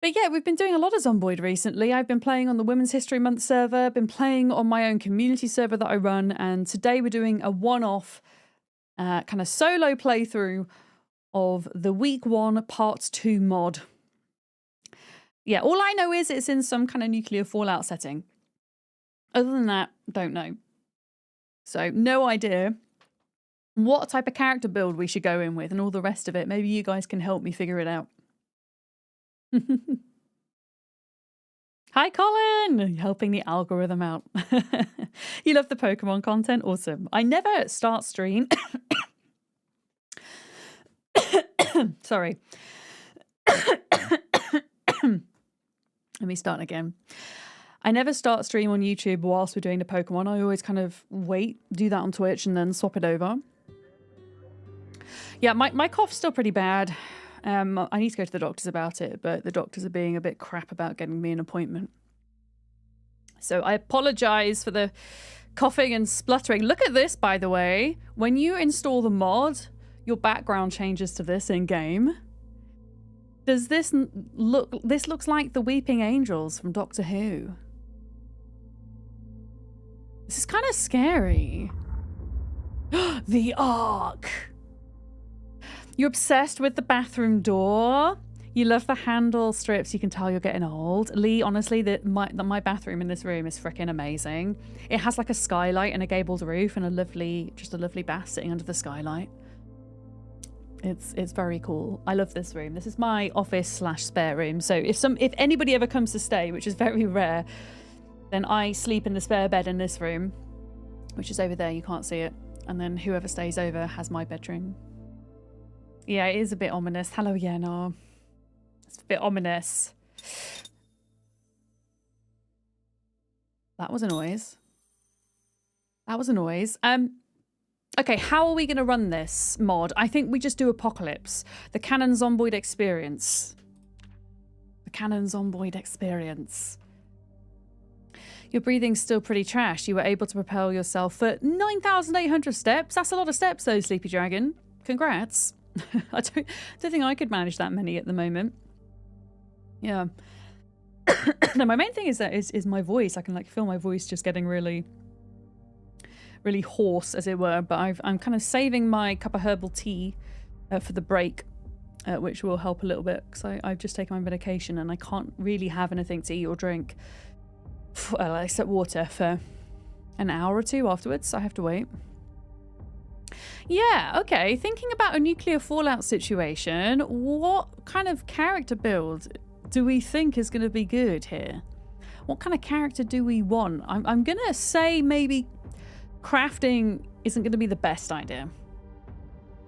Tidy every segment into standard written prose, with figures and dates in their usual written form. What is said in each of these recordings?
But yeah, we've been doing a lot of Zomboid recently. I've been playing on the Women's History Month server, been playing on my own community server that I run, and today we're doing a one-off kind of solo playthrough of the Week 1 Part 2 mod. Yeah, all I know is it's in some kind of nuclear fallout setting. Other than that, don't know. So, no idea what type of character build we should go in with and all the rest of it. Maybe you guys can help me figure it out. Hi, Colin! Helping the algorithm out. You love the Pokemon content? Awesome. I never start stream. Sorry. Let me start again. I never start stream on YouTube whilst we're doing the Pokemon. I always kind of wait, do that on Twitch, and then swap it over. Yeah, my cough's still pretty bad. I need to go to the doctors about it, but the doctors are being a bit crap about getting me an appointment. So I apologize for the coughing and spluttering. Look at this, by the way. When you install the mod, your background changes to this in-game. Does this look... This looks like the Weeping Angels from Doctor Who. This is kind of scary. The Ark! You're obsessed with the bathroom door. You love the handle strips. You can tell you're getting old. Lee, honestly, my bathroom in this room is freaking amazing. It has like a skylight and a gabled roof and just a lovely bath sitting under the skylight. It's very cool. I love this room. This is my office / spare room. So if anybody ever comes to stay, which is very rare, then I sleep in the spare bed in this room, which is over there. You can't see it. And then whoever stays over has my bedroom. Yeah, it is a bit ominous. Hello, Yenna. It's a bit ominous. That was a noise. That was a noise. Okay, how are we going to run this mod? I think we just do Apocalypse. The Canon Zomboid experience. The Canon Zomboid experience. Your breathing's still pretty trash. You were able to propel yourself for 9,800 steps. That's a lot of steps, though, Sleepy Dragon. Congrats. I don't think I could manage that many at the moment. Yeah. No, my main thing is my voice. I can like feel my voice just getting really hoarse, as it were. But I'm kind of saving my cup of herbal tea for the break, which will help a little bit because I've just taken my medication and I can't really have anything to eat or drink, except water, for an hour or two afterwards. So I have to wait. Yeah, okay. Thinking about a nuclear fallout situation, what kind of character build do we think is going to be good here? What kind of character do we want? I'm going to say maybe crafting isn't going to be the best idea.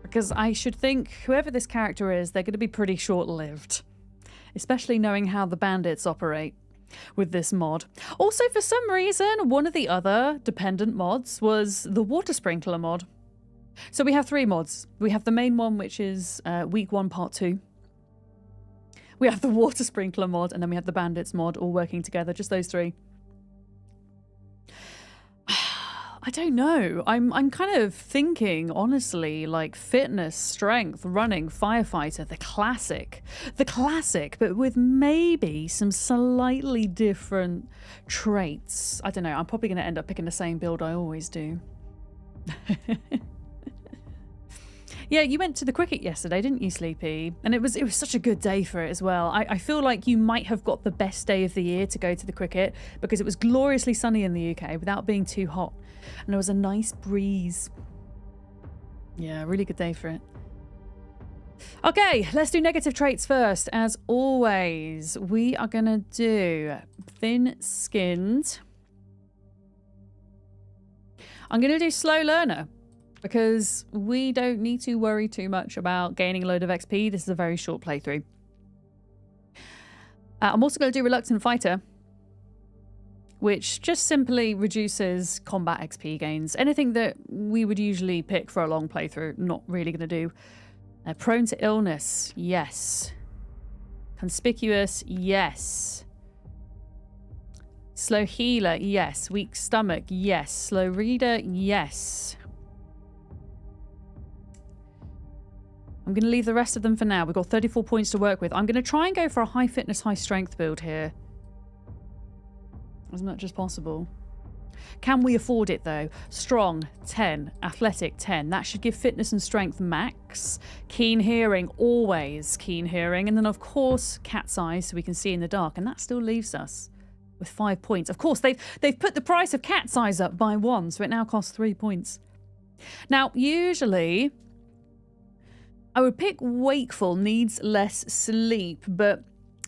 Because I should think whoever this character is, they're going to be pretty short-lived. Especially knowing how the bandits operate with this mod. Also, for some reason, one of the other dependent mods was the water sprinkler mod. So we have 3 mods. We have the main one, which is Week 1 Part 2. We have the water sprinkler mod, and then we have the bandits mod, all working together. Just those 3. I don't know. I'm kind of thinking, honestly, like fitness, strength, running, firefighter, the classic, but with maybe some slightly different traits. I don't know. I'm probably going to end up picking the same build I always do. Yeah, you went to the cricket yesterday, didn't you, Sleepy? And it was such a good day for it as well. I feel like you might have got the best day of the year to go to the cricket because it was gloriously sunny in the UK without being too hot. And there was a nice breeze. Yeah, really good day for it. Okay, let's do negative traits first. As always, we are going to do thin-skinned. I'm going to do slow learner, because we don't need to worry too much about gaining a load of XP. This is a very short playthrough. I'm also going to do Reluctant Fighter, which just simply reduces combat XP gains. Anything that we would usually pick for a long playthrough, not really going to do. Prone to illness, yes. Conspicuous, yes. Slow healer, yes. Weak stomach, yes. Slow reader, yes. I'm going to leave the rest of them for now. We've got 34 points to work with. I'm going to try and go for a high fitness, high strength build here. As much as possible. Can we afford it though? Strong, 10. Athletic, 10. That should give fitness and strength max. Keen hearing, always keen hearing. And then of course, cat's eyes so we can see in the dark. And that still leaves us with 5 points. Of course, they've put the price of cat's eyes up by 1. So it now costs 3 points. Now, usually I would pick wakeful, needs less sleep. But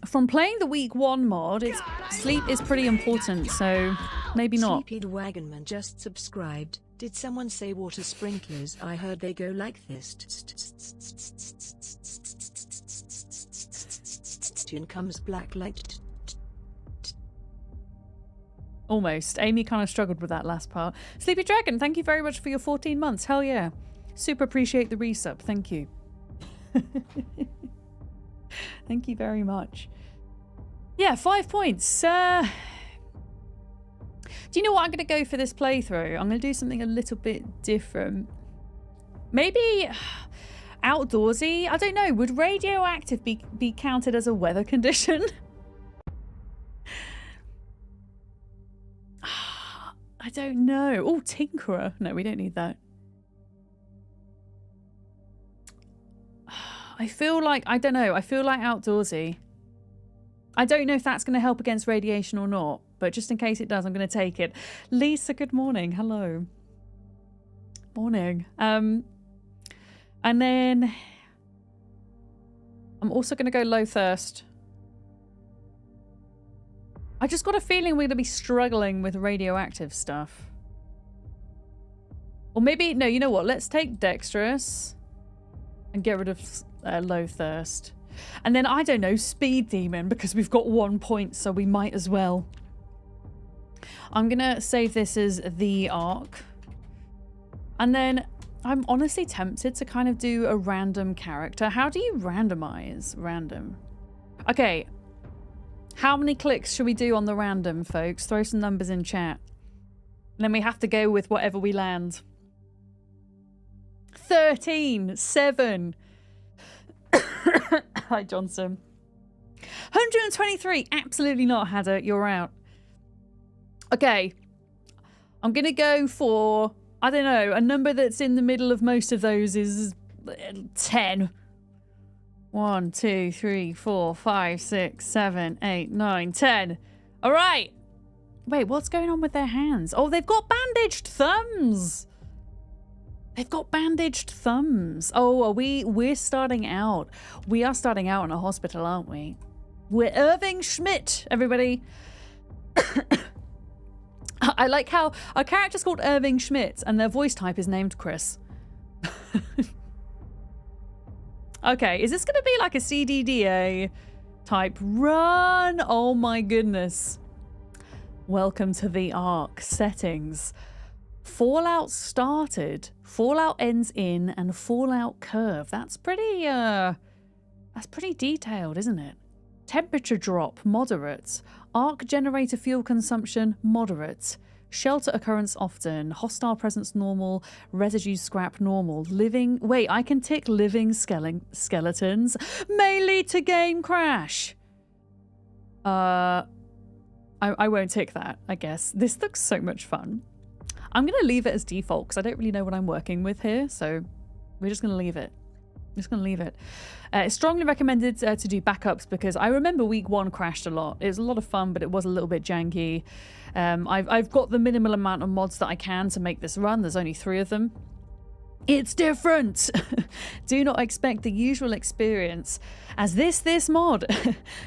from playing the week 1 mod, sleep is pretty important. So maybe not. Sleepy Wagonman just subscribed. Did someone say water sprinklers? I heard they go like this. Tune comes black light. Almost. Amy kind of struggled with that last part. Sleepy Dragon, thank you very much for your 14 months. Hell yeah. Super appreciate the resub. Thank you. Thank you very much. Yeah, 5 points. Do you know what I'm going to go for this playthrough? I'm going to do something a little bit different. Maybe outdoorsy? I don't know. Would radioactive be counted as a weather condition? I don't know. Oh, Tinkerer. No, we don't need that. I feel like, I don't know. I feel like outdoorsy. I don't know if that's going to help against radiation or not, but just in case it does, I'm going to take it. Lisa, good morning. Hello. Morning. And then I'm also going to go low thirst. I just got a feeling we're going to be struggling with radioactive stuff. Or maybe, no, you know what? Let's take dexterous and get rid of low thirst. And then, I don't know, speed demon, because we've got 1 point, so we might as well. I'm going to save this as the arc. And then I'm honestly tempted to kind of do a random character. How do you randomize random? Okay. How many clicks should we do on the random, folks? Throw some numbers in chat. And then we have to go with whatever we land. 13, 7. Hi, Johnson. 123. Absolutely not, Hadder. You're out. Okay. I'm going to go for, I don't know, a number that's in the middle of most of those is 10. 1, 2, 3, 4, 5, 6, 7, 8, 9, 10. All right. Wait, what's going on with their hands? Oh, they've got bandaged thumbs. They've got bandaged thumbs. Oh, we're starting out. We are starting out in a hospital, aren't we? We're Irving Schmidt, everybody. I like how our character's called Irving Schmidt and their voice type is named Chris. Okay, is this going to be like a CDDA type run? Oh my goodness. Welcome to the Ark. Settings. Fallout started. Fallout ends in and Fallout curve. That's pretty detailed, isn't it? Temperature drop, moderate. Arc generator fuel consumption, moderate. Shelter occurrence often. Hostile presence normal. Residue scrap normal. Living... Wait, I can tick living skeletons. May lead to game crash. I won't tick that, I guess. This looks so much fun. I'm going to leave it as default because I don't really know what I'm working with here. So we're just going to leave it. Just going to leave it. It's strongly recommended to do backups because I remember week 1 crashed a lot. It was a lot of fun, but it was a little bit janky. I've got the minimal amount of mods that I can to make this run. There's only 3 of them. It's different. Do not expect the usual experience, as this mod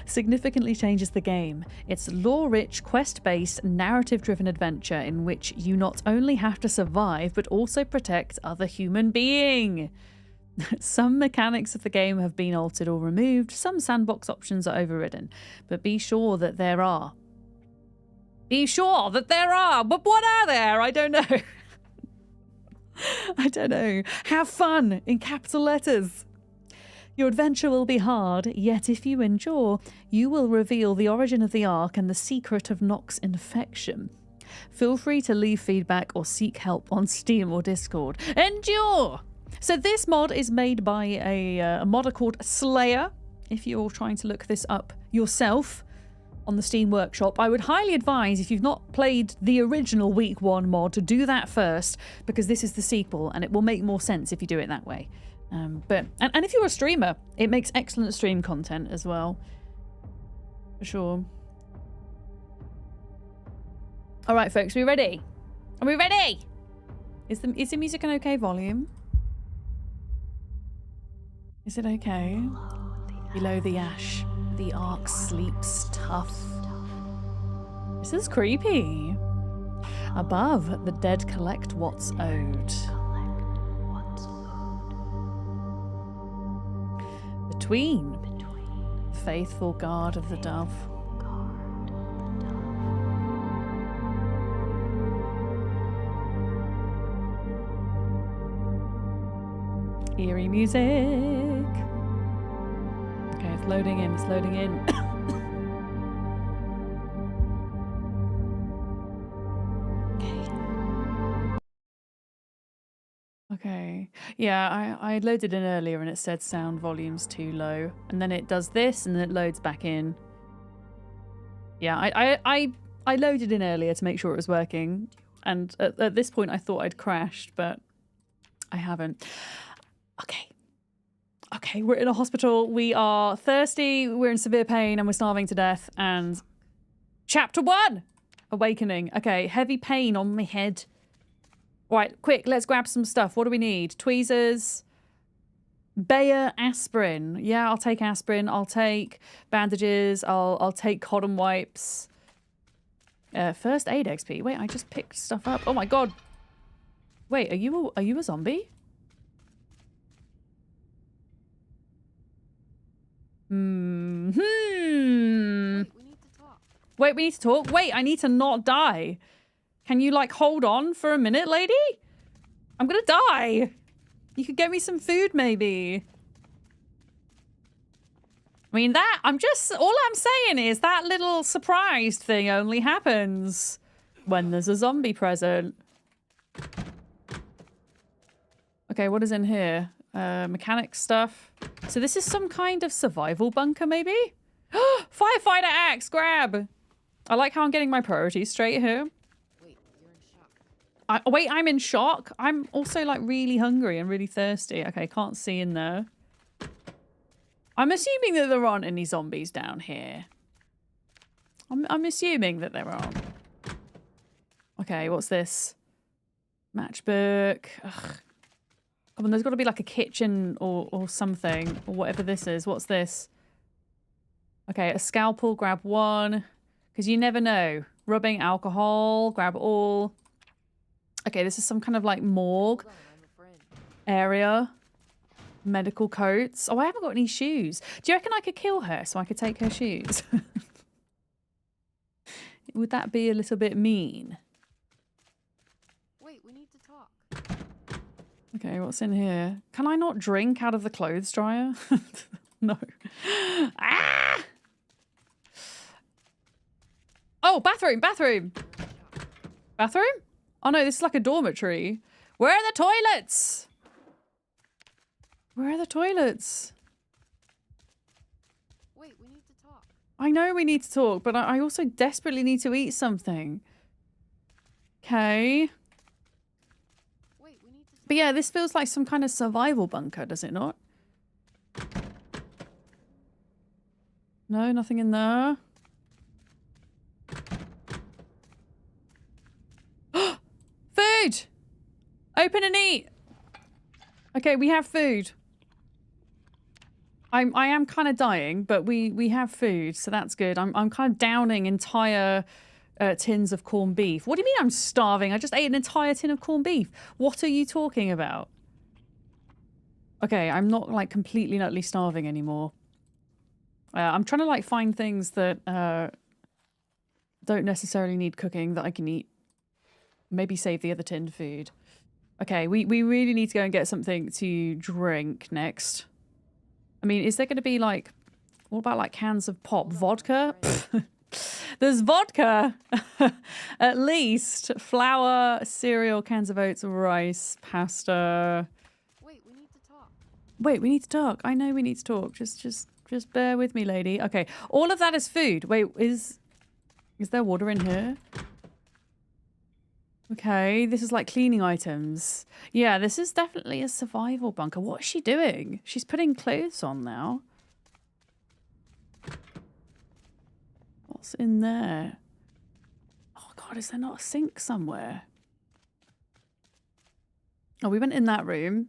significantly changes the game. It's lore-rich, quest-based, narrative-driven adventure in which you not only have to survive, but also protect other human beings. Some mechanics of the game have been altered or removed. Some sandbox options are overridden, but be sure that there are. Be sure that there are, but what are there? I don't know. I don't know. Have fun in capital letters. Your adventure will be hard, yet if you endure, you will reveal the origin of the Ark and the secret of Nox infection. Feel free to leave feedback or seek help on Steam or Discord. Endure! So this mod is made by a modder called Slayer. If you're trying to look this up yourself on the Steam Workshop, I would highly advise, if you've not played the original Week 1 mod, to do that first, because this is the sequel and it will make more sense if you do it that way. And if you're a streamer, it makes excellent stream content as well. For sure. All right, folks, are we ready? Are we ready? Is the music an okay volume? Is it okay? Below the ash, the ark sleeps tough. This is creepy. Above, the dead collect what's owed. Between, faithful guard of the dove. Eerie music. Okay, it's loading in, it's loading in. Okay. Yeah, I loaded in earlier and it said sound volume's too low. And then it does this and then it loads back in. Yeah, I loaded in earlier to make sure it was working. And at this point I thought I'd crashed, but I haven't. Okay. Okay, we're in a hospital. We are thirsty, we're in severe pain, and we're starving to death. And chapter 1! Awakening. Okay, heavy pain on my head. Right, quick, let's grab some stuff. What do we need? Tweezers. Bayer aspirin. Yeah, I'll take aspirin. I'll take bandages. I'll take cotton wipes. First aid XP. Wait, I just picked stuff up. Oh my god. Wait, are you a zombie? Hmm. Wait, we need to talk. Wait, I need to not die. Can you, like, hold on for a minute, lady? I'm gonna die. You could get me some food, maybe. I mean, all I'm saying is that little surprised thing only happens when there's a zombie present. Okay, what is in here? Mechanic stuff. So this is some kind of survival bunker, maybe? Firefighter axe, grab! I like how I'm getting my priorities straight here. Wait, you're in shock. Wait, I'm in shock? I'm also, like, really hungry and really thirsty. Okay, can't see in there. I'm assuming that there aren't any zombies down here. I'm assuming that there aren't. Okay, what's this? Matchbook. Ugh. Come on, there's got to be like a kitchen or something, or whatever this is. What's this? Okay, a scalpel, grab one. Because you never know. Rubbing alcohol, grab all. Okay, this is some kind of like morgue area. Medical coats. Oh, I haven't got any shoes. Do you reckon I could kill her so I could take her shoes? Would that be a little bit mean? Wait, we need to talk. Okay, what's in here? Can I not drink out of the clothes dryer? No. Ah! Oh, bathroom, bathroom. Bathroom? Oh no, this is like a dormitory. Where are the toilets? Where are the toilets? Wait, we need to talk. I know we need to talk, but I also desperately need to eat something. Okay. Wait, we need to talk. But yeah, this feels like some kind of survival bunker, does it not? No, nothing in there. Food! Open and eat! Okay, we have food. I am kind of dying, but we have food, so that's good. I'm kind of downing entire tins of corned beef. What do you mean I'm starving? I just ate an entire tin of corned beef. What are you talking about? Okay, I'm not like completely and utterly starving anymore. I'm trying to like find things that don't necessarily need cooking that I can eat. Maybe save the other tinned food. Okay, we really need to go and get something to drink next. I mean, is there going to be like, what about like cans of pop? Vodka? There's vodka! At least. Flour, cereal, cans of oats, rice, pasta. Wait, Wait, we need to talk. I know we need to talk. Just bear with me, lady. Okay, all of that is food. Wait, is there water in here? Okay, this is like cleaning items. Yeah, this is definitely a survival bunker. What is she doing? She's putting clothes on now. What's in there? Oh god, is there not a sink somewhere? Oh, we went in that room.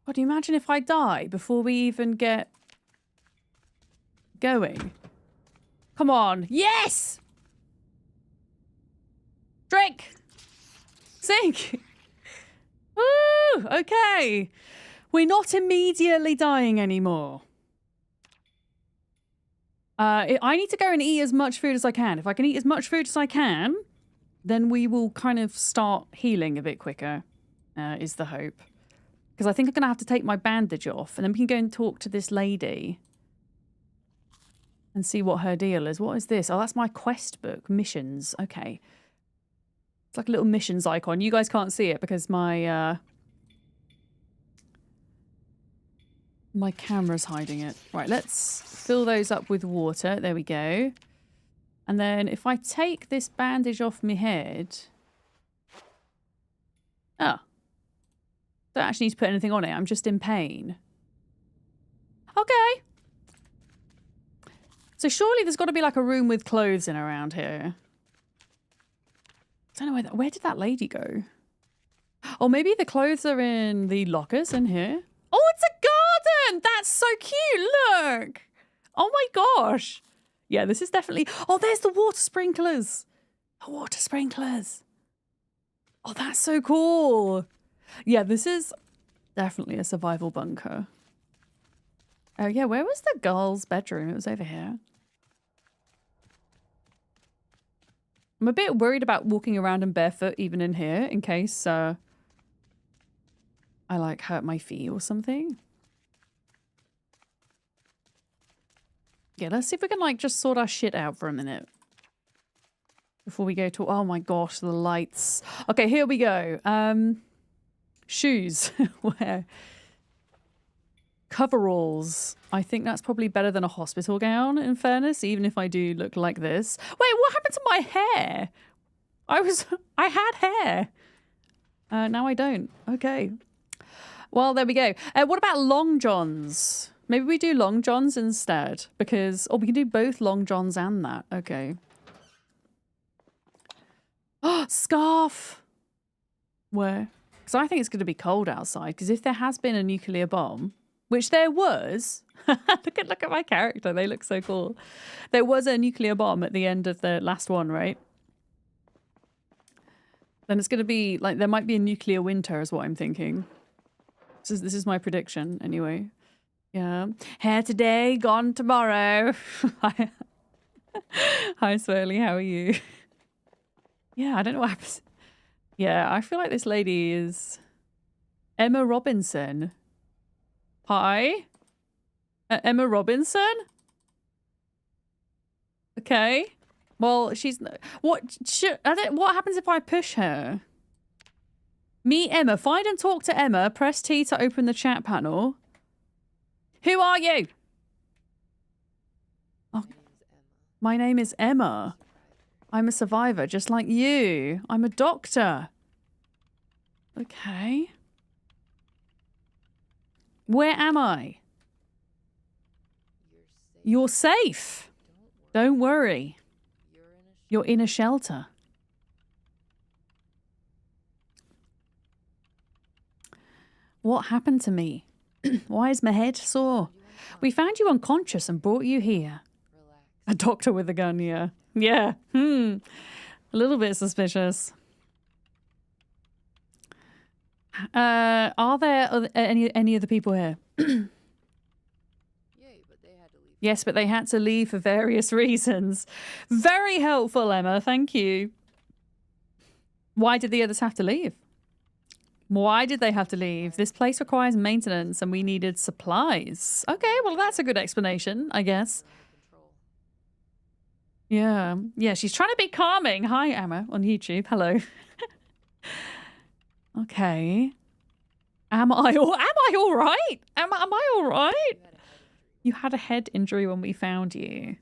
God, do you imagine if I die before we even get going? Come on. Yes! Drink! Sink! Woo! Okay. We're not immediately dying anymore. I need to go and eat as much food as I can. If I can eat as much food as I can, then we will kind of start healing a bit quicker, is the hope. Because I think I'm going to have to take my bandage off, and then we can go and talk to this lady and see what her deal is. What is this? Oh, that's my quest book. Missions. Okay. It's like a little missions icon. You guys can't see it because my my camera's hiding it. Right, let's fill those up with water. There we go. And then if I take this bandage off my head... Oh. Don't actually need to put anything on it. I'm just in pain. Okay. So surely there's got to be like a room with clothes in around here. I don't know where did that lady go? Or maybe the clothes are in the lockers in here. Oh, it's a garden! That's so cute, look! Oh my gosh. Yeah, this is definitely... Oh, there's the water sprinklers. The water sprinklers. Oh, that's so cool. Yeah, this is definitely a survival bunker. Oh yeah, where was the girl's bedroom? It was over here. I'm a bit worried about walking around in barefoot even in here in case I like hurt my feet or something. Yeah, let's see if we can like just sort our shit out for a minute. Before we go to... Oh my gosh, the lights. Okay, here we go. Shoes. Where? Coveralls. I think that's probably better than a hospital gown, in fairness, even if I do look like this. Wait, what happened to my hair? I had hair. Now I don't. Okay. Well, there we go. What about long johns? Maybe we do long johns instead, because... Oh, we can do both long johns and that. Okay. Oh, scarf! Where? Because I think it's going to be cold outside, because if there has been a nuclear bomb... Which there was. look at my character. They look so cool. There was a nuclear bomb at the end of the last one, right? Then it's going to be like there might be a nuclear winter is what I'm thinking. This is my prediction anyway. Yeah. Here today, gone tomorrow. Hi, Swirly. How are you? Yeah, I don't know what happens. Yeah, I feel like this lady is Emma Robinson. Hi? Emma Robinson? Okay. Well, she's... What happens if I push her? Meet Emma. Find and talk to Emma. Press T to open the chat panel. Who are you? Oh, my name is Emma. I'm a survivor, just like you. I'm a doctor. Okay. Where am I? You're safe. Don't worry. You're in a shelter. What happened to me? Why is my head sore? We found you unconscious and brought you here. A doctor with a gun, yeah. Yeah. A little bit suspicious. Are there any other people here? Yes, but they had to leave for various reasons. Very helpful, Emma. Thank you. Why did the others have to leave? Why did they have to leave? This place requires maintenance and we needed supplies. Okay, well, that's a good explanation, I guess. Yeah. Yeah, she's trying to be calming. Hi, Emma, on YouTube. Hello. Okay. Am I all right? Am I all right? You had a head injury when we found you.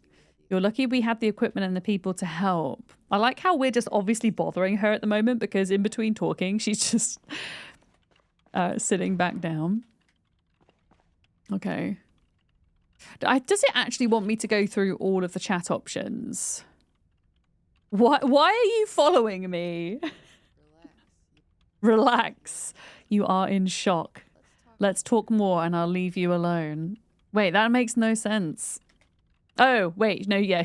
You're lucky we had the equipment and the people to help. I like how we're just obviously bothering her at the moment because in between talking, she's just sitting back down. Okay. Does it actually want me to go through all of the chat options? Why are you following me? Relax. You are in shock. Let's talk more and I'll leave you alone. Wait, that makes no sense. Oh, wait. No, yeah,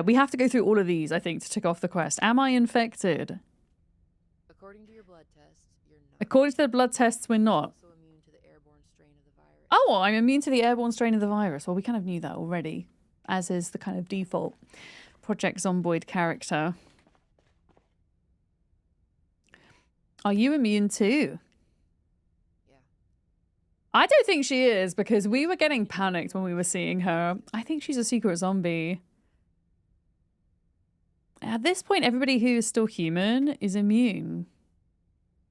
we have to go through all of these, I think, to tick off the quest. Am I infected? According to your blood tests, you're not. According to the blood tests, we're not. Also immune to the airborne strain of the virus. Oh, I'm immune to the airborne strain of the virus. Well, we kind of knew that already, as is the kind of default Project Zomboid character. Are you immune too? Yeah. I don't think she is because we were getting panicked when we were seeing her. I think she's a secret zombie. At this point, everybody who is still human is immune.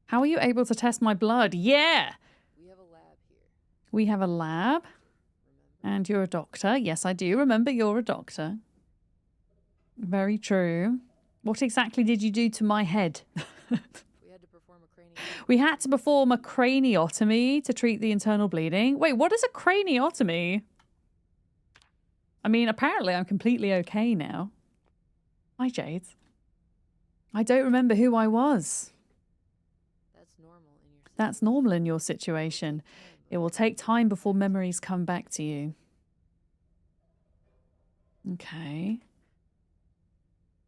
How are you able to test my blood? Yeah! We have a lab here. We have a lab. Remember? And you're a doctor. Yes, I do remember you're a doctor. Very true. What exactly did you do to my head? We had to perform a craniotomy. We had to perform a craniotomy to treat the internal bleeding. Wait, what is a craniotomy? I mean, apparently I'm completely okay now. Hi, Jade. I don't remember who I was. That's normal in your situation. That's normal in your situation. It will take time before memories come back to you. Okay.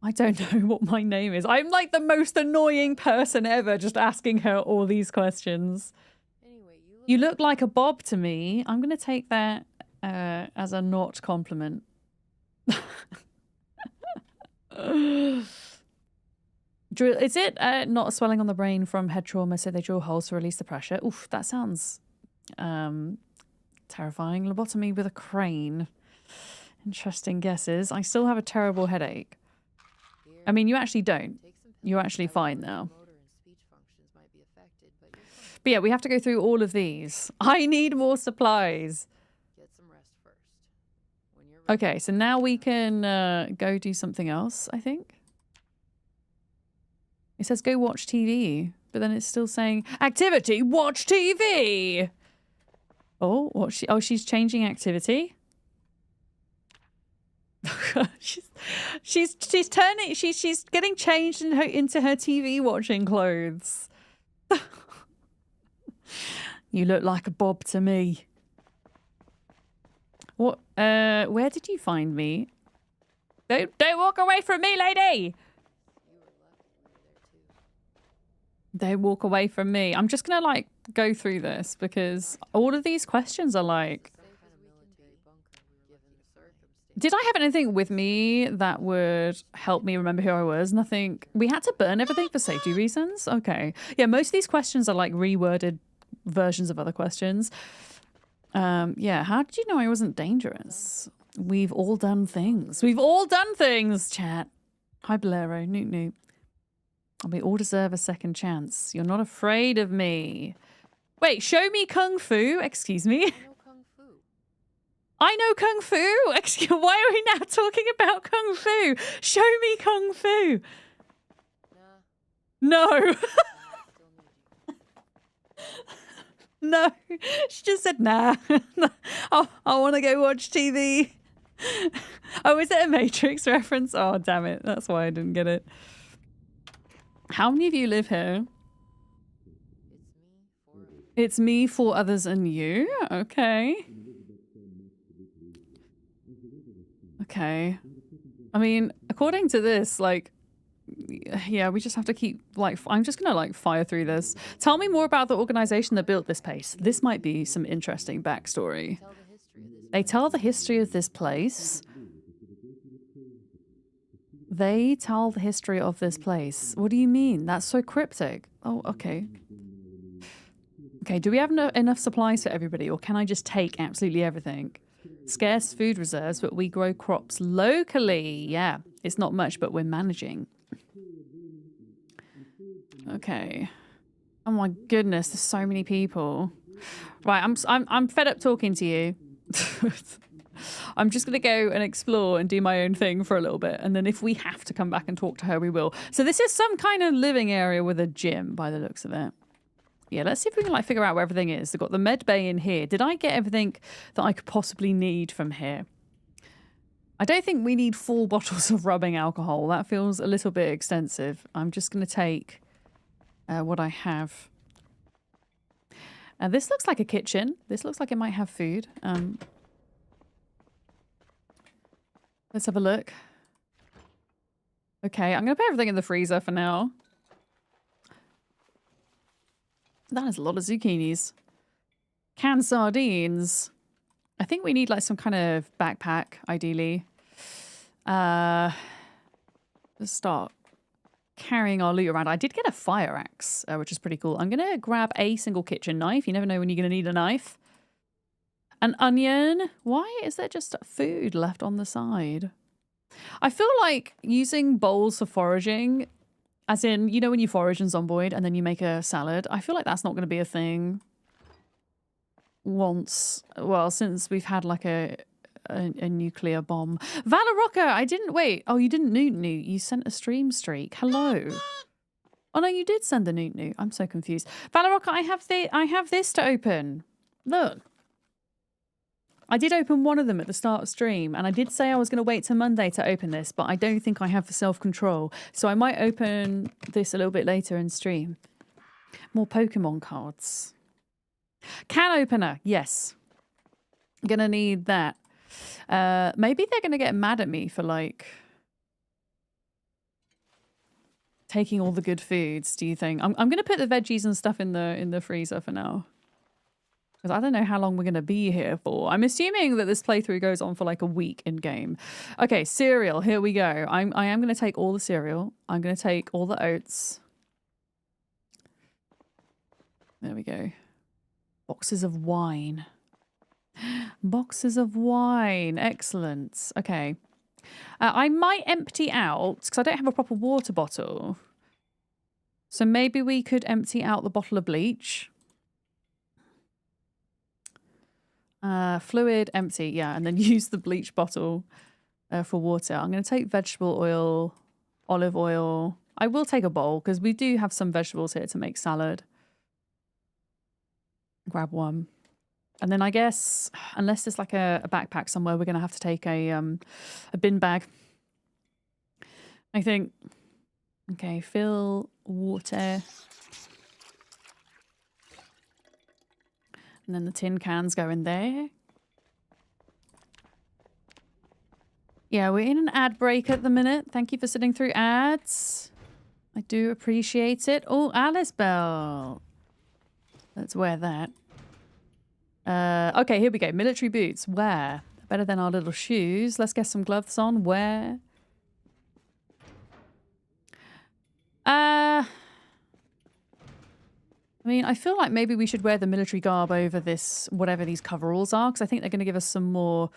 I don't know what my name is. I'm like the most annoying person ever just asking her all these questions. Anyway, You look like a Bob to me. I'm going to take that as a not compliment. Is it not a swelling on the brain from head trauma, so they drill holes to release the pressure? Oof, that sounds terrifying. Lobotomy with a crane. Interesting guesses. I still have a terrible headache. Here, I mean, you actually don't. take some You're pills. actually I fine worry now. your motor and speech functions might be affected, but you're fine. But yeah, we have to go through all of these. I need more supplies. Get some rest first. When you're ready. Okay, so now we can go do something else, I think. It says go watch TV, but then it's still saying activity, watch TV. Oh, she's changing activity. she's getting changed into her TV watching clothes. You look like a Bob to me. What? Where did you find me? Don't walk away from me, lady. You were lucky we were there too. Don't walk away from me. I'm just gonna like go through this because all of these questions are like, Safe kind of military bunker we were given the circumstances. did I have anything with me that would help me remember who I was? Nothing. We had to burn everything for safety reasons. Okay. Yeah, most of these questions are like reworded versions of other questions. Yeah, how did you know I wasn't dangerous? We've all done things. We've all done things, chat. Hi, Bolero. Noot noot. And we all deserve a second chance. You're not afraid of me. Wait, show me Kung Fu. Excuse me. I know Kung Fu. I know Kung Fu. Excuse, why are we now talking about Kung Fu? Show me Kung Fu. Nah, No. I still need you. No. She just said, nah. I want to go watch TV. Oh, is it a Matrix reference? Oh, damn it. That's why I didn't get it. How many of you live here? It's me, 4 of us. It's me, 4 others, and you? Okay. Okay. I mean, according to this, like, yeah, we just have to keep, like, I'm just gonna, like, fire through this. Tell me more about the organization that built this place. This might be some interesting backstory. Tell the history of this. They tell the history of this place. They tell the history of this place. What do you mean? That's so cryptic. Oh, okay. Okay, do we have enough supplies for everybody, or can I just take absolutely everything? Scarce food reserves, but we grow crops locally. Yeah, it's not much, but we're managing. Okay. Oh my goodness, there's so many people. Right, I'm fed up talking to you. I'm just going to go and explore and do my own thing for a little bit. And then if we have to come back and talk to her, we will. So this is some kind of living area with a gym by the looks of it. Yeah, let's see if we can like figure out where everything is. They've got the med bay in here. Did I get everything that I could possibly need from here? I don't think we need full bottles of rubbing alcohol. That feels a little bit extensive. I'm just going to take what I have. This looks like a kitchen. This looks like it might have food. Let's have a look. Okay, I'm going to put everything in the freezer for now. That is a lot of zucchinis. Canned sardines. I think we need like some kind of backpack, ideally. Let's start carrying our loot around. I did get a fire axe, which is pretty cool. I'm going to grab a single kitchen knife. You never know when you're going to need a knife. An onion. Why is there just food left on the side? I feel like using bowls for foraging, as in, you know when you forage in Zomboid and then you make a salad, I feel like that's not going to be a thing once, well, since we've had like a nuclear bomb. Valorocca, I didn't, wait, oh, you didn't newt. You sent a stream streak. Hello. Oh no, you did send a newt. I'm so confused. Valorocca, I have this to open. Look. I did open one of them at the start of stream, and I did say I was going to wait till Monday to open this, but I don't think I have the self-control. So I might open this a little bit later in stream. More Pokemon cards. Can opener, yes. Gonna need that. Maybe they're going to get mad at me for, like, taking all the good foods, do you think? I'm going to put the veggies and stuff in the freezer for now. Because I don't know how long we're going to be here for. I'm assuming that this playthrough goes on for like a week in game. Okay, cereal. Here we go. I am going to take all the cereal. I'm going to take all the oats. There we go. Boxes of wine. Boxes of wine. Excellent. Okay. I might empty out, because I don't have a proper water bottle. So maybe we could empty out the bottle of bleach. Fluid, empty, yeah, and then use the bleach bottle for water. I'm going to take vegetable oil, olive oil. I will take a bowl because we do have some vegetables here to make salad. Grab one. And then I guess, unless there's like a backpack somewhere, we're going to have to take a bin bag. I think. Okay, fill water. And then the tin cans go in there. Yeah, we're in an ad break at the minute. Thank you for sitting through ads. I do appreciate it. Oh, Alice Bell. Let's wear that. Okay, here we go. Military boots. Wear. Better than our little shoes. Let's get some gloves on. Wear. I mean, I feel like maybe we should wear the military garb over this, whatever these coveralls are, because I think they're going to give us some more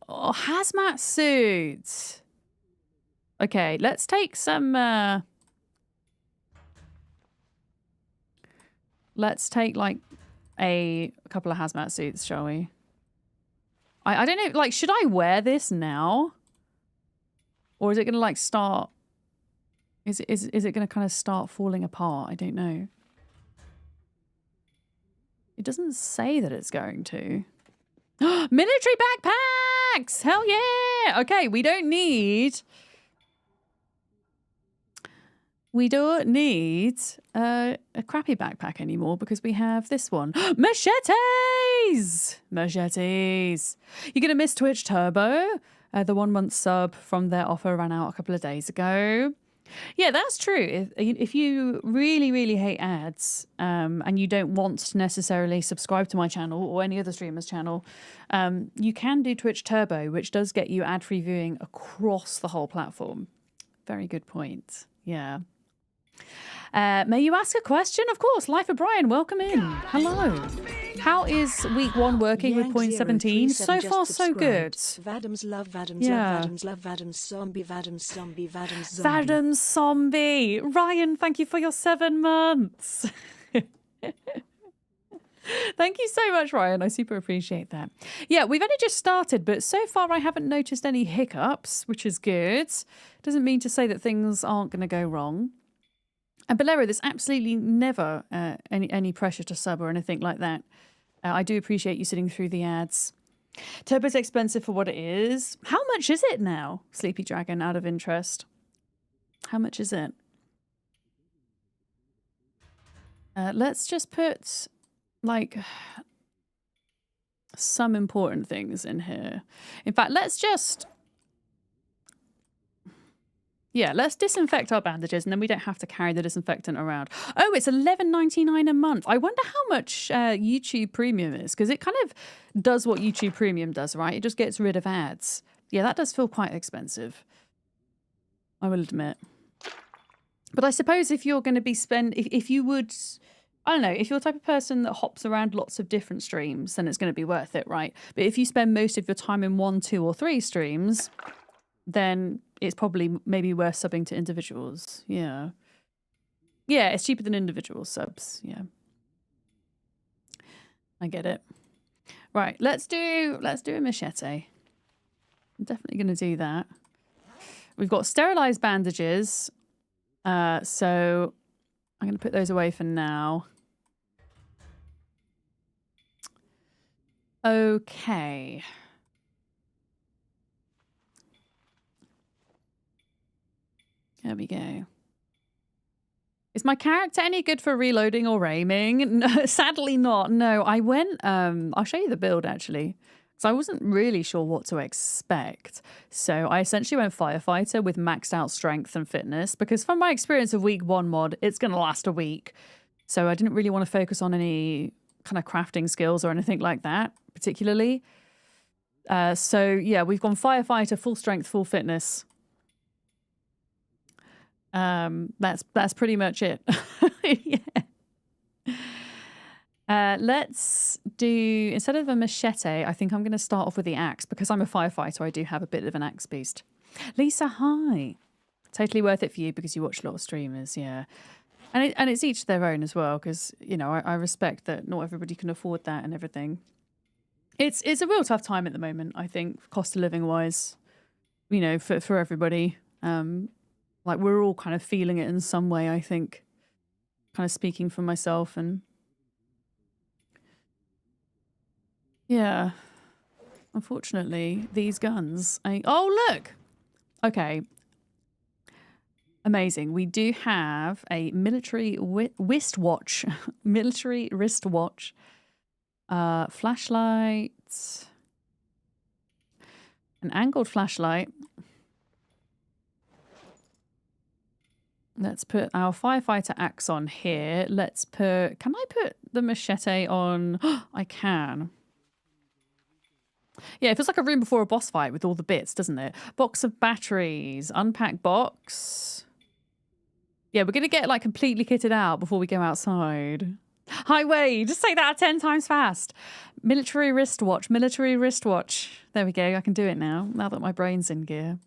hazmat suits. Okay, let's take some, let's take like a couple of hazmat suits, shall we? I don't know, like, should I wear this now? Or is it going to like start, is it going to kind of start falling apart? I don't know. It doesn't say that it's going to. Military backpacks! Hell yeah! Okay, we don't need a crappy backpack anymore because we have this one. Machetes! Machetes. You're going to miss Twitch Turbo. The 1 month sub from their offer ran out a couple of days ago. Yeah, that's true. If you really, really hate ads and you don't want to necessarily subscribe to my channel or any other streamer's channel, you can do Twitch Turbo, which does get you ad-free viewing across the whole platform. Very good point. Yeah. May you ask a question? Of course. Life of Brian, welcome in. Hello. How is week 1 working with .17? So far, so good. Vadams love Vadams Yeah. love Vadams love Vadams zombie Vadams zombie Vadams zombie. Vadam Zombie. Ryan, thank you for your 7 months. Thank you so much, Ryan. I super appreciate that. Yeah, we've only just started, but so far I haven't noticed any hiccups, which is good. Doesn't mean to say that things aren't going to go wrong. And Bolero, there's absolutely never any pressure to sub or anything like that. I do appreciate you sitting through the ads. Turbo's expensive for what it is. How much is it now, Sleepy Dragon, out of interest? How much is it? Let's just put, like, some important things in here. In fact, let's just... Yeah, let's disinfect our bandages and then we don't have to carry the disinfectant around. Oh, it's $11.99 a month. I wonder how much YouTube Premium is, because it kind of does what YouTube Premium does, right? It just gets rid of ads. Yeah, that does feel quite expensive, I will admit. But I suppose if you're going to be if you would, I don't know, if you're the type of person that hops around lots of different streams, then it's going to be worth it, right? But if you spend most of your time in 1, 2, or 3 streams, then it's probably maybe worth subbing to individuals. Yeah. Yeah, it's cheaper than individual subs. Yeah. I get it. Right, let's do a machete. I'm definitely going to do that. We've got sterilized bandages. So I'm going to put those away for now. Okay. There we go. Is my character any good for reloading or aiming? No, sadly not. No, I went... I'll show you the build, actually. So I wasn't really sure what to expect. So I essentially went Firefighter with maxed out strength and fitness, because from my experience of week 1 mod, it's going to last a week. So I didn't really want to focus on any kind of crafting skills or anything like that, particularly. So yeah, we've gone Firefighter, full strength, full fitness. That's pretty much it. Yeah. Let's do, instead of a machete, I think I'm going to start off with the axe, because I'm a firefighter. I do have a bit of an axe beast. Lisa, hi. Totally worth it for you because you watch a lot of streamers. Yeah. And it's each their own as well, because, you know, I respect that not everybody can afford that and everything. It's a real tough time at the moment, I think, cost of living wise, you know, for everybody. Like, we're all kind of feeling it in some way, I think. Kind of speaking for myself and... Yeah. Unfortunately, these guns... Oh, look! Okay. Amazing. We do have a military wristwatch. Military wristwatch. Flashlight. An angled flashlight. Let's put our firefighter axe on here. Let's put... Can I put the machete on? I can. Yeah, it feels like a room before a boss fight with all the bits, doesn't it? Box of batteries. Unpack box. Yeah, we're going to get like completely kitted out before we go outside. Highway. Just say that 10 times fast. Military wristwatch. Military wristwatch. There we go. I can do it now that my brain's in gear.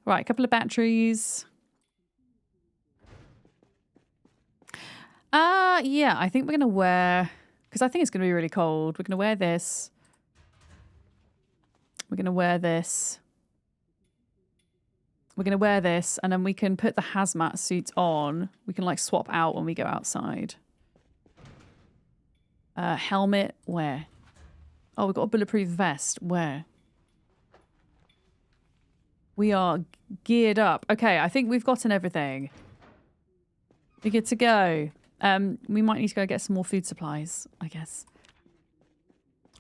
Right, a couple of batteries. Yeah, I think we're going to wear... Because I think it's going to be really cold. We're going to wear this. We're going to wear this. We're going to wear this. And then we can put the hazmat suits on. We can, like, swap out when we go outside. Helmet, where? Oh, we've got a bulletproof vest. Where? We are geared up. Okay, I think we've gotten everything. We're good to go. We might need to go get some more food supplies, I guess.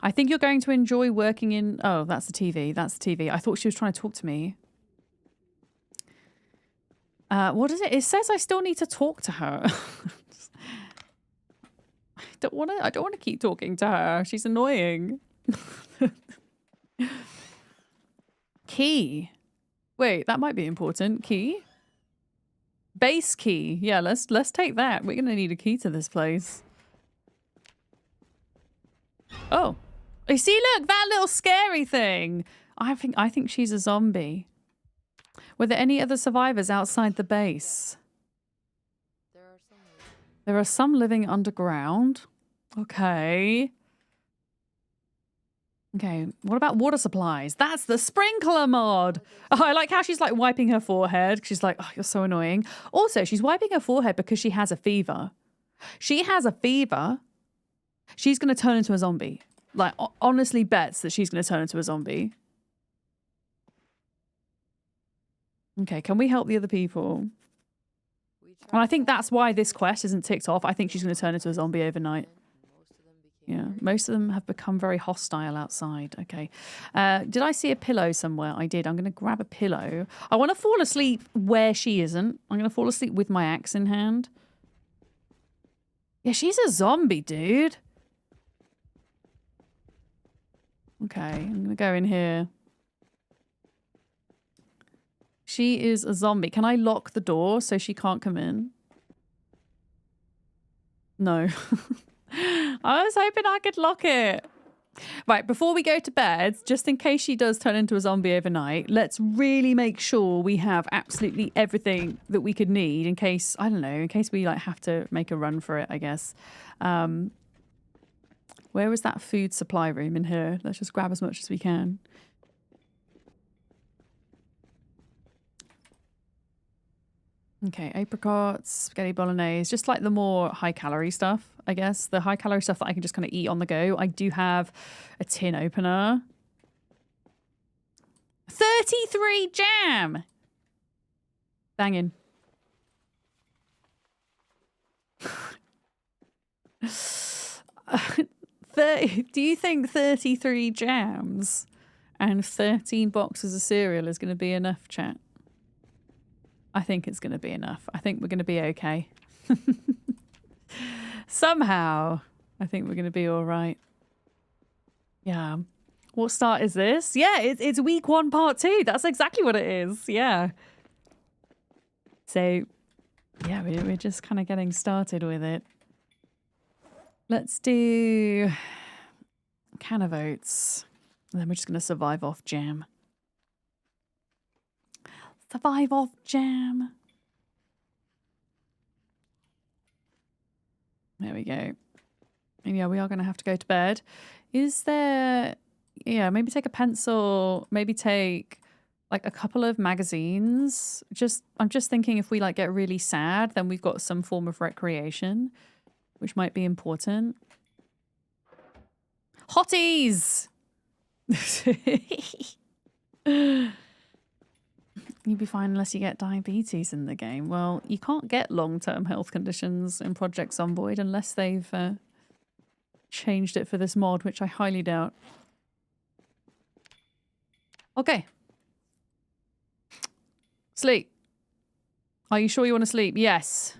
I think you're going to enjoy working in... Oh, that's the TV. That's the TV. I thought she was trying to talk to me. What is it? It says I still need to talk to her. I don't want to keep talking to her. She's annoying. Key. Wait, that might be important. Key? Base key. Yeah, let's take that. We're gonna need a key to this place. Oh. You see, look, that little scary thing. I think she's a zombie. Were there any other survivors outside the base? There are some. There are some living underground. Okay. Okay, what about water supplies? That's the sprinkler mod. Oh, I like how she's like wiping her forehead. She's like, oh, you're so annoying. Also, she's wiping her forehead because she has a fever. She has a fever. She's going to turn into a zombie. Like, honestly bets that she's going to turn into a zombie. Okay, can we help the other people? And I think that's why this quest isn't ticked off. I think she's going to turn into a zombie overnight. Yeah, most of them have become very hostile outside. Okay. Did I see a pillow somewhere? I did. I'm going to grab a pillow. I want to fall asleep where she isn't. I'm going to fall asleep with my axe in hand. Yeah, she's a zombie, dude. Okay, I'm going to go in here. She is a zombie. Can I lock the door so she can't come in? No. I was hoping I could lock it. Right, before we go to bed, just in case she does turn into a zombie overnight, let's really make sure we have absolutely everything that we could need in case, I don't know, in case we like have to make a run for it, I guess. Where was that food supply room in here? Let's just grab as much as we can. Okay, apricots, spaghetti bolognese, just like the more high calorie stuff, I guess. The high calorie stuff that I can just kind of eat on the go. I do have a tin opener. 33 jam! Banging. Do you think 33 jams and 13 boxes of cereal is going to be enough, chat? I think it's going to be enough. I think we're going to be okay. Somehow, I think we're going to be all right. Yeah. What start is this? Yeah, it's week 1, part 2. That's exactly what it is. Yeah. So, yeah, we're just kind of getting started with it. Let's do a can of oats. And then we're just going to survive off jam. Survive off jam. There we go. And yeah, we are going to have to go to bed. Is there... Yeah, maybe take a pencil. Maybe take like a couple of magazines. I'm just thinking if we like get really sad, then we've got some form of recreation, which might be important. Hotties! You'd be fine unless you get diabetes in the game. Well, you can't get long-term health conditions in Project Zomboid unless they've changed it for this mod, which I highly doubt. Okay. Sleep. Are you sure you want to sleep? Yes.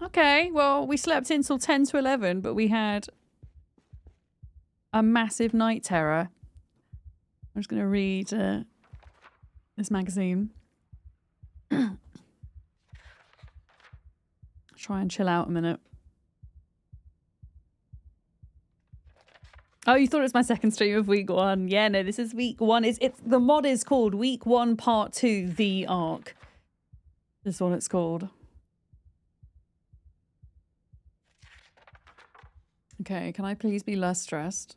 Okay, well, we slept until 10 to 11, but we had a massive night terror. I'm just going to read this magazine. Try and chill out a minute. Oh, you thought it was my second stream of week 1. Yeah, no, this is week 1. It's the mod is called week 1 part 2 the arc. This is what it's called. Okay, can I please be less stressed?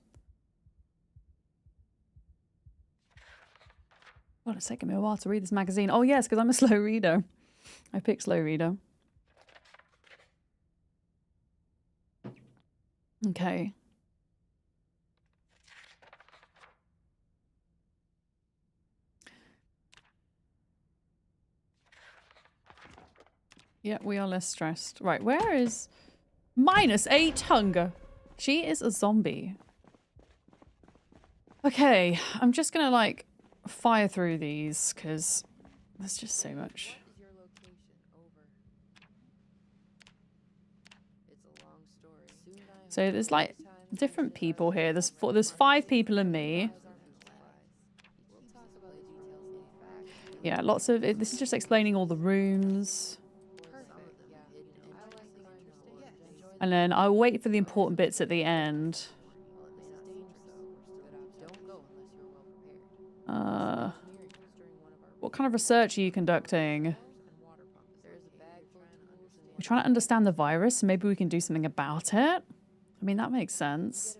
God, it's taken me a while to read this magazine. Oh yes, because I'm a slow reader. I picked slow reader. Okay. Yeah, we are less stressed. Right, where is... -8 hunger. She is a zombie. Okay, I'm just gonna, like, fire through these, because there's just so much. What is your location? Over. It's a long story. Soon I So hope there's, the like, time different to people here. There's 5 people and me. We'll talk about details in fact. Yeah, lots of it. This is just explaining all the rooms. And then I'll wait for the important bits at the end. What kind of research are you conducting? We're trying to understand the virus, so maybe we can do something about it. I mean, that makes sense.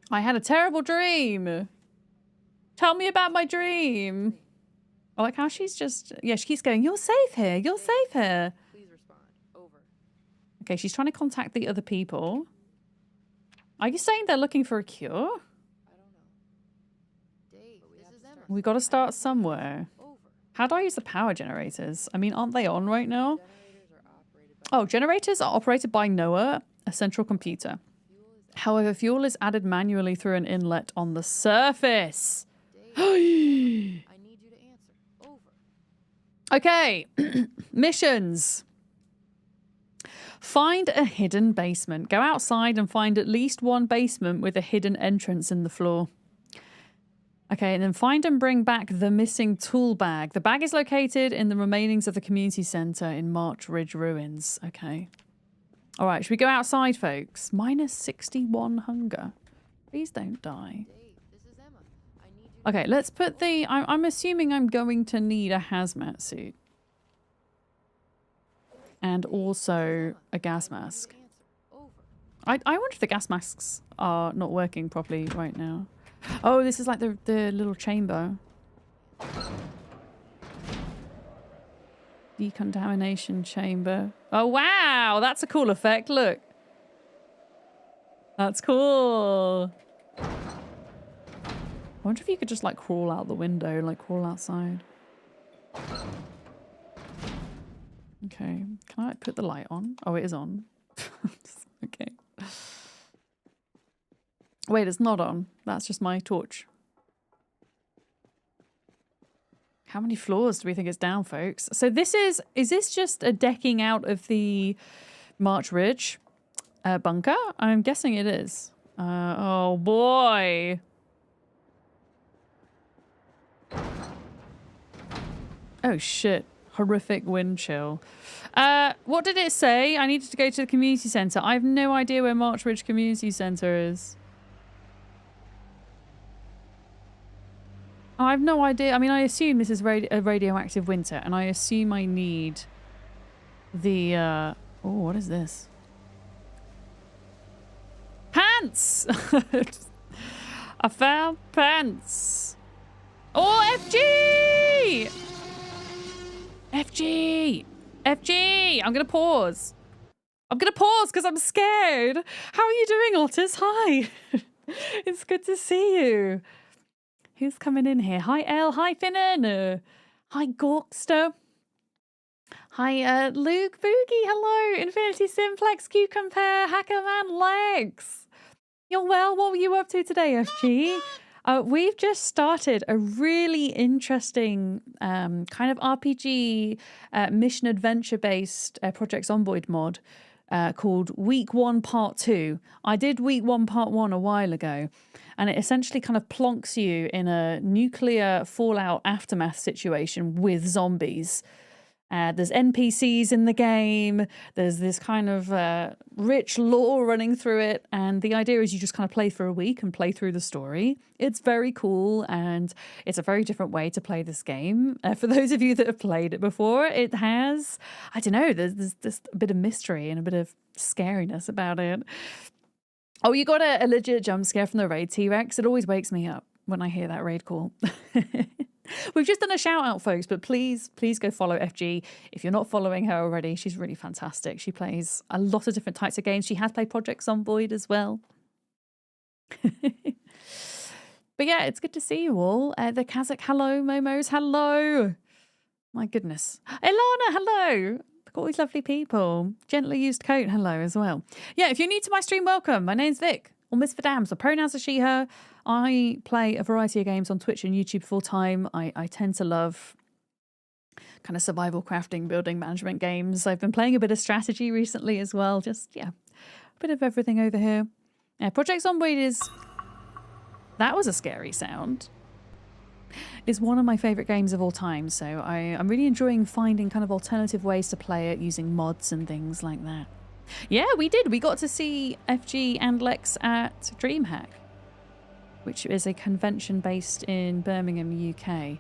I had a terrible dream. Tell me about my dream. I like how she's just... Yeah, she keeps going, you're safe here. You're safe here. Please respond. Over. Okay, she's trying to contact the other people. Are you saying they're looking for a cure? I don't know. Dave, this is Emma. We got to start somewhere. Over. How do I use the power generators? I mean, aren't they on right now? Generators are operated by Oh, generators are operated by Noah, a central computer. However, fuel is added manually through an inlet on the surface. Dave. I need you to answer. Over. Okay, missions. Find a hidden basement. Go outside and find at least one basement with a hidden entrance in the floor. Okay, and then find and bring back the missing tool bag. The bag is located in the remainings of the community center in March Ridge Ruins. Okay. All right, should we go outside, folks? Minus 61 hunger. Please don't die. Dave, this is Emma. I need you. Okay, let's put the... I'm assuming I'm going to need a hazmat suit. And also a gas mask. Over. I wonder if the gas masks are not working properly right now. Oh, this is like the little chamber. Decontamination chamber. Oh, wow. That's a cool effect. Look. That's cool. I wonder if you could just like crawl out the window, like crawl outside. Okay. Can I put the light on? Oh, it is on. Okay. Wait, it's not on. That's just my torch. How many floors do we think it's down, folks? So this is this just a decking out of the March Ridge bunker? I'm guessing it is. Oh boy. Oh shit. Horrific wind chill. What did it say? I needed to go to the community center. I have no idea where March Ridge Community Center is. I have no idea. I mean, I assume this is a radioactive winter, and I assume I need the... Oh, what is this? Pants! I found pants! Oh, FG! FG! FG! I'm going to pause. I'm going to pause because I'm scared. How are you doing, Otis? Hi. It's good to see you. Who's coming in here? Hi, Elle. Hi, Finnan. Hi, Gorkster. Hi, Luke Boogie. Hello. Infinity Simplex, Q-Compare, Hackerman Legs. You're well. What were you up to today, FG? We've just started a really interesting kind of RPG mission adventure based Project Zomboid mod called Week 1 Part 2. I did Week 1 Part 1 a while ago, and it essentially kind of plonks you in a nuclear fallout aftermath situation with zombies. There's NPCs in the game. There's this kind of rich lore running through it. And the idea is you just kind of play for a week and play through the story. It's very cool. And it's a very different way to play this game. For those of you that have played it before, it has, I don't know, there's a bit of mystery and a bit of scariness about it. Oh, you got a legit jump scare from the raid T-Rex. It always wakes me up when I hear that raid call. We've just done a shout out, folks, but please go follow FG. If you're not following her already, she's really fantastic. She plays a lot of different types of games. She has played Project Zomboid as well. But yeah, it's good to see you all. The Kazakh, hello. Momos, hello. My goodness. Ilana, hello. Look at all these lovely people. Gently used coat, hello as well. Yeah, if you're new to my stream, welcome. My name's Vic, or Miss for Dams. The pronouns are she, her. I play a variety of games on Twitch and YouTube full time. I tend to love kind of survival crafting, building management games. I've been playing a bit of strategy recently as well. Just, yeah, a bit of everything over here. Yeah, Project Zomboid is... That was a scary sound. It's one of my favourite games of all time, so I'm really enjoying finding kind of alternative ways to play it using mods and things like that. Yeah, we did. We got to see FG and Lex at DreamHack, which is a convention based in Birmingham, UK.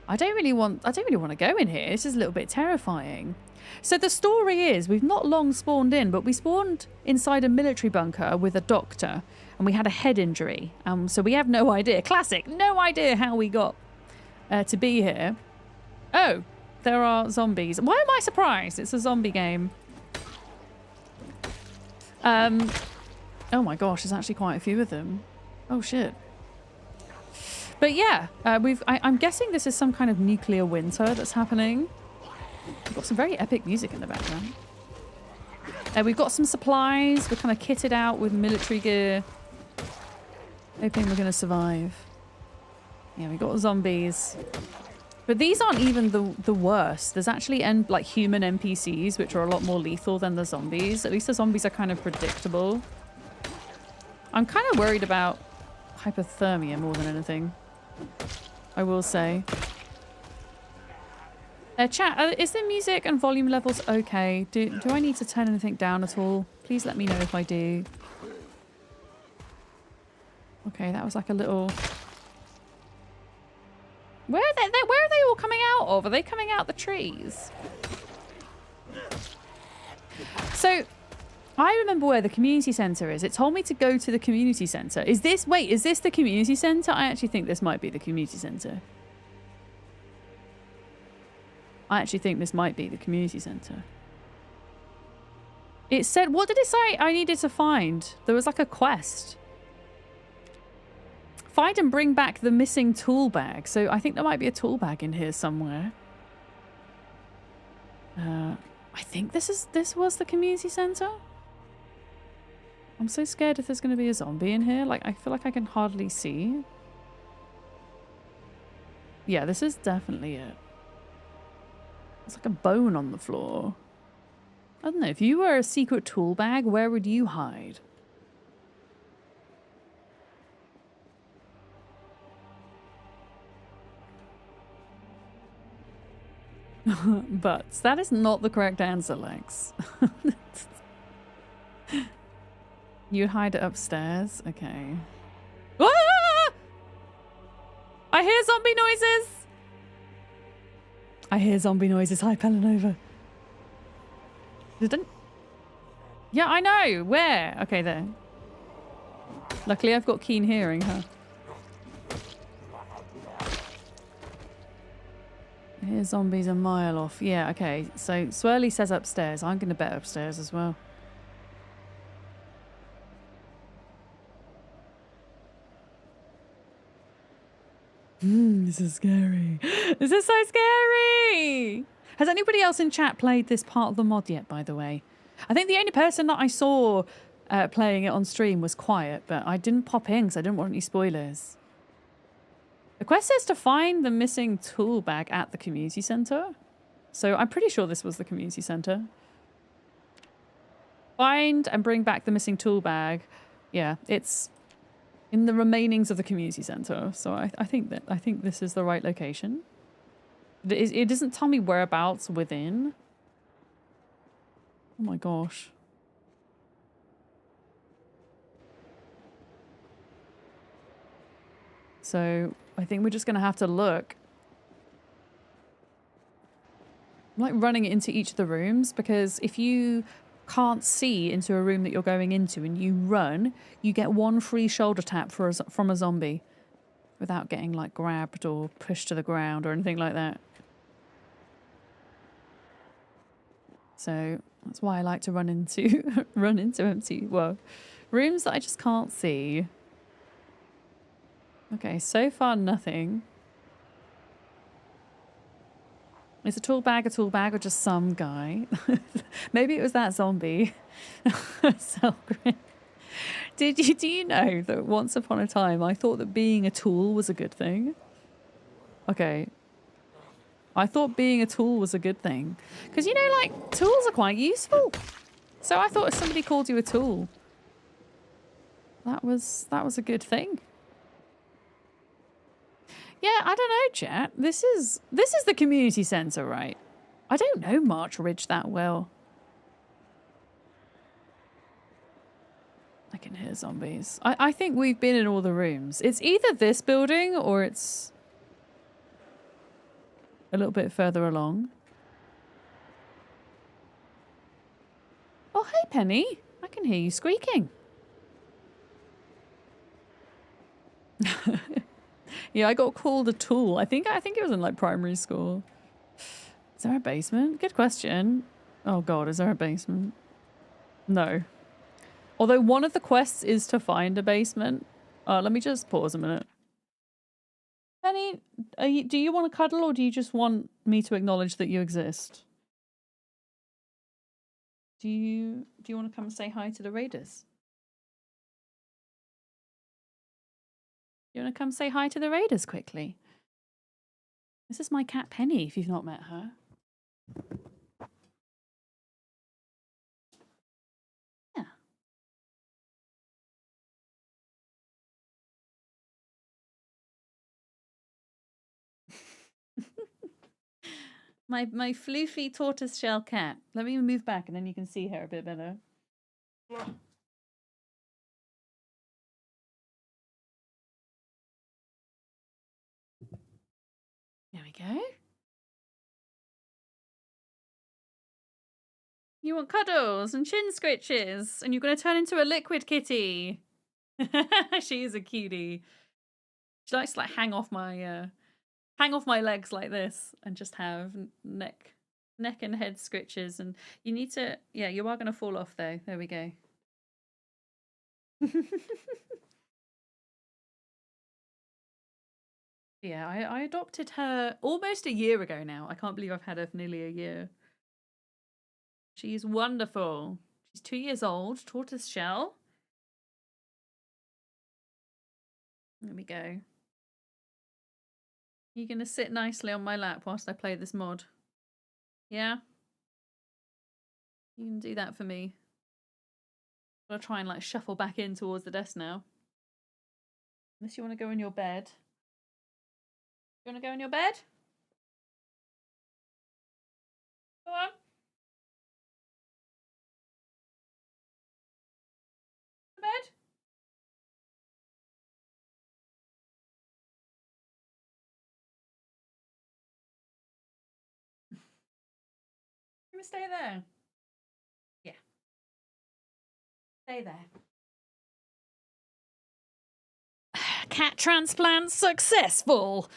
I don't really want to go in here. This is a little bit terrifying. So the story is we've not long spawned in, but we spawned inside a military bunker with a doctor, and we had a head injury. So we have no idea. Classic. No idea how we got to be here. Oh, there are zombies. Why am I surprised? It's a zombie game. Oh my gosh, there's actually quite a few of them. Oh shit. But yeah, I'm guessing this is some kind of nuclear winter that's happening. We've got some very epic music in the background. We've got some supplies. We're kind of kitted out with military gear. Hoping we're going to survive. Yeah, we've got zombies. But these aren't even the worst. There's actually like human NPCs, which are a lot more lethal than the zombies. At least the zombies are kind of predictable. I'm kind of worried about hypothermia more than anything, I will say. Chat, is the music and volume levels okay? Do I need to turn anything down at all? Please let me know if I do. Okay, that was like a little... Where are they all coming out of? Are they coming out the trees? So, I remember where the community centre is. It told me to go to the community centre. Is this the community centre? I actually think this might be the community centre. I actually think this might be the community centre. It said, what did it say I needed to find? There was like a quest. Find and bring back the missing tool bag. So I think there might be a tool bag in here somewhere. I think this was the community centre. I'm so scared if there's going to be a zombie in here. Like, I feel like I can hardly see. Yeah, this is definitely it. There's like a bone on the floor. I don't know. If you were a secret tool bag, where would you hide? But that is not the correct answer, Lex. You'd hide it upstairs? Okay. Ah! I hear zombie noises! I hear zombie noises. Hi, Pelanova. Didn't... Yeah, I know. Where? Okay, there. Luckily, I've got keen hearing, huh? I hear zombies a mile off. Yeah, okay. So, Swirly says upstairs. I'm going to bet upstairs as well. This is scary. This is so scary! Has anybody else in chat played this part of the mod yet, by the way? I think the only person that I saw playing it on stream was Quiet, but I didn't pop in because I didn't want any spoilers. The quest says to find the missing tool bag at the community centre. So I'm pretty sure this was the community centre. Find and bring back the missing tool bag. Yeah, it's in the remainings of the community centre. So I think this is the right location. It doesn't tell me whereabouts within. Oh my gosh. So I think we're just going to have to look. I'm like running into each of the rooms because if you can't see into a room that you're going into and you run, you get one free shoulder tap from a zombie without getting like grabbed or pushed to the ground or anything like that. So that's why I like to run into empty, well, rooms that I just can't see. Okay, so far nothing. Is a tool bag or just some guy? Maybe it was that zombie. Selgren. Do you know that once upon a time I thought that being a tool was a good thing? Okay. I thought being a tool was a good thing. Because, you know, like, tools are quite useful. So I thought if somebody called you a tool, that was a good thing. Yeah, I don't know, chat. This is the community centre, right? I don't know March Ridge that well. I can hear zombies. I think we've been in all the rooms. It's either this building or it's a little bit further along. Oh, hey, Penny. I can hear you squeaking. Yeah, I got called a tool. I think it was in like primary school. Is there a basement? Good question. Oh god, is there a basement? No. Although one of the quests is to find a basement. Let me just pause a minute. Penny, do you want to cuddle or do you just want me to acknowledge that you exist? Do you want to come and say hi to the raiders? You want to come say hi to the raiders quickly? This is my cat Penny, if you've not met her. Yeah. my floofy tortoiseshell cat. Let me move back and then you can see her a bit better. There we go. You want cuddles and chin scritches, and you're going to turn into a liquid kitty. She is a cutie. She likes to like hang off my legs like this and just have neck and head scritches. And you need to, yeah, you are going to fall off though. There we go. Yeah, I adopted her almost a year ago now. I can't believe I've had her for nearly a year. She's wonderful. She's 2 years old, tortoise shell. There we go. You're going to sit nicely on my lap whilst I play this mod. Yeah? You can do that for me. I'll try and like shuffle back in towards the desk now. Unless you want to go in your bed. You want to go in your bed? Go on. Bed? You must stay there. Yeah. Stay there. Cat transplant successful.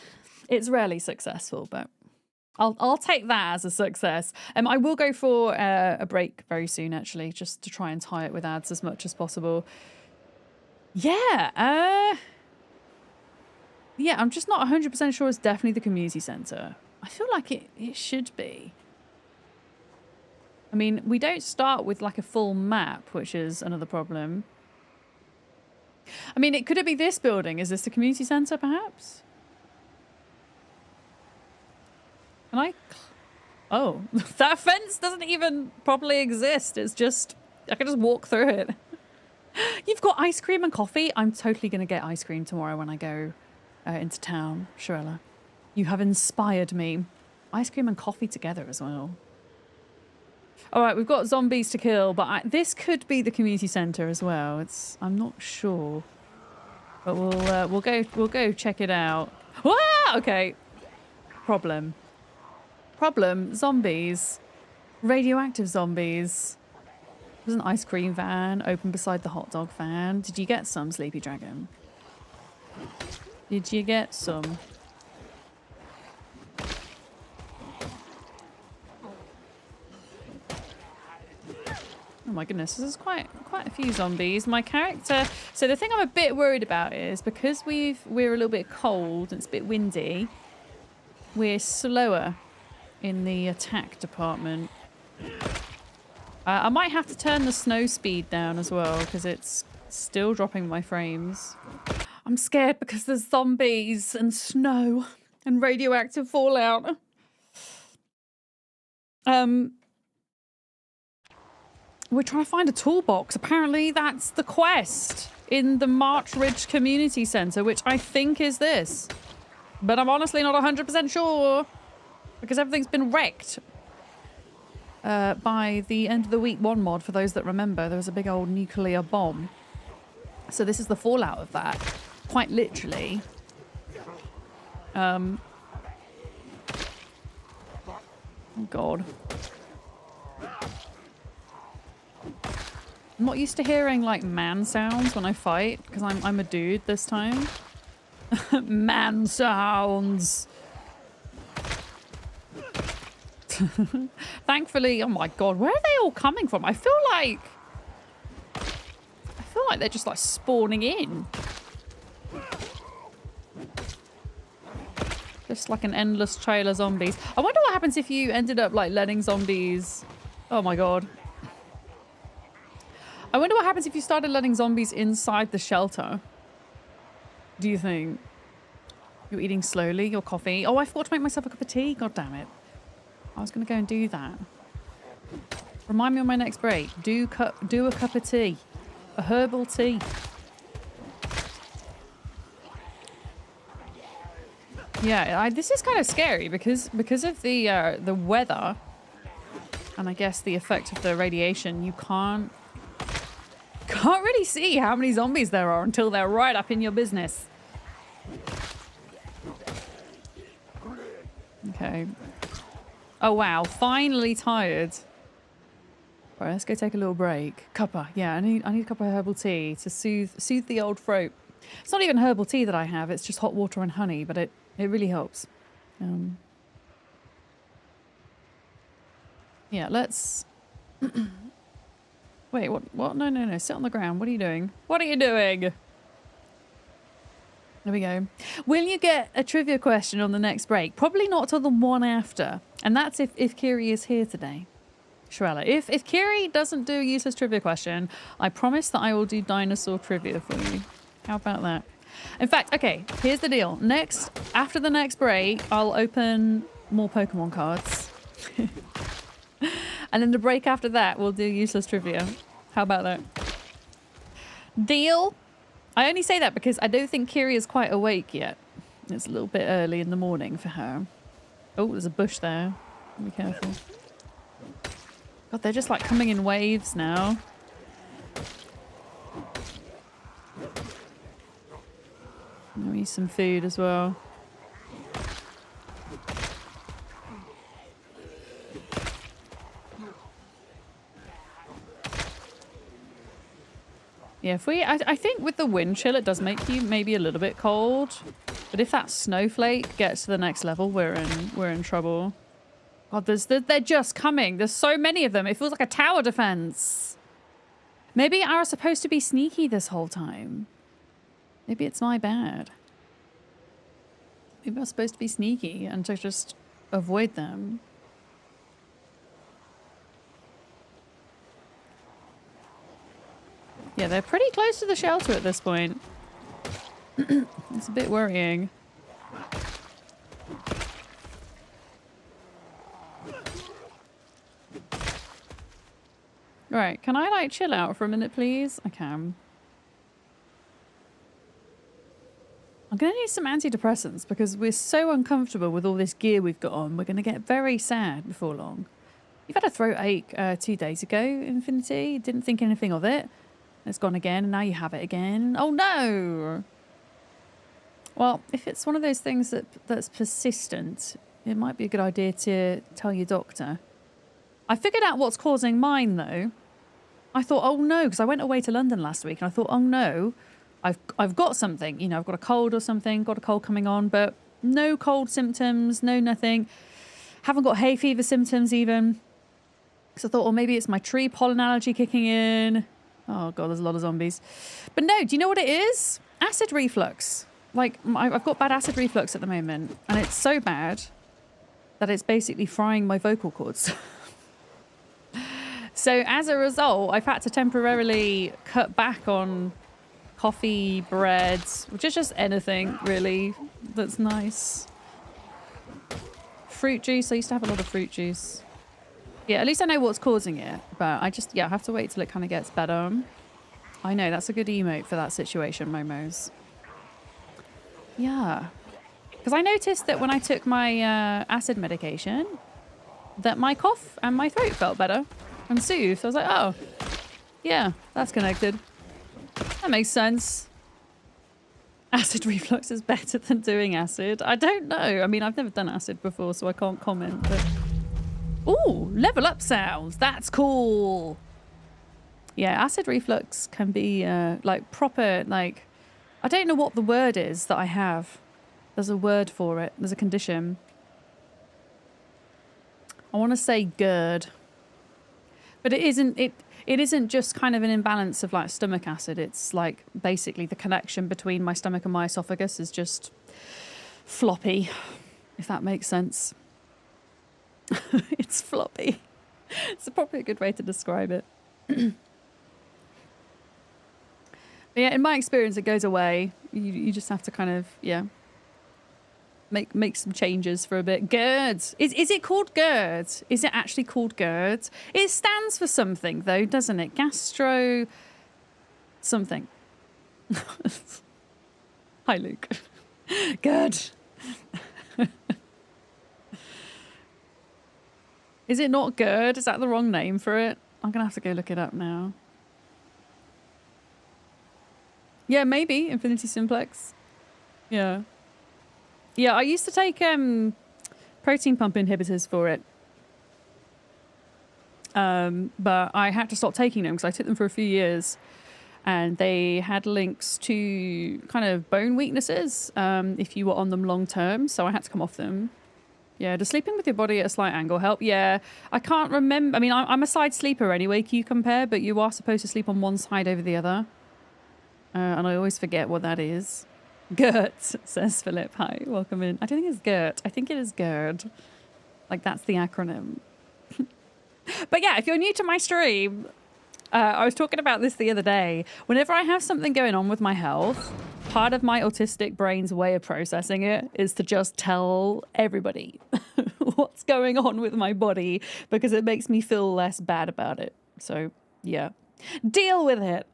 It's rarely successful, but I'll take that as a success. I will go for a break very soon, actually, just to try and tie it with ads as much as possible. Yeah, yeah, I'm just not 100% sure it's definitely the community centre. I feel like it should be. I mean, we don't start with like a full map, which is another problem. I mean, could it be this building? Is this the community centre, perhaps? Can I? Oh, that fence doesn't even properly exist. It's just, I can just walk through it. You've got ice cream and coffee? I'm totally going to get ice cream tomorrow when I go into town, Shirella. You have inspired me. Ice cream and coffee together as well. All right, we've got zombies to kill, but this could be the community centre as well. I'm not sure, but we'll go check it out. Ah, okay. Problem. Zombies. Radioactive zombies. There's an ice cream van open beside the hot dog van. Did you get some, Sleepy Dragon? Did you get some? Oh my goodness, there's quite a few zombies. My character... So the thing I'm a bit worried about is because we're a little bit cold and it's a bit windy, we're slower in the attack department. I might have to turn the snow speed down as well because it's still dropping my frames. I'm scared because there's zombies and snow and radioactive fallout. We're trying to find a toolbox. Apparently that's the quest in the March Ridge Community Centre, which I think is this. But I'm honestly not 100% sure because everything's been wrecked. By the end of the week 1 mod, for those that remember, there was a big old nuclear bomb. So this is the fallout of that, quite literally. Oh God. I'm not used to hearing like man sounds when I fight because I'm a dude this time. Man sounds. Thankfully, oh my God, where are they all coming from? I feel like they're just like spawning in. Just like an endless trail of zombies. I wonder what happens if you ended up like letting zombies. Oh my God. I wonder what happens if you started letting zombies inside the shelter. Do you think? You're eating slowly, your coffee. Oh, I forgot to make myself a cup of tea. God damn it. I was going to go and do that. Remind me on my next break. Do a cup of tea. A herbal tea. Yeah, this is kind of scary because of the weather and I guess the effect of the radiation. You can't really see how many zombies there are until they're right up in your business. Okay. Oh wow, finally tired. Right, let's go take a little break. Cuppa, yeah, I need a cup of herbal tea to soothe the old throat. It's not even herbal tea that I have, it's just hot water and honey, but it really helps. Yeah, let's... Wait, what? No, sit on the ground. What are you doing? What are you doing? There we go. Will you get a trivia question on the next break? Probably not till the one after. And that's if Kiri is here today. Shirella, if Kiri doesn't do a useless trivia question, I promise that I will do dinosaur trivia for you. How about that? In fact, okay, here's the deal. After the next break, I'll open more Pokemon cards. And then the break after that, we'll do useless trivia. How about that? Deal? I only say that because I don't think Kiri is quite awake yet. It's a little bit early in the morning for her. Oh, there's a bush there. Be careful. God, they're just like coming in waves now. I'll eat some food as well. Yeah, I think with the wind chill, it does make you maybe a little bit cold. But if that snowflake gets to the next level, we're in trouble. God, they're just coming. There's so many of them. It feels like a tower defense. Maybe I was supposed to be sneaky this whole time. Maybe it's my bad. Maybe I was supposed to be sneaky and to just avoid them. Yeah, they're pretty close to the shelter at this point. It's a bit worrying. Right, can I like chill out for a minute, please? I can. I'm going to need some antidepressants because we're so uncomfortable with all this gear we've got on. We're going to get very sad before long. You've had a throat ache 2 days ago, Infinity. Didn't think anything of it. It's gone again, and now you have it again. Oh no! Well, if it's one of those things that's persistent, it might be a good idea to tell your doctor. I figured out what's causing mine, though. I thought, oh no, because I went away to London last week, and I thought, oh no, I've got something. You know, I've got a cold or something, got a cold coming on, but no cold symptoms, no nothing. Haven't got hay fever symptoms even. So I thought, well, maybe it's my tree pollen allergy kicking in. Oh god, there's a lot of zombies. But no, do you know what it is? Acid reflux. Like, I've got bad acid reflux at the moment, and it's so bad that it's basically frying my vocal cords. So as a result, I've had to temporarily cut back on coffee, bread, which is just anything really that's nice. Fruit juice. I used to have a lot of fruit juice. Yeah, at least I know what's causing it, but I have to wait till it kind of gets better. I know, that's a good emote for that situation, Momos. Yeah. Because I noticed that when I took my acid medication, that my cough and my throat felt better and soothed. So I was like, oh, yeah, that's connected. That makes sense. Acid reflux is better than doing acid. I don't know. I mean, I've never done acid before, so I can't comment. But ooh, level up sounds. That's cool. Yeah, acid reflux can be like proper, like, I don't know what the word is that I have. There's a word for it. There's a condition. I want to say GERD. But it isn't just kind of an imbalance of like stomach acid. It's like basically the connection between my stomach and my esophagus is just floppy, if that makes sense. It's floppy. It's probably a good way to describe it. But yeah, in my experience, it goes away. You just have to kind of, yeah, make some changes for a bit. GERD. Is it called GERD? Is it actually called GERD? It stands for something, though, doesn't it? Gastro... something. Hi, Luke. GERD. Is it not GERD? Is that the wrong name for it? I'm going to have to go look it up now. Yeah, maybe. Infinity Simplex. Yeah. Yeah, I used to take protein pump inhibitors for it. But I had to stop taking them because I took them for a few years. And they had links to kind of bone weaknesses if you were on them long term. So I had to come off them. Yeah, does sleeping with your body at a slight angle help? Yeah, I can't remember. I mean, I'm a side sleeper anyway, Q compare, but you are supposed to sleep on one side over the other. And I always forget what that is. GERD, says Philip. Hi, welcome in. I don't think it's GERD. I think it is GERD. Like, that's the acronym. But yeah, if you're new to my stream, I was talking about this the other day. Whenever I have something going on with my health, part of my autistic brain's way of processing it is to just tell everybody what's going on with my body because it makes me feel less bad about it. So, yeah. Deal with it.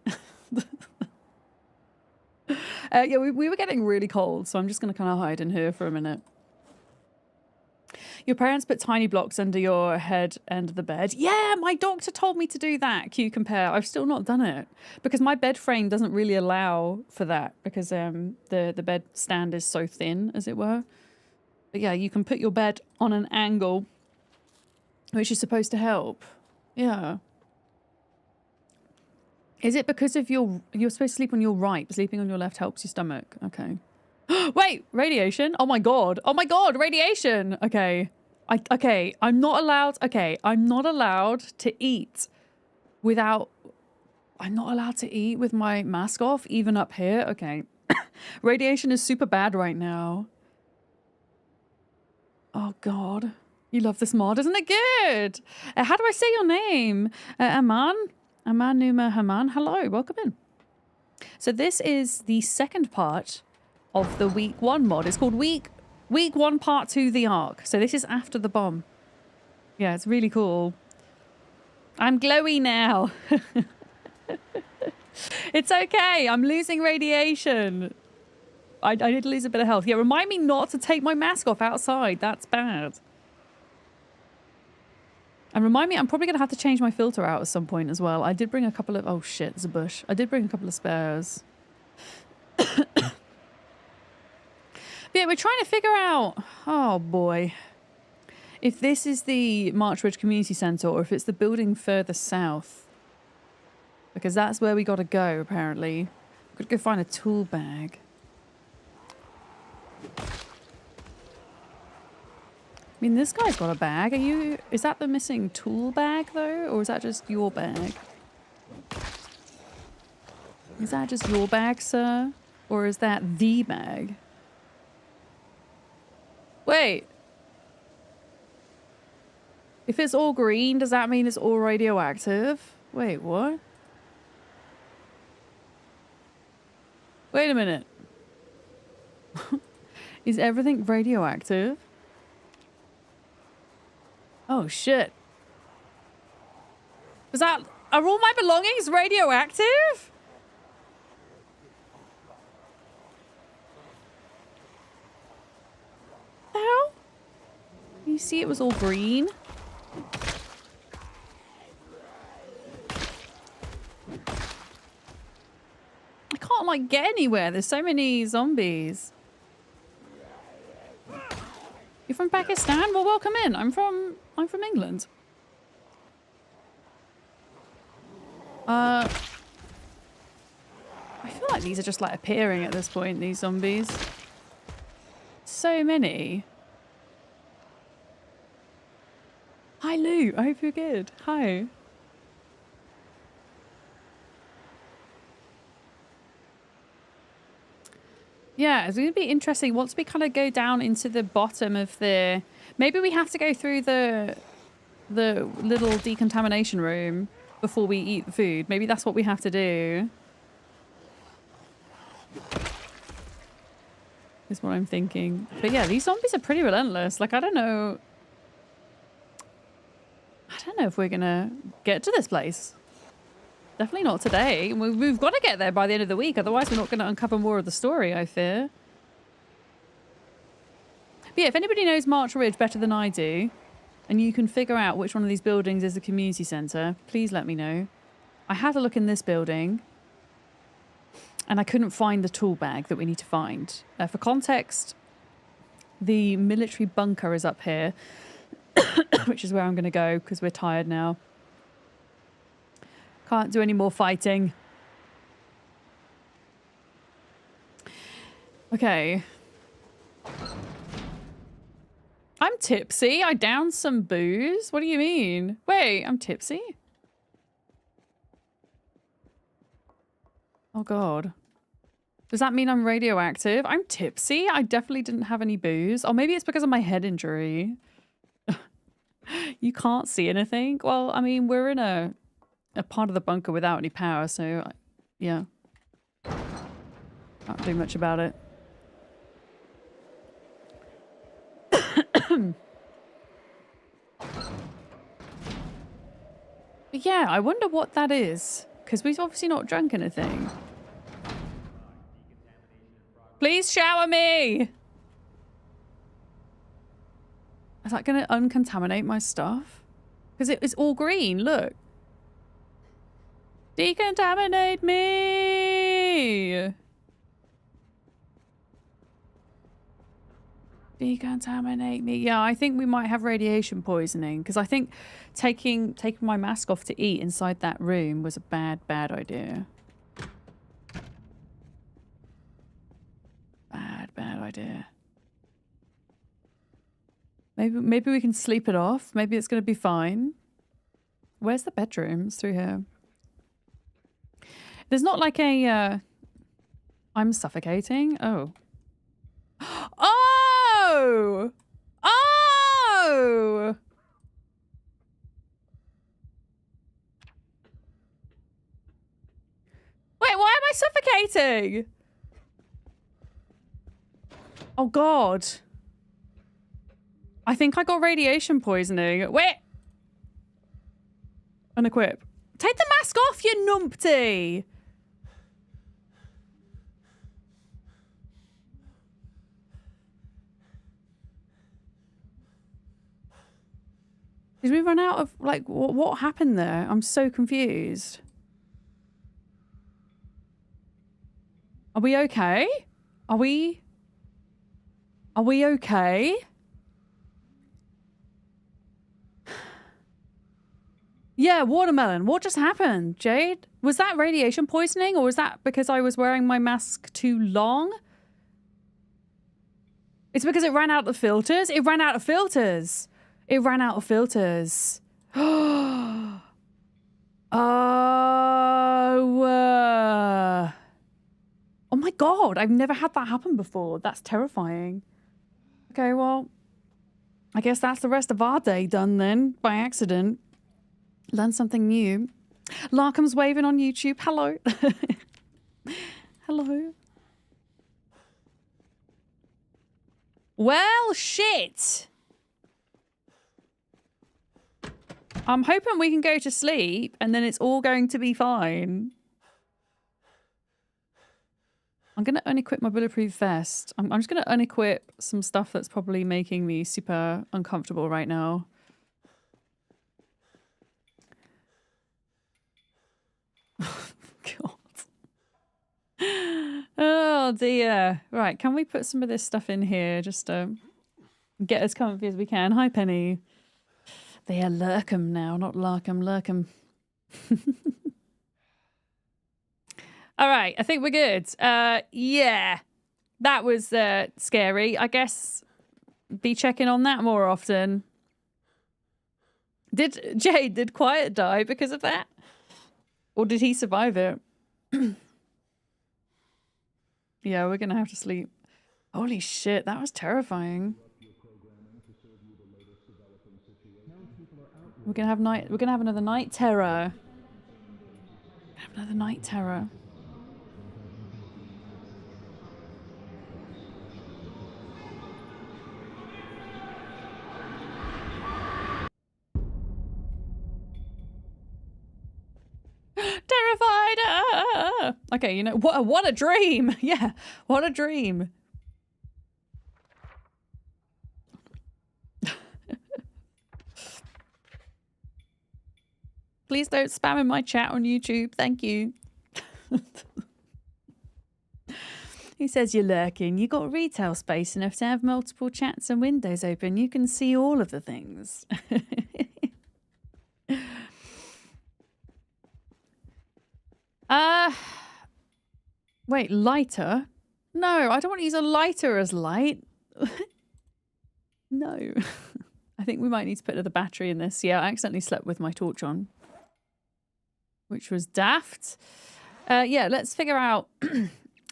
Yeah, we were getting really cold, so I'm just going to kind of hide in here for a minute. Your parents put tiny blocks under your head and the bed. Yeah, my doctor told me to do that, Q compare. I've still not done it because my bed frame doesn't really allow for that because the bed stand is so thin, as it were. But yeah, you can put your bed on an angle, which is supposed to help. Yeah. Is it because of you're supposed to sleep on your right, but sleeping on your left helps your stomach? Okay. Wait, radiation? Oh my god, radiation! Okay. I'm not allowed to eat without... I'm not allowed to eat with my mask off, even up here? Okay. Radiation is super bad right now. Oh god. You love this mod, isn't it good? How do I say your name? Aman Numa Haman. Hello, welcome in. So this is the second part of the week 1 mod. It's called week 1 part 2 the Ark. So this is after the bomb. Yeah, it's really cool. I'm glowy now. It's okay. I'm losing radiation. I did lose a bit of health. Yeah, remind me not to take my mask off outside. That's bad. And remind me, I'm probably going to have to change my filter out at some point as well. I did bring a couple of... Oh shit, there's a bush. I did bring a couple of spares. Yeah, we're trying to figure out... Oh boy. If this is the Marchridge Community Centre or if it's the building further south. Because that's where we got to go, apparently. Could go find a tool bag. I mean, this guy's got a bag. Is that the missing tool bag, though? Or is that just your bag? Is that just your bag, sir? Or is that the bag? Wait. If it's all green, does that mean it's all radioactive? Wait, what? Wait a minute. Is everything radioactive? Oh shit. Are all my belongings radioactive? see it was all green? I can't like get anywhere. There's so many zombies. You're from Pakistan? Well, welcome in. I'm from England. I feel like these are just like appearing at this point, these zombies. So many. Hi Lou, I hope you're good. Hi. Yeah, it's going to be interesting once we kind of go down into the bottom of the... Maybe we have to go through the little decontamination room before we eat the food. Maybe that's what we have to do. Is what I'm thinking. But yeah, these zombies are pretty relentless. Like, I don't know if we're going to get to this place. Definitely not today. We've got to get there by the end of the week. Otherwise, we're not going to uncover more of the story, I fear. But yeah, if anybody knows March Ridge better than I do, and you can figure out which one of these buildings is the community centre, please let me know. I had a look in this building, and I couldn't find the tool bag that we need to find. For context, the military bunker is up here, which is where I'm going to go because we're tired now. Can't do any more fighting. Okay. I'm tipsy. I downed some booze. What do you mean? Wait, I'm tipsy? Oh, God. Does that mean I'm radioactive? I'm tipsy? I definitely didn't have any booze. Or maybe it's because of my head injury. You can't see anything? Well, I mean, we're in a part of the bunker without any power, so yeah. Can't do much about it. But yeah, I wonder what that is, because we've obviously not drunk anything. Please shower me! Is that going to uncontaminate my stuff? Because it is all green, look. Decontaminate me! Decontaminate me. Yeah, I think we might have radiation poisoning, because I think taking my mask off to eat inside that room was a bad idea. Bad idea. Maybe we can sleep it off. Maybe it's going to be fine. Where's the bedrooms through here? There's not like a... I'm suffocating? Oh. Oh! Oh! Wait, why am I suffocating? Oh, God. I think I got radiation poisoning. Wait! Unequip. Take the mask off, you numpty! Did we run out of, like, what happened there? I'm so confused. Are we okay? Are we okay? Yeah, watermelon. What just happened, Jade? Was that radiation poisoning, or was that because I was wearing my mask too long? It's because it ran out of filters? It ran out of filters. It ran out of filters. Oh. Oh my God, I've never had that happen before. That's terrifying. Okay, well, I guess that's the rest of our day done then, by accident. Learn something new. Larkham's waving on YouTube. Hello. Hello. Well, shit. I'm hoping we can go to sleep and then it's all going to be fine. I'm I'm going to unequip my bulletproof vest. I'm just going to unequip some stuff that's probably making me super uncomfortable right now. God. Oh dear. Right, can we put some of this stuff in here just to get as comfy as we can? Hi, Penny. They are Lurkham now, not Larkham, Lurkham. All right, I think we're good. Yeah, that was scary. I guess be checking on that more often. Did Quiet die because of that? Or did he survive it? Yeah, we're gonna have to sleep. Holy shit, that was terrifying. We're gonna have another night terror. Another night terror. Terrified. Okay, you know what a dream. Yeah, what a dream. Please don't spam in my chat on YouTube. Thank you. He says you're lurking. You got retail space enough to have multiple chats and windows open. You can see all of the things. Wait, lighter? No, I don't want to use a lighter as light. No. I think we might need to put another battery in this. Yeah, I accidentally slept with my torch on, which was daft. Yeah, let's figure out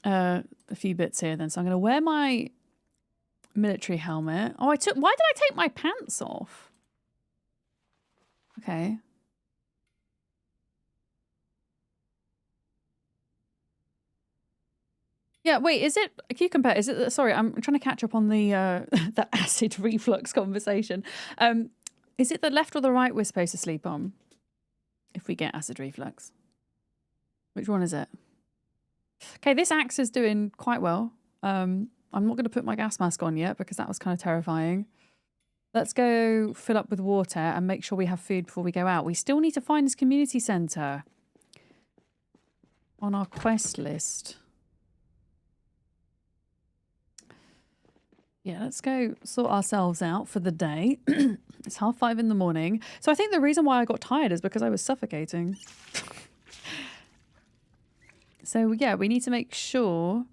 a few bits here then. So I'm going to wear my military helmet. Oh, why did I take my pants off? Okay. Yeah, wait, is it a cucumber? Is it, sorry, I'm trying to catch up on the the acid reflux conversation. Is it the left or the right we're supposed to sleep on if we get acid reflux? Which one is it? Okay, this axe is doing quite well. I'm not going to put my gas mask on yet because that was kind of terrifying. Let's go fill up with water and make sure we have food before we go out. We still need to find this community centre on our quest list. Yeah, let's go sort ourselves out for the day. It's 5:30 in the morning. So I think the reason why I got tired is because I was suffocating. So yeah, we need to make sure...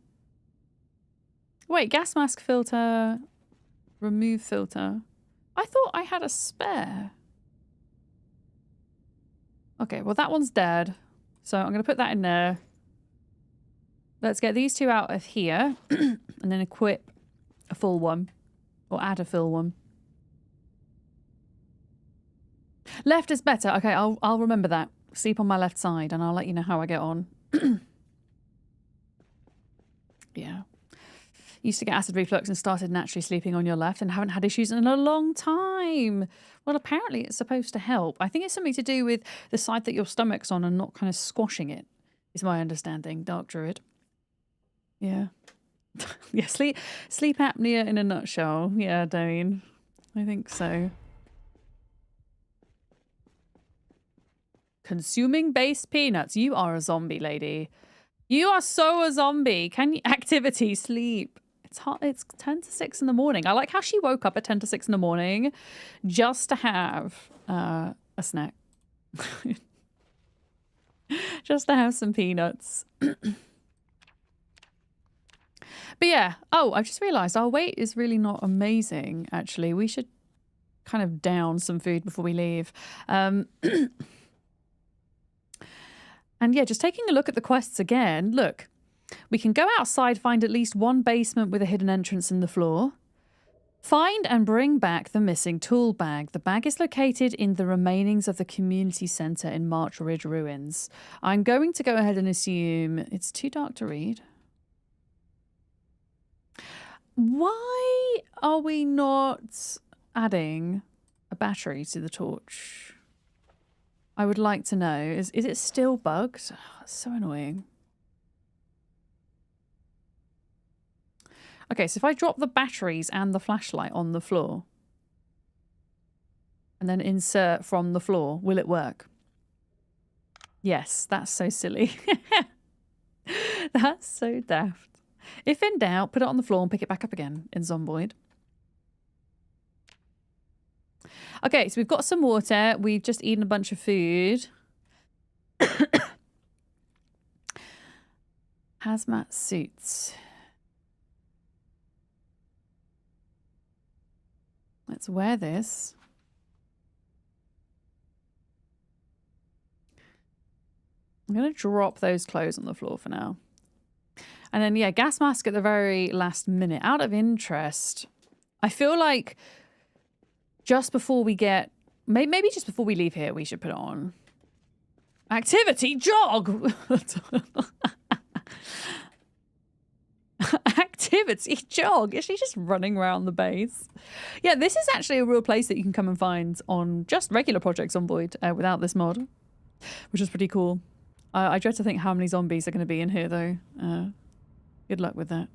Wait, gas mask filter, remove filter. I thought I had a spare. Okay, well that one's dead. So I'm going to put that in there. Let's get these two out of here and then equip a full one, or add a full one. Left is better. Okay, I'll remember that. Sleep on my left side, and I'll let you know how I get on. Yeah. Used to get acid reflux and started naturally sleeping on your left, and haven't had issues in a long time. Well, apparently it's supposed to help. I think it's something to do with the side that your stomach's on and not kind of squashing it, is my understanding. Dark Druid. Yeah. Yeah, sleep apnea in a nutshell. Yeah, Dane. I think so. Consuming base peanuts. You are a zombie, lady. You are so a zombie. Can you... Activity, sleep. It's hot. It's 10 to 6 in the morning. I like how she woke up at 10 to 6 in the morning just to have a snack. Just to have some peanuts. But yeah, oh, I just realised our weight is really not amazing, actually. We should kind of down some food before we leave. And yeah, just taking a look at the quests again. Look, we can go outside, find at least one basement with a hidden entrance in the floor. Find and bring back the missing tool bag. The bag is located in the remainings of the community centre in March Ridge Ruins. I'm going to go ahead and assume it's too dark to read. Why are we not adding a battery to the torch? I would like to know. Is it still bugged? Oh, that's so annoying. Okay, so if I drop the batteries and the flashlight on the floor and then insert from the floor, will it work? Yes, that's so silly. That's so daft. If in doubt, put it on the floor and pick it back up again in Zomboid. Okay, so we've got some water. We've just eaten a bunch of food. Hazmat suits. Let's wear this. I'm going to drop those clothes on the floor for now. And then, yeah, gas mask at the very last minute. Out of interest, I feel like just before we get... Maybe just before we leave here, we should put it on. Activity jog! Activity jog. Is she just running around the base? Yeah, this is actually a real place that you can come and find on just regular projects on Void without this mod, which is pretty cool. I dread to think how many zombies are going to be in here, though. Good luck with that.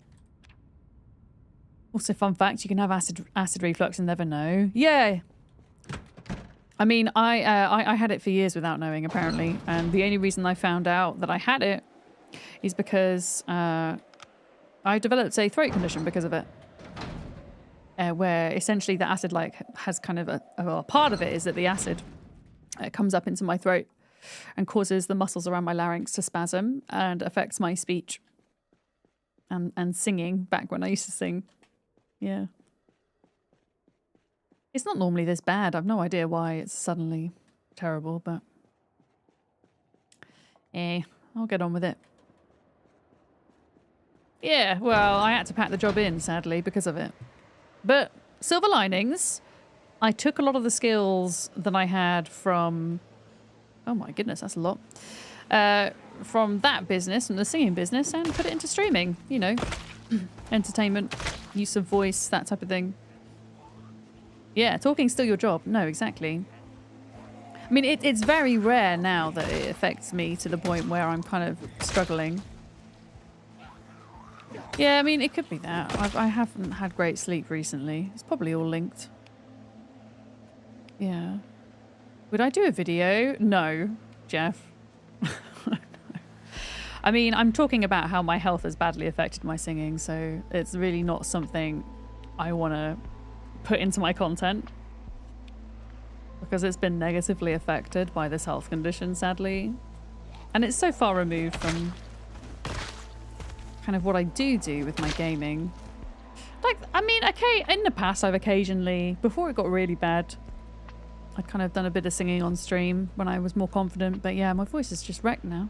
Also, fun fact, you can have acid reflux and never know. Yeah. I mean, I had it for years without knowing, apparently. And the only reason I found out that I had it is because I developed a throat condition because of it. Where essentially the acid has kind of a part of it is that the acid comes up into my throat and causes the muscles around my larynx to spasm and affects my speech and singing back when I used to sing. Yeah. It's not normally this bad. I've no idea why it's suddenly terrible, but I'll get on with it. Yeah, well, I had to pack the job in, sadly, because of it. But silver linings, I took a lot of the skills that I had from... Oh my goodness, that's a lot. From that business, from the singing business, and put it into streaming. You know, entertainment, use of voice, that type of thing. Yeah, talking's still your job. No, exactly. I mean, it's very rare now that it affects me to the point where I'm kind of struggling. Yeah, I mean, it could be that. I haven't had great sleep recently. It's probably all linked. Yeah. Would I do a video? No, Jeff. I mean, I'm talking about how my health has badly affected my singing, so it's really not something I want to put into my content. Because it's been negatively affected by this health condition, sadly. And it's so far removed from kind of what I do with my gaming. Like, I mean, okay, in the past I've occasionally, before it got really bad, I'd kind of done a bit of singing on stream when I was more confident, but yeah, my voice is just wrecked now.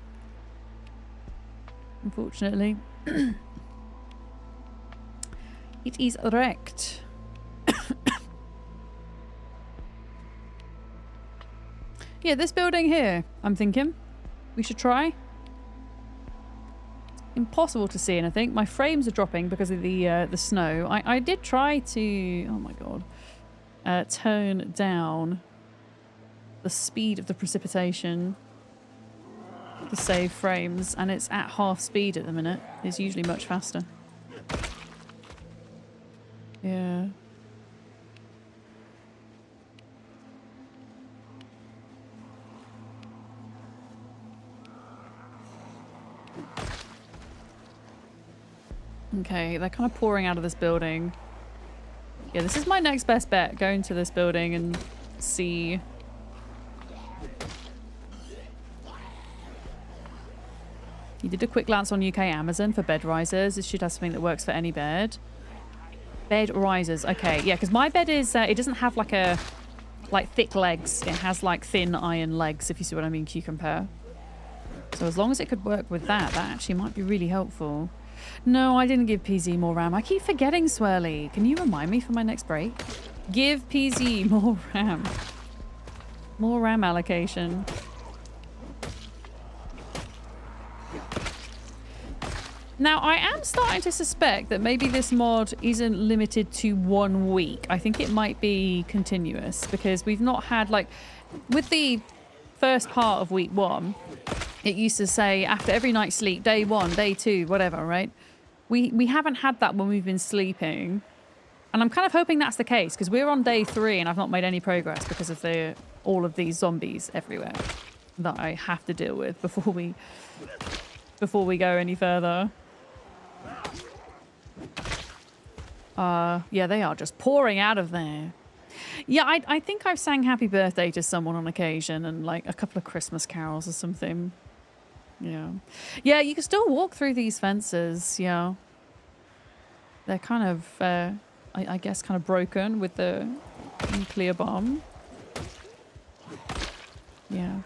Unfortunately. It is wrecked. Yeah, this building here, I'm thinking we should try. Impossible to see anything. My frames are dropping because of the snow. I did try to, oh my god, tone down the speed of the precipitation to save frames, and it's at half speed at the minute. It's usually much faster. Yeah. Okay, they're kind of pouring out of this building. Yeah, this is my next best bet. Go into this building and see. You did a quick glance on UK Amazon for bed risers. It should have something that works for any bed. Bed risers. Okay, yeah, because my bed is, it doesn't have like thick legs. It has like thin iron legs, if you see what I mean, Q-Compare. So as long as it could work with that, that actually might be really helpful. No, I didn't give PZ more RAM. I keep forgetting, Swirly. Can you remind me for my next break? Give PZ more RAM. More RAM allocation. Now, I am starting to suspect that maybe this mod isn't limited to 1 week. I think it might be continuous because we've not had, like, with the first part of week 1, it used to say after every night's sleep, day 1, day 2, whatever, right? We haven't had that when we've been sleeping. And I'm kind of hoping that's the case, because we're on day 3 and I've not made any progress because of all of these zombies everywhere that I have to deal with before we go any further. Yeah, they are just pouring out of there. Yeah, I think I've sang happy birthday to someone on occasion and like a couple of Christmas carols or something. Yeah. Yeah, you can still walk through these fences, yeah. They're kind of, I guess, kind of broken with the nuclear bomb. Yeah.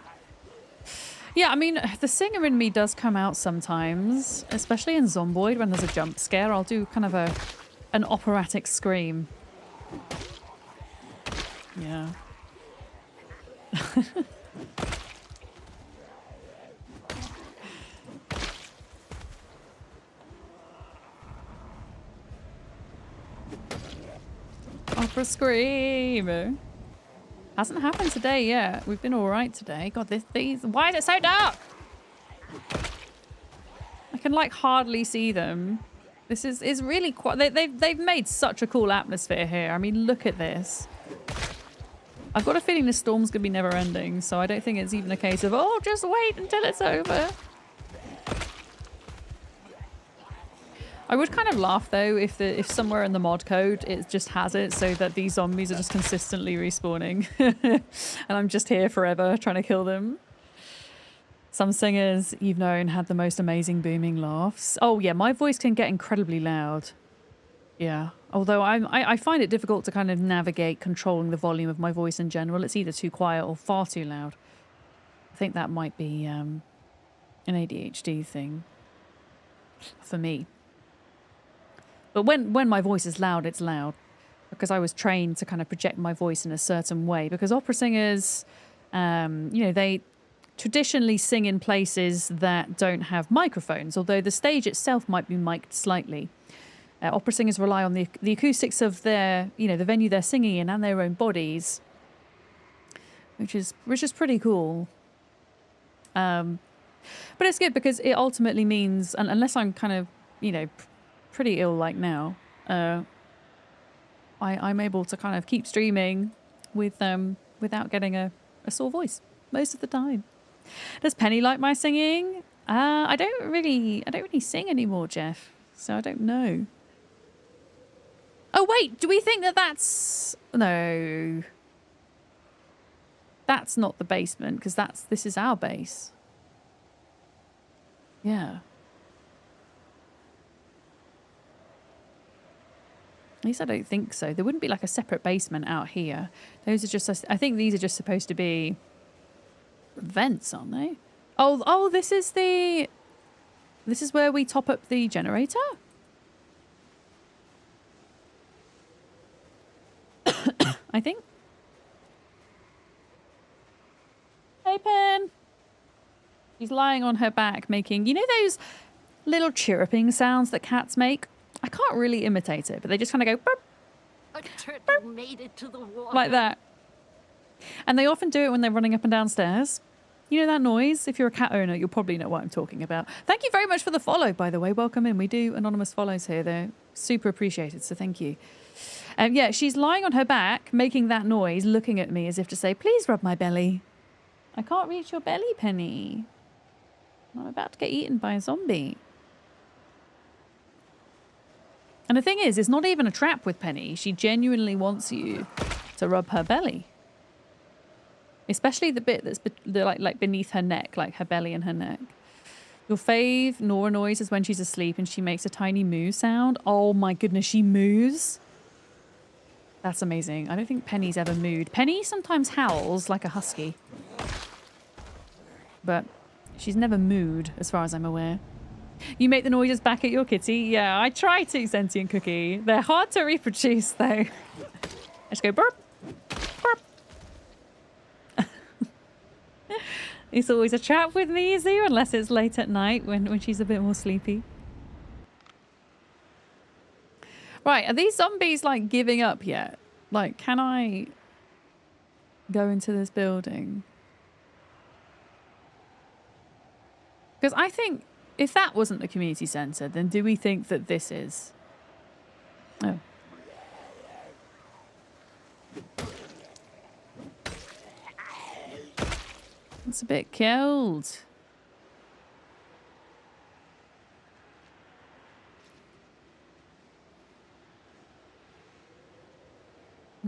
Yeah, I mean, the singer in me does come out sometimes, especially in Zomboid when there's a jump scare. I'll do kind of an operatic scream. Yeah. Opera scream. Hasn't happened today yet. We've been all right today. God, these. Why is it so dark? I can like hardly see them. This is really quite. They've made such a cool atmosphere here. I mean, look at this. I've got a feeling this storm's gonna be never ending, so I don't think it's even a case of, oh, just wait until it's over. I would kind of laugh though if somewhere in the mod code it just has it so that these zombies are just consistently respawning and I'm just here forever trying to kill them. Some singers you've known had the most amazing booming laughs. Oh yeah, my voice can get incredibly loud. Yeah, although I find it difficult to kind of navigate controlling the volume of my voice in general. It's either too quiet or far too loud. I think that might be an ADHD thing for me. But when my voice is loud, it's loud. Because I was trained to kind of project my voice in a certain way. Because opera singers, you know, they traditionally sing in places that don't have microphones. Although the stage itself might be mic'd slightly. Opera singers rely on the acoustics of their, you know, the venue they're singing in and their own bodies. Which is pretty cool. But it's good because it ultimately means, and unless I'm kind of, you know, pretty ill like now, I'm able to kind of keep streaming with without getting a sore voice most of the time. Does Penny like my singing? I don't really sing anymore, Jeff, so I don't know. Oh wait, do we think that's no? That's not the basement because this is our base. Yeah. At least I don't think so. There wouldn't be like a separate basement out here. Those are just, I think these are just supposed to be vents, aren't they? Oh, this is where we top up the generator? I think. Hey, Pen. She's lying on her back making, you know those little chirruping sounds that cats make? I can't really imitate it, but they just kind of go burp, A turtle made it to the water. like that. And they often do it when they're running up and down stairs. You know that noise? If you're a cat owner, you'll probably know what I'm talking about. Thank you very much for the follow, by the way. Welcome in. We do anonymous follows here. They're super appreciated, so thank you. Yeah, she's lying on her back, making that noise, looking at me as if to say, please rub my belly. I can't reach your belly, Penny. I'm about to get eaten by a zombie. And the thing is, it's not even a trap with Penny. She genuinely wants you to rub her belly. Especially the bit that's like beneath her neck, like her belly and her neck. Your fave Nora noise is when she's asleep and she makes a tiny moo sound. Oh my goodness, she moos. That's amazing. I don't think Penny's ever mooed. Penny sometimes howls like a husky. But she's never mooed, as far as I'm aware. You make the noises back at your kitty? Yeah, I try to, Sentient Cookie. They're hard to reproduce, though. I just go burp, burp. It's always a trap with Mizu, unless it's late at night when she's a bit more sleepy. Right, are these zombies, like, giving up yet? Like, can I go into this building? Because I think If that wasn't the community centre, then do we think that this is? Oh. It's a bit cold.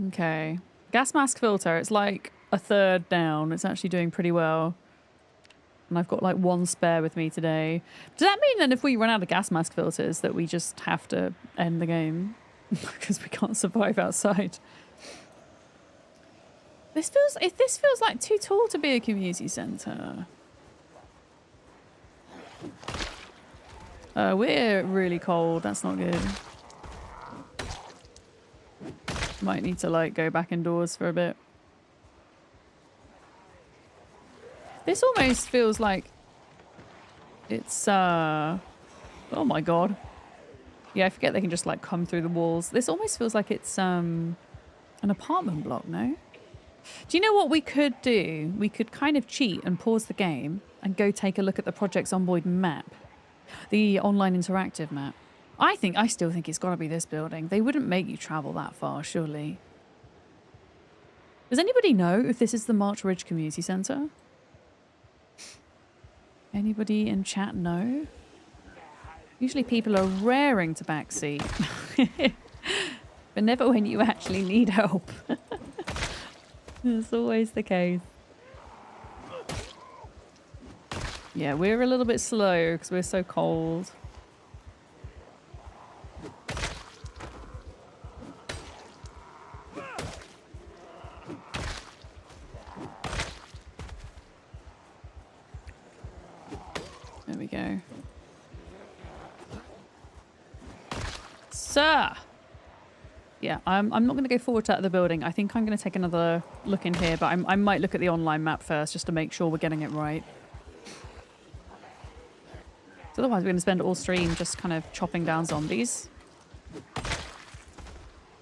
Okay. Gas mask filter. It's like a third down. It's actually doing pretty well. And I've got like one spare with me today. Does that mean then if we run out of gas mask filters that we just have to end the game? Because we can't survive outside. This feels like too tall to be a community centre. We're really cold. That's not good. Might need to like go back indoors for a bit. This almost feels like it's oh my god. Yeah, I forget they can just like come through the walls. This almost feels like it's an apartment block, no? Do you know what we could do? We could kind of cheat and pause the game and go take a look at the Project Zomboid map. The online interactive map. I still think it's got to be this building. They wouldn't make you travel that far, surely. Does anybody know if this is the March Ridge Community Centre? Anybody in chat know? Usually people are raring to backseat. But never when you actually need help. It's always the case. Yeah, we're a little bit slow because we're so cold. There we go. Sir! Yeah, I'm not going to go forward to the building. I think I'm going to take another look in here, but I might look at the online map first just to make sure we're getting it right. So otherwise we're going to spend all stream just kind of chopping down zombies.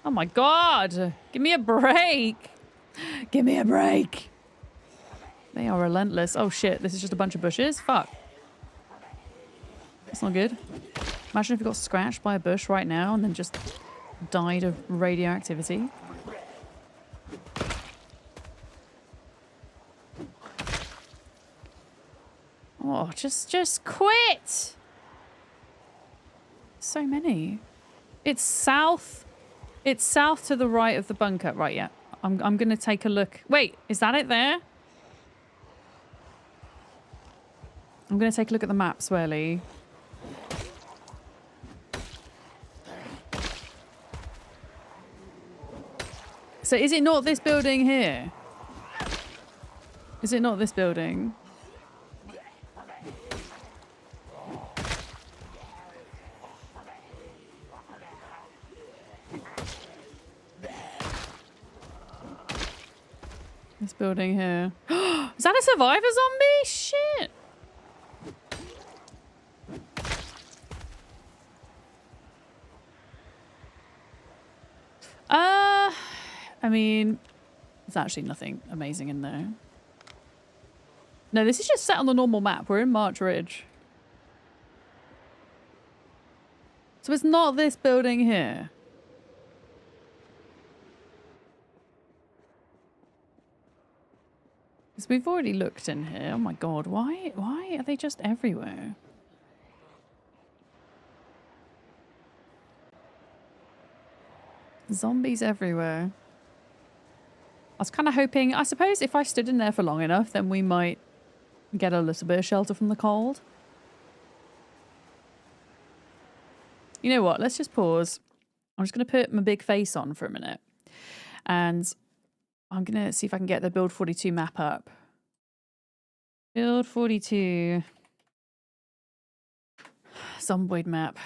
Oh my god! Give me a break! Give me a break! They are relentless. Oh shit, this is just a bunch of bushes? Fuck. That's not good. Imagine if we got scratched by a bush right now and then just died of radioactivity. Oh, just quit! So many. It's south. It's south to the right of the bunker. Right, yeah. I'm gonna take a look. Wait, is that it there? I'm gonna take a look at the map, Swirly. So is it not this building here? Is it not this building? This building here. Is that a survivor zombie? Shit. I mean, there's actually nothing amazing in there. No, this is just set on the normal map. We're in March Ridge. So it's not this building here. Because we've already looked in here. Oh my god, why are they just everywhere? Zombies everywhere. I was kind of hoping, I suppose if I stood in there for long enough, then we might get a little bit of shelter from the cold. You know what? Let's just pause. I'm just going to put my big face on for a minute. And I'm going to see if I can get the Build 42 map up. Build 42. Zomboid map.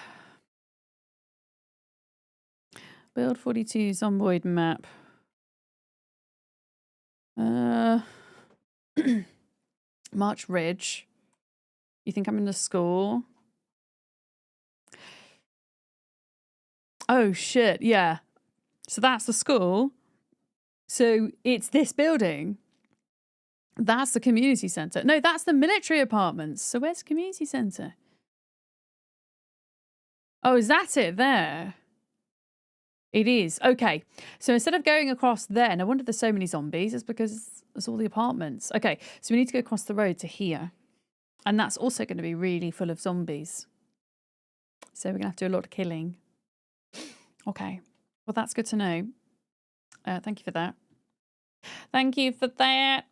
Build 42 Zomboid map. March Ridge. You think I'm in the school? Oh shit, yeah. So that's the school. So it's this building. That's the community centre. No, that's the military apartments. So where's the community centre? Oh, is that it there? It is. Okay. So instead of going across there, no wonder there's so many zombies. It's because it's all the apartments. Okay. So we need to go across the road to here. And that's also going to be really full of zombies. So we're going to have to do a lot of killing. Okay. Well, that's good to know. Thank you for that. Thank you for that.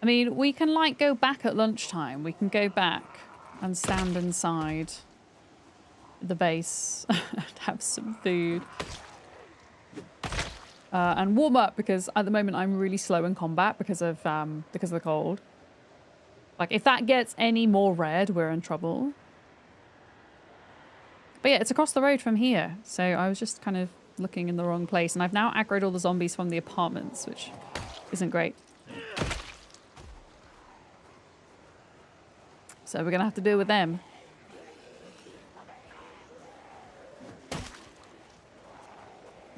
I mean, we can like go back at lunchtime. We can go back and stand inside the base and have some food. And warm up because at the moment I'm really slow in combat because of the cold. Like if that gets any more red, we're in trouble. But yeah, it's across the road from here. So I was just kind of looking in the wrong place. And I've now aggroed all the zombies from the apartments, which isn't great. So we're going to have to deal with them.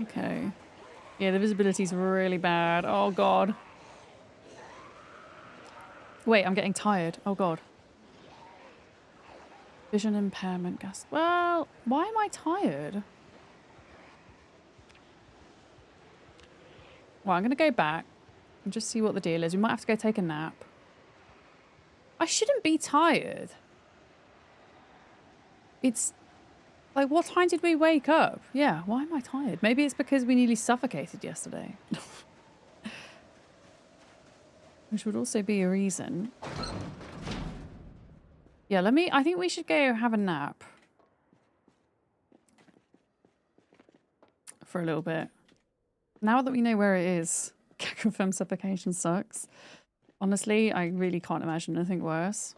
Okay. Yeah, the visibility's really bad. Oh, God. Wait, I'm getting tired. Oh, God. Vision impairment gas. Well, why am I tired? Well, I'm going to go back and just see what the deal is. We might have to go take a nap. I shouldn't be tired. It's like, what time did we wake up? Yeah, why am I tired? Maybe it's because we nearly suffocated yesterday. Which would also be a reason. Yeah, I think we should go have a nap. For a little bit. Now that we know where it is, confirmed suffocation sucks. Honestly, I really can't imagine anything worse.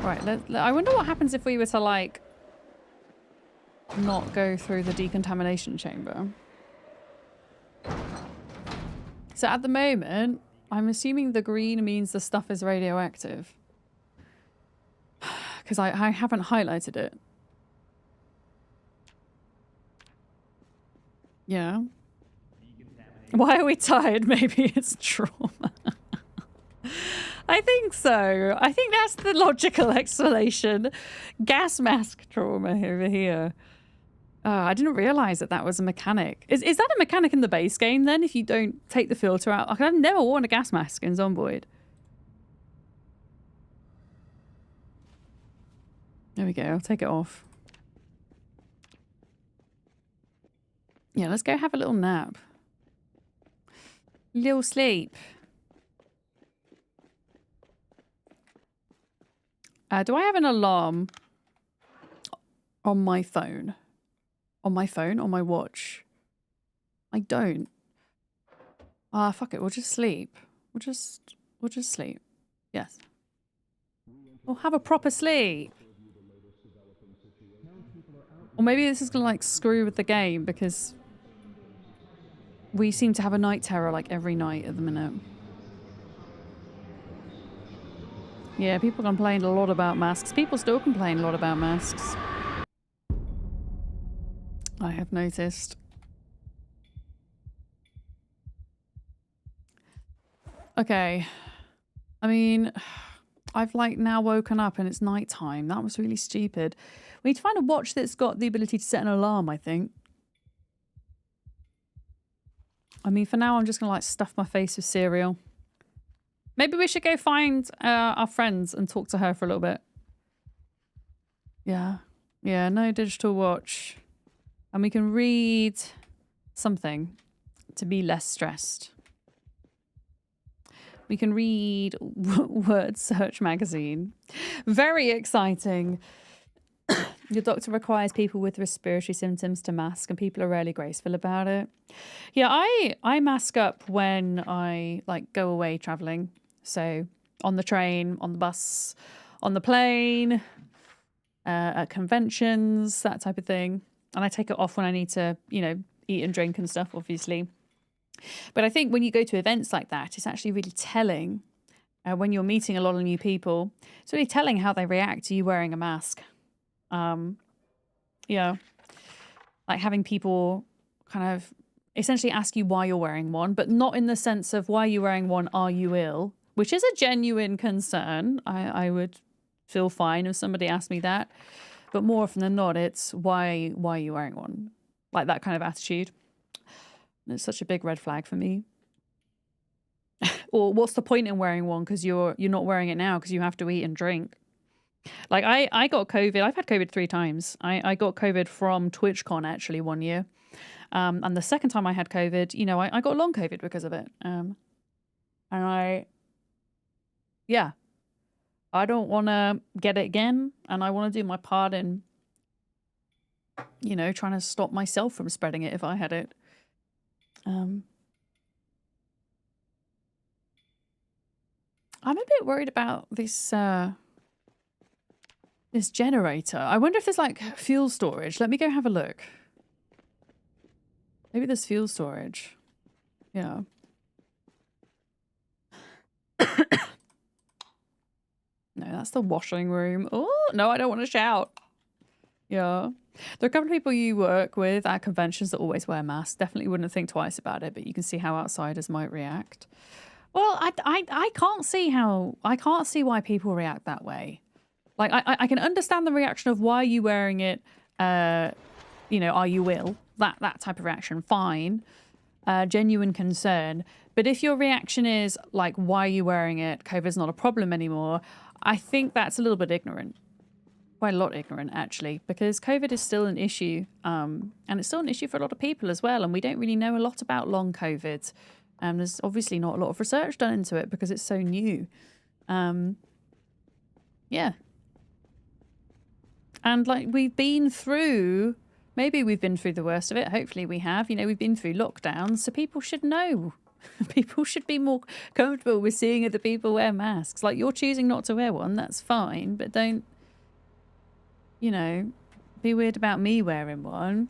Right, I wonder what happens if we were to, like, not go through the decontamination chamber. So at the moment, I'm assuming the green means the stuff is radioactive. Because I haven't highlighted it. Yeah. Why are we tired? Maybe it's trauma. I think so. I think that's the logical explanation. Gas mask trauma over here. I didn't realize that that was a mechanic. Is that a mechanic in the base game then if you don't take the filter out? Like, I've never worn a gas mask in Zomboid. There we go. I'll take it off. Yeah, let's go have a little nap. Little sleep. Do I have an alarm on my phone? On my phone? On my watch? I don't. Fuck it. We'll just sleep. We'll just sleep. Yes. We'll have a proper sleep. Or maybe this is gonna like screw with the game because we seem to have a night terror like every night at the minute. Yeah, people complained a lot about masks. People still complain a lot about masks. I have noticed. Okay. I mean, I've like now woken up and it's nighttime. That was really stupid. We need to find a watch that's got the ability to set an alarm, I think. I mean, for now, I'm just going to like stuff my face with cereal. Maybe we should go find our friends and talk to her for a little bit. Yeah. Yeah, no digital watch. And we can read something to be less stressed. We can read Word Search magazine. Very exciting. Your doctor requires people with respiratory symptoms to mask and people are rarely graceful about it. Yeah, I mask up when I like go away traveling. So on the train, on the bus, on the plane, at conventions, that type of thing. And I take it off when I need to, you know, eat and drink and stuff, obviously. But I think when you go to events like that, it's actually really telling when you're meeting a lot of new people. It's really telling how they react to you wearing a mask. Yeah, like having people kind of essentially ask you why you're wearing one, but not in the sense of why you're wearing one, are you ill? Which is a genuine concern. I would feel fine if somebody asked me that. But more often than not, it's why are you wearing one? Like that kind of attitude. And it's such a big red flag for me. Or what's the point in wearing one because you're not wearing it now because you have to eat and drink. Like I got COVID. I've had COVID 3 times. I got COVID from TwitchCon actually one year. And the second time I had COVID, you know, I got long COVID because of it. And I don't want to get it again. And I want to do my part in, you know, trying to stop myself from spreading it if I had it. I'm a bit worried about this this generator. I wonder if there's like fuel storage. Let me go have a look. Maybe there's fuel storage. Yeah. No, that's the washing room. Oh, no, I don't want to shout. Yeah. There are a couple of people you work with at conventions that always wear masks. Definitely wouldn't think twice about it, but you can see how outsiders might react. Well, I can't see why people react that way. Like, I can understand the reaction of why are you wearing it, you know, are you ill? That type of reaction, fine. Genuine concern. But if your reaction is like, why are you wearing it? COVID's not a problem anymore. I think that's a little bit ignorant. Quite a lot ignorant, actually, because COVID is still an issue. And it's still an issue for a lot of people as well. And we don't really know a lot about long COVID. There's obviously not a lot of research done into it because it's so new. Yeah. And like we've been through, maybe we've been through the worst of it. Hopefully we have. You know, we've been through lockdowns, so people should know. People should be more comfortable with seeing other people wear masks. Like you're choosing not to wear one, that's fine. But don't, you know, be weird about me wearing one.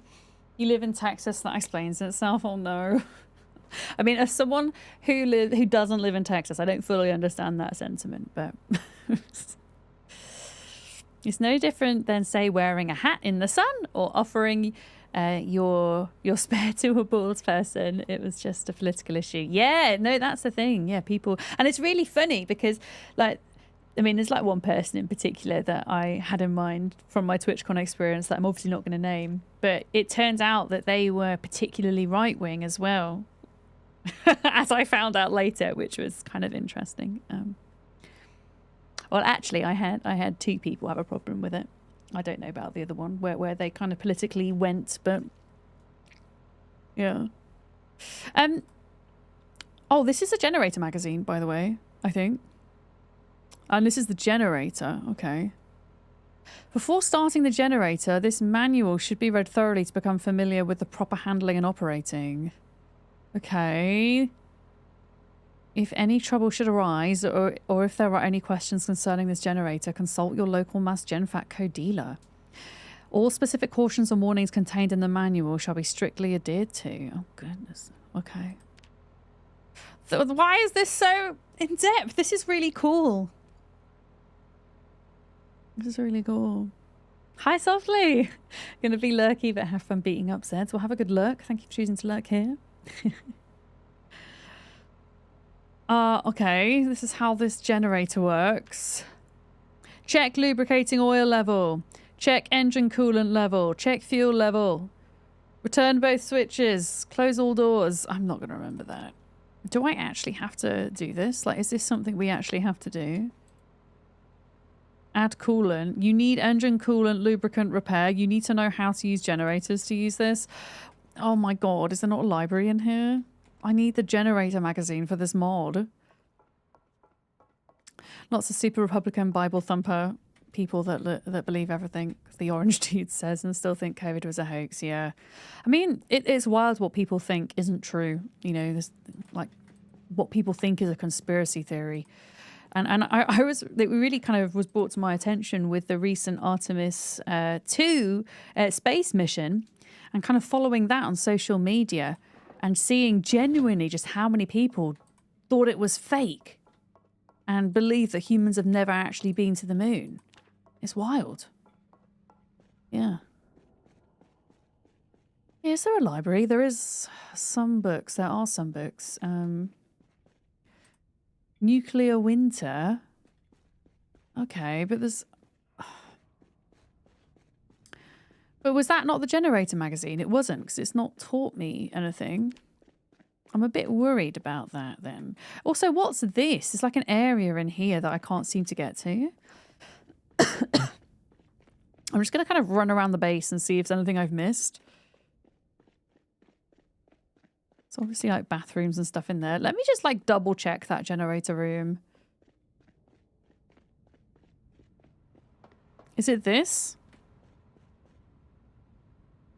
You live in Texas, that explains itself. Oh no. I mean, as someone who doesn't live in Texas, I don't fully understand that sentiment, but it's no different than, say, wearing a hat in the sun or offering your spare to a bald person. It was just a political issue. Yeah, no, that's the thing. Yeah, people, and it's really funny because, like, I mean, there's like one person in particular that I had in mind from my TwitchCon experience that I'm obviously not going to name, but it turns out that they were particularly right-wing as well. As I found out later, which was kind of interesting. Well, actually, I had 2 people have a problem with it. I don't know about the other one, where they kind of politically went, but yeah. Oh, this is a generator magazine, by the way, I think. And this is the generator, okay. Before starting the generator, this manual should be read thoroughly to become familiar with the proper handling and operating. Okay. If any trouble should arise, or if there are any questions concerning this generator, consult your local Mass GenFat dealer. All specific cautions and warnings contained in the manual shall be strictly adhered to. Oh, goodness. Okay. So why is this so in-depth? This is really cool. This is really cool. Hi, Softly. Gonna be lurky, but have fun beating up Zeds. Well, have a good lurk. Thank you for choosing to lurk here. Okay, this is how this generator works. Check lubricating oil level. Check engine coolant level. Check fuel level. Return both switches. Close all doors. I'm not going to remember that. Do I actually have to do this? Like, is this something we actually have to do? Add coolant. You need engine coolant lubricant repair. You need to know how to use generators to use this. Oh my god, is there not a library in here? I need the generator magazine for this mod. Lots of super Republican Bible thumper people that believe everything the orange dude says and still think COVID was a hoax. Yeah. I mean, it's wild what people think isn't true. You know, there's like what people think is a conspiracy theory. And I was, it really kind of was brought to my attention with the recent Artemis 2 space mission and kind of following that on social media and seeing genuinely just how many people thought it was fake and believe that humans have never actually been to the moon. It's wild. Yeah. Is there a library? There is some books. There are some books. Nuclear Winter. Okay, but there's... But was that not the Generator magazine? It wasn't, because it's not taught me anything. I'm a bit worried about that then. Also, what's this? It's like an area in here that I can't seem to get to. I'm just going to kind of run around the base and see if there's anything I've missed. It's obviously like bathrooms and stuff in there. Let me just like double check that generator room. Is it this?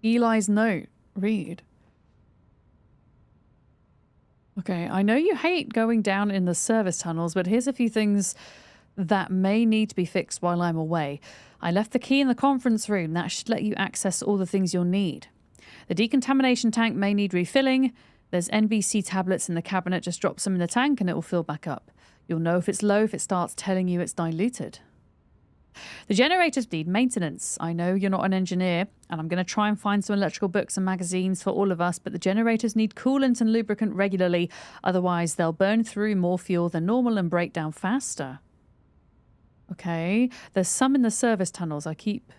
Eli's note. Read. Okay, I know you hate going down in the service tunnels, but here's a few things that may need to be fixed while I'm away. I left the key in the conference room. That should let you access all the things you'll need. The decontamination tank may need refilling. There's NBC tablets in the cabinet. Just drop some in the tank and it will fill back up. You'll know if it's low if it starts telling you it's diluted. The generators need maintenance. I know you're not an engineer, and I'm going to try and find some electrical books and magazines for all of us, but the generators need coolant and lubricant regularly. Otherwise, they'll burn through more fuel than normal and break down faster. Okay. There's some in the service tunnels. I keep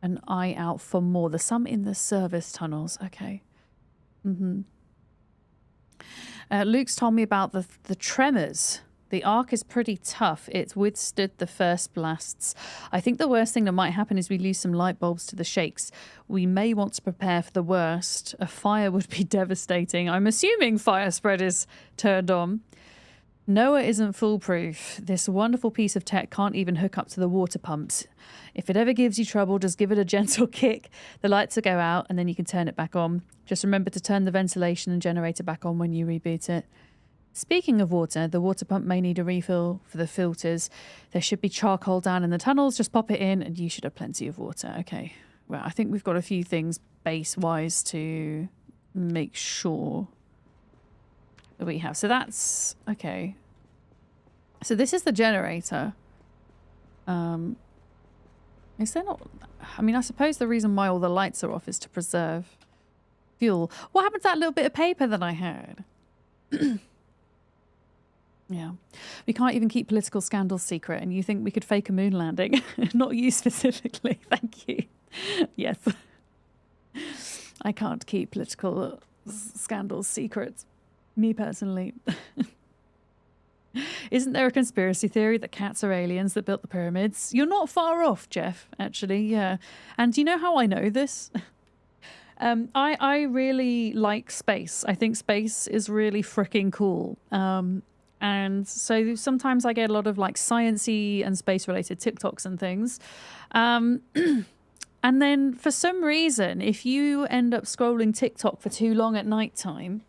an eye out for more. There's some in the service tunnels. Okay. Luke's told me about the tremors. The Ark is pretty tough. It's withstood the first blasts. I think the worst thing that might happen is we lose some light bulbs to the shakes. We may want to prepare for the worst. A fire would be devastating. I'm assuming fire spread is turned on. Noah isn't foolproof. This wonderful piece of tech can't even hook up to the water pumps. If it ever gives you trouble, just give it a gentle kick. The lights will go out and then you can turn it back on. Just remember to turn the ventilation and generator back on when you reboot it. Speaking of water, the water pump may need a refill for the filters. There should be charcoal down in the tunnels. Just pop it in and you should have plenty of water. Okay. Well, I think we've got a few things base-wise to make sure that we have. So that's... Okay. So this is the generator. Is there not... I mean, I suppose the reason why all the lights are off is to preserve fuel. What happened to that little bit of paper that I had? Yeah. We can't even keep political scandals secret, and you think we could fake a moon landing? Not you specifically. Thank you. Yes. I can't keep political scandals secret. Me personally. Isn't there a conspiracy theory that cats are aliens that built the pyramids? You're not far off, Jeff, actually. Yeah. And do you know how I know this? I really like space. I think space is really freaking cool. And so sometimes I get a lot of like sciencey and space related TikToks and things. And then for some reason, if you end up scrolling TikTok for too long at nighttime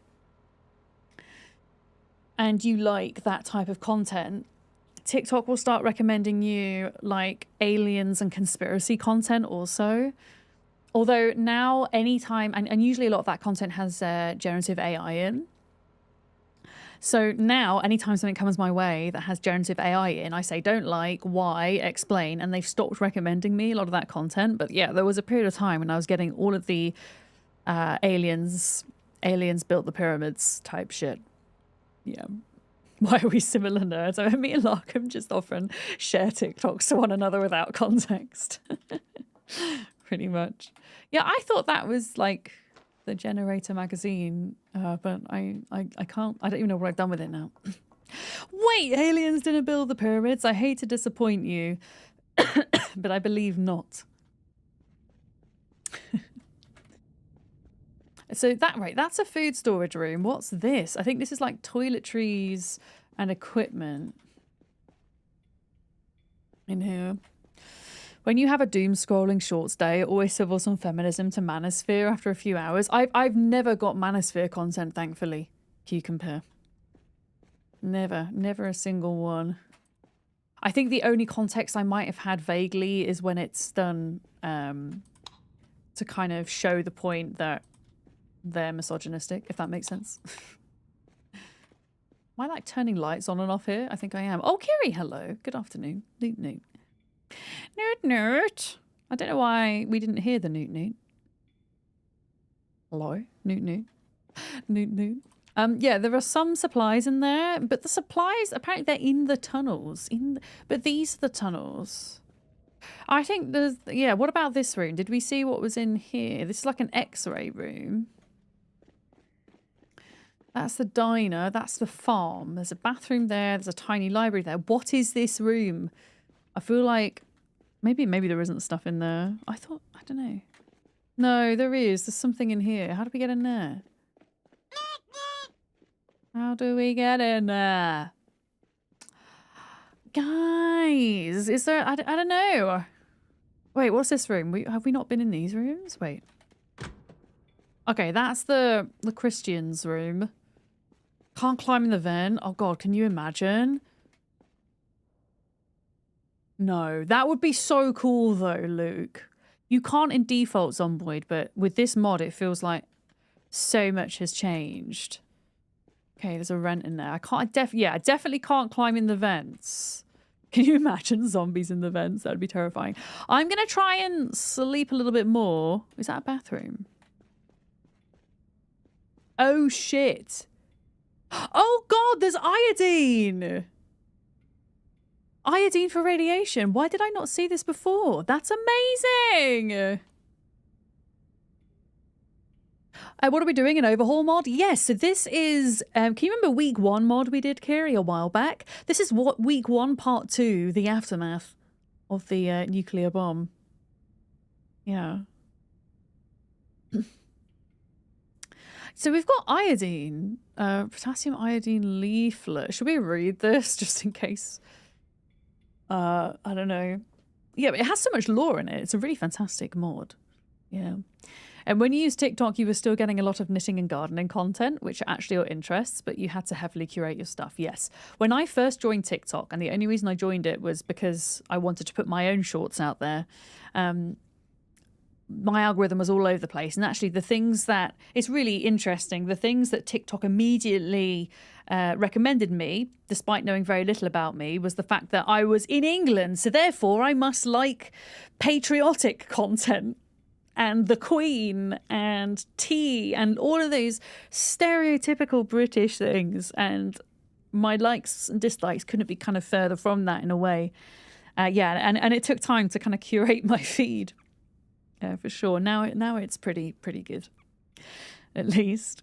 and you like that type of content, TikTok will start recommending you like aliens and conspiracy content also. Although now anytime, and usually a lot of that content has generative AI in. So now, anytime something comes my way that has generative AI in, I say, don't like, why, explain, and they've stopped recommending me a lot of that content. But yeah, there was a period of time when I was getting all of the aliens built the pyramids type shit. Yeah. Why are we similar nerds? I mean, me and Larkham just often share TikToks to one another without context. Pretty much. Yeah, I thought that was like the Generator magazine, but I can't, I don't even know what I've done with it now. Wait, aliens didn't build the pyramids. I hate to disappoint you, but I believe not. So that's a food storage room. What's this? I think this is like toiletries and equipment in here. When you have a doom scrolling shorts day, it always civils on feminism to manosphere after a few hours. I've never got manosphere content, thankfully. Compare. Never a single one. I think the only context I might have had vaguely is when it's done to kind of show the point that they're misogynistic, if that makes sense. Am I like turning lights on and off here? I think I am. Oh, Kiri, hello. Good afternoon. Noot noot. Noot noot. I don't know why we didn't hear the noot noot. Hello? Newt Newt. Newt Newt. Yeah, there are some supplies in there, but the supplies, apparently they're in the tunnels. But these are the tunnels. I think there's, yeah, what about this room? Did we see what was in here? This is like an x-ray room. That's the diner. That's the farm. There's a bathroom there. There's a tiny library there. What is this room? I feel like maybe there isn't stuff in there. I don't know. No, there is. There's something in here. How do we get in there? How do we get in there? Guys, is there... I don't know. Wait, what's this room? Have we not been in these rooms? Wait. Okay, that's the Christian's room. Can't climb in the vent. Oh god, can you imagine? No, that would be so cool though, Luke. You can't in default Zomboid, but with this mod it feels like so much has changed. Okay, there's a vent in there. I definitely can't climb in the vents. Can you imagine zombies in the vents? That'd be terrifying. I'm gonna try and sleep a little bit more. Is that a bathroom? Oh shit. Oh god, there's iodine! Iodine for radiation. Why did I not see this before? That's amazing! What are we doing? An overhaul mod? Yes, so this is... can you remember week 1 mod we did, Kiri, a while back? This is what week 1 part 2, the aftermath of the nuclear bomb. Yeah. So we've got iodine. Potassium iodine leaflet. Should we read this just in case? I don't know. Yeah, but it has so much lore in it. It's a really fantastic mod. Yeah. And when you use TikTok, you were still getting a lot of knitting and gardening content, which are actually your interests, but you had to heavily curate your stuff. Yes. When I first joined TikTok, and the only reason I joined it was because I wanted to put my own shorts out there, my algorithm was all over the place. And actually the things that, it's really interesting, the things that TikTok immediately recommended me, despite knowing very little about me, was the fact that I was in England. So therefore I must like patriotic content and the Queen and tea and all of those stereotypical British things. And my likes and dislikes couldn't be kind of further from that in a way. Yeah, and it took time to kind of curate my feed. Yeah, for sure. Now it's pretty good, at least.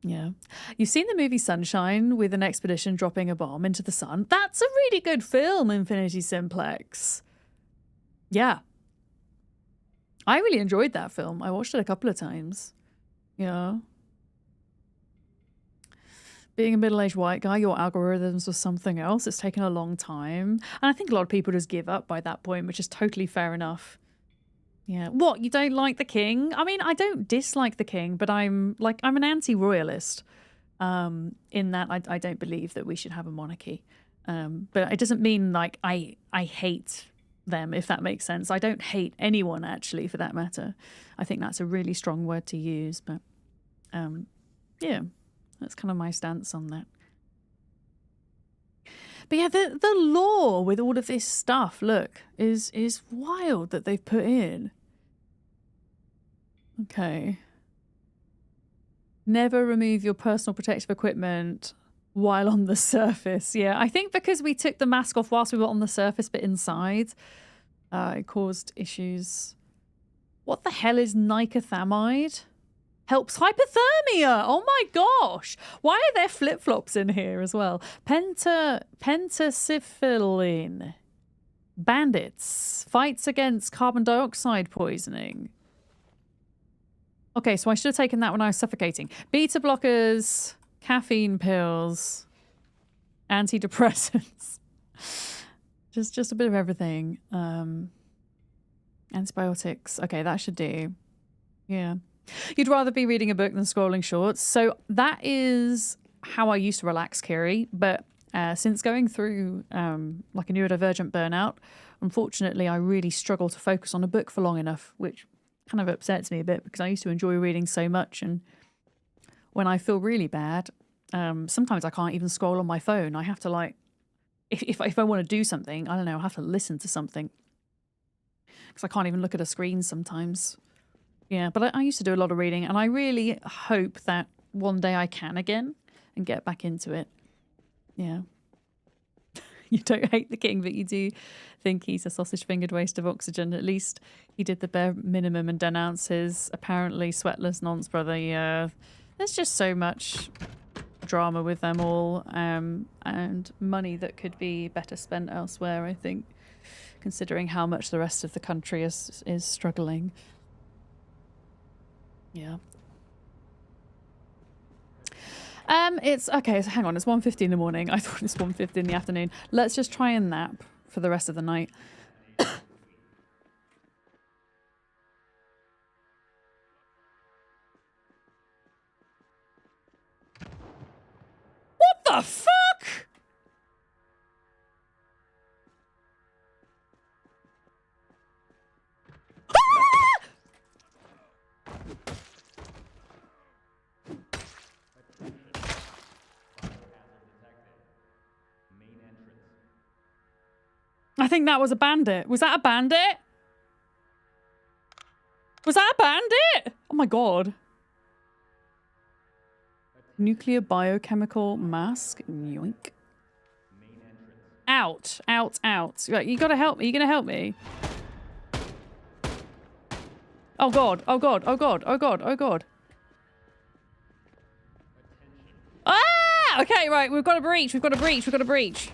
Yeah. You've seen the movie Sunshine with an expedition dropping a bomb into the sun. That's a really good film, Infinity Simplex. Yeah. I really enjoyed that film. I watched it a couple of times. Yeah. Being a middle-aged white guy, your algorithms were something else. It's taken a long time. And I think a lot of people just give up by that point, which is totally fair enough. Yeah. What, you don't like the king? I mean, I don't dislike the king, but I'm an anti-royalist in that I don't believe that we should have a monarchy. But it doesn't mean like I hate them, if that makes sense. I don't hate anyone, actually, for that matter. I think that's a really strong word to use, but yeah, that's kind of my stance on that. But yeah, the lore with all of this stuff, look, is wild that they've put in. Okay. Never remove your personal protective equipment while on the surface. Yeah, I think because we took the mask off whilst we were on the surface but inside, it caused issues. What the hell is nicothamide? Helps hypothermia. Oh my gosh. Why are there flip-flops in here as well? Pentasyphilin. Bandits. Fights against carbon dioxide poisoning. Okay, so I should have taken that when I was suffocating. Beta blockers, caffeine pills, antidepressants. just a bit of everything. Antibiotics. Okay, that should do. Yeah. You'd rather be reading a book than scrolling shorts. So that is how I used to relax, Kiri. But since going through like a neurodivergent burnout, unfortunately, I really struggle to focus on a book for long enough, which kind of upsets me a bit because I used to enjoy reading so much. And when I feel really bad, sometimes I can't even scroll on my phone. I have to like, if I want to do something, I don't know, I have to listen to something because I can't even look at a screen sometimes. Yeah, but I used to do a lot of reading, and I really hope that one day I can again and get back into it. Yeah. You don't hate the king, but you do think he's a sausage-fingered waste of oxygen. At least he did the bare minimum and denounce his apparently sweatless nonce brother. Yeah, there's just so much drama with them all, and money that could be better spent elsewhere, I think, considering how much the rest of the country is struggling. Yeah. It's okay. So hang on, it's 1:50 in the morning. I thought it's 1:50 in the afternoon. Let's just try and nap for the rest of the night. What the fuck? I think that was a bandit. Was that a bandit? Was that a bandit? Oh my god. Nuclear biochemical mask. Yoink. Out. Out. Out. Right, you gotta help me. You gonna help me? Oh god. Oh god. Oh god. Oh god. Oh god. Ah! Okay, right. We've got a breach. We've got a breach. We've got a breach.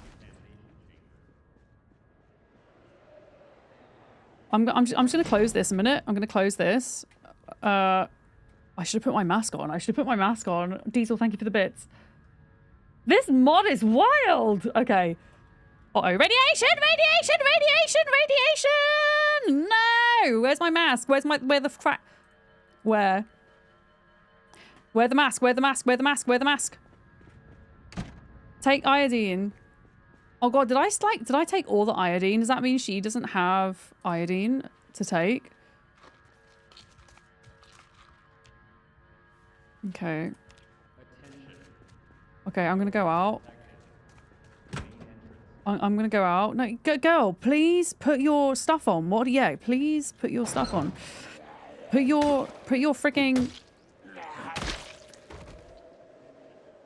I'm just gonna close this a minute. I'm gonna close this. I should have put my mask on. I should have put my mask on. Diesel, thank you for the bits. This mod is wild. Okay. Uh-oh. Radiation! Radiation! Radiation! Radiation! No! Where's my mask? Where the crap? Where? Where the mask? Where the mask? Where the mask? Where the mask? Take iodine. Oh god, did I take all the iodine? Does that mean she doesn't have iodine to take? Okay. Okay, I'm gonna go out. I'm gonna go out. No, girl, please put your stuff on. What? Yeah, please put your stuff on. Put your freaking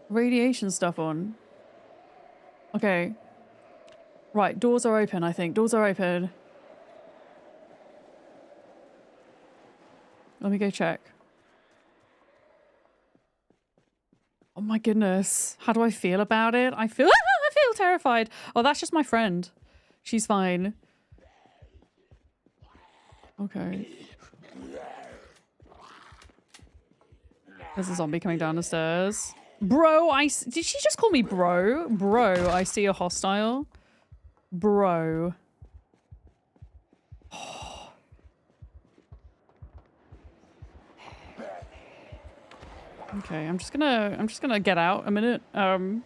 radiation stuff on. Okay. Right, doors are open, I think. Doors are open. Let me go check. Oh my goodness. How do I feel about it? I feel terrified. Oh, that's just my friend. She's fine. Okay. There's a zombie coming down the stairs. Bro, did she just call me bro? Bro, I see a hostile. Bro. Okay, I'm just gonna get out a minute. Oh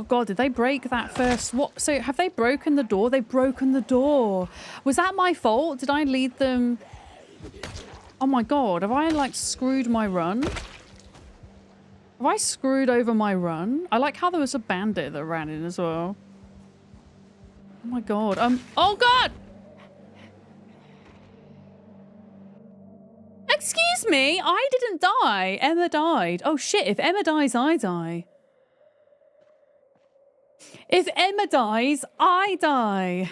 god, did they break that first? What? So have they broken the door? They've broken the door. Was that my fault? Did I lead them? Oh my god, have I like screwed my run? Have I screwed over my run? I like how there was a bandit that ran in as well. Oh my god. Oh god! Excuse me, I didn't die. Emma died. Oh shit, if Emma dies, I die. If Emma dies, I die.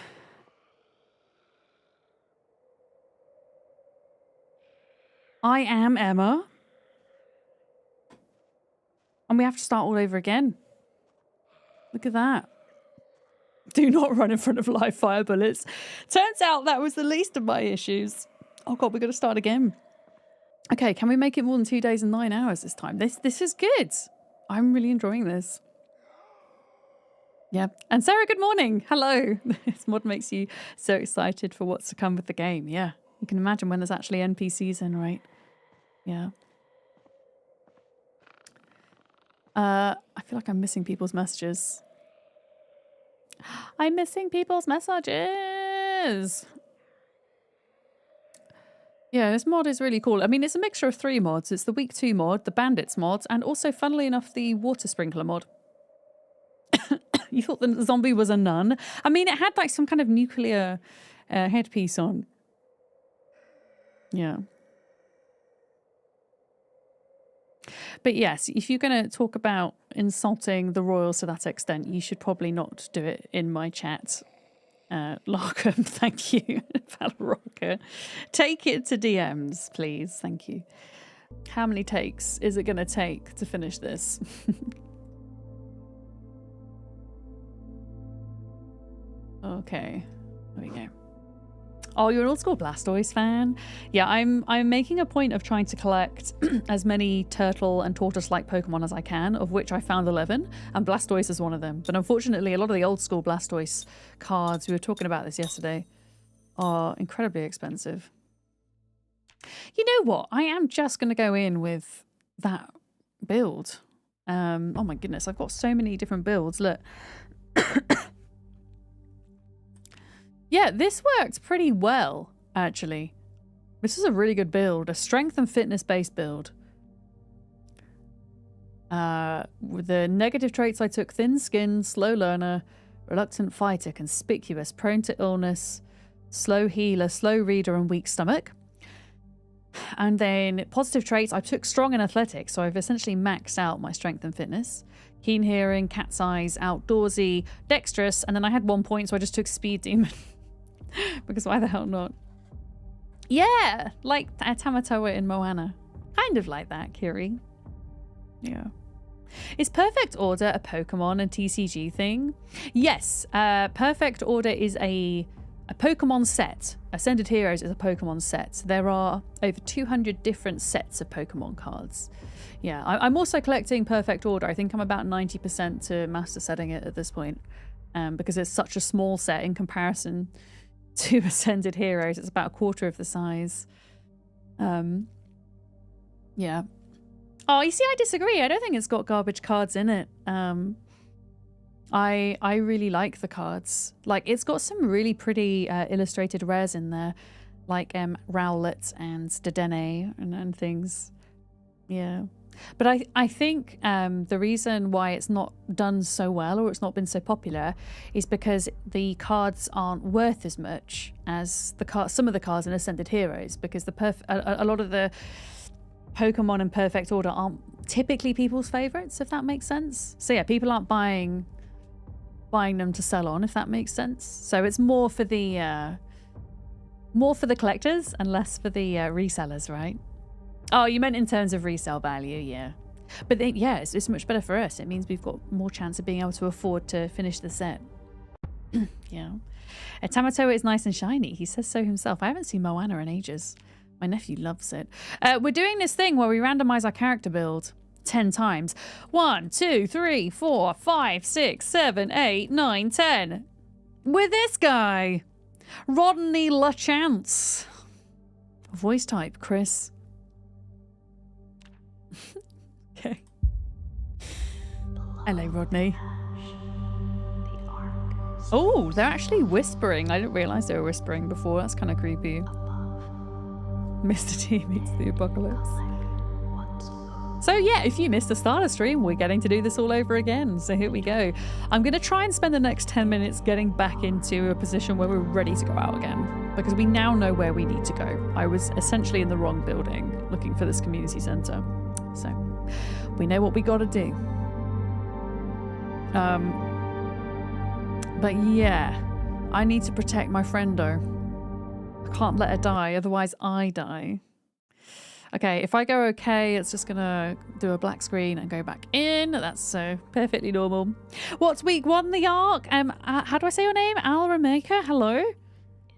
I am Emma. And we have to start all over again. Look at that. Do not run in front of live fire bullets. Turns out that was the least of my issues. Oh god, we're going to start again. Okay, can we make it more than 2 days and 9 hours this time? This is good. I'm really enjoying this. Yeah. And Sarah, good morning. Hello. This mod makes you so excited for what's to come with the game. Yeah. You can imagine when there's actually NPCs in, right? Yeah. I feel like I'm missing people's messages. I'm missing people's messages. Yeah, this mod is really cool. I mean, it's a mixture of 3 mods. It's the Week 2 mod, the Bandits mod, and also, funnily enough, the Water Sprinkler mod. You thought the zombie was a nun? I mean, it had like some kind of nuclear headpiece on. Yeah. But yes, if you're going to talk about insulting the royals to that extent, you should probably not do it in my chat. Larkham, thank you. Valorocker. Take it to DMs, please. Thank you. How many takes is it going to take to finish this? Okay. There we go. Oh, you're an old school Blastoise fan? Yeah, I'm making a point of trying to collect as many turtle and tortoise-like Pokemon as I can, of which I found 11, and Blastoise is one of them. But unfortunately, a lot of the old school Blastoise cards, we were talking about this yesterday, are incredibly expensive. You know what? I am just going to go in with that build. Oh my goodness, I've got so many different builds. Look. Yeah, this worked pretty well, actually. This is a really good build. A strength and fitness based build. With the negative traits I took: thin skin, slow learner, reluctant fighter, conspicuous, prone to illness, slow healer, slow reader, and weak stomach. And then positive traits, I took strong and athletic, so I've essentially maxed out my strength and fitness. Keen hearing, cat's eyes, outdoorsy, dexterous, and then I had 1 point, so I just took speed demon. Because why the hell not? Yeah, like Tamatoa in Moana. Kind of like that, Kiri. Yeah. Is Perfect Order a Pokemon and TCG thing? Yes, Perfect Order is a Pokemon set. Ascended Heroes is a Pokemon set. There are over 200 different sets of Pokemon cards. Yeah, I'm also collecting Perfect Order. I think I'm about 90% to master setting it at this point. Because it's such a small set in comparison to Ascended Heroes. It's about a quarter of the size. Yeah. Oh, you see, I disagree. I don't think it's got garbage cards in it. I really like the cards. Like, it's got some really pretty illustrated rares in there, like Rowlet and Dedenne and things. Yeah. But I think the reason why it's not done so well, or it's not been so popular, is because the cards aren't worth as much as some of the cards in Ascended Heroes, because a lot of the Pokemon in Perfect Order aren't typically people's favorites, if that makes sense. So yeah, people aren't buying them to sell on, if that makes sense. So it's more for the collectors and less for the resellers, right? Oh, you meant in terms of resale value, yeah. But then, yeah, it's much better for us. It means we've got more chance of being able to afford to finish the set. Yeah. Tamatoa is nice and shiny. He says so himself. I haven't seen Moana in ages. My nephew loves it. We're doing this thing where we randomize our character build 10 times. 1, 2, 3, 4, 5, 6, 7, 8, 9, 10. With this guy. Rodney LaChance. Voice type, Chris. Okay. Hello, Rodney. Oh, they're actually whispering. I didn't realize they were whispering before. That's kind of creepy. Mr. T meets the apocalypse. So yeah, if you missed the start of stream, we're getting to do this all over again. So here we go. I'm going to try and spend the next 10 minutes getting back into a position where we're ready to go out again, because we now know where we need to go. I was essentially in the wrong building looking for this community center. So we know what we got to do. But yeah, I need to protect my friendo. I can't let her die, otherwise I die. Okay, if I go okay, it's just gonna do a black screen and go back in. That's perfectly normal. What's week 1, the Ark? How do I say your name? Al Rameka, hello.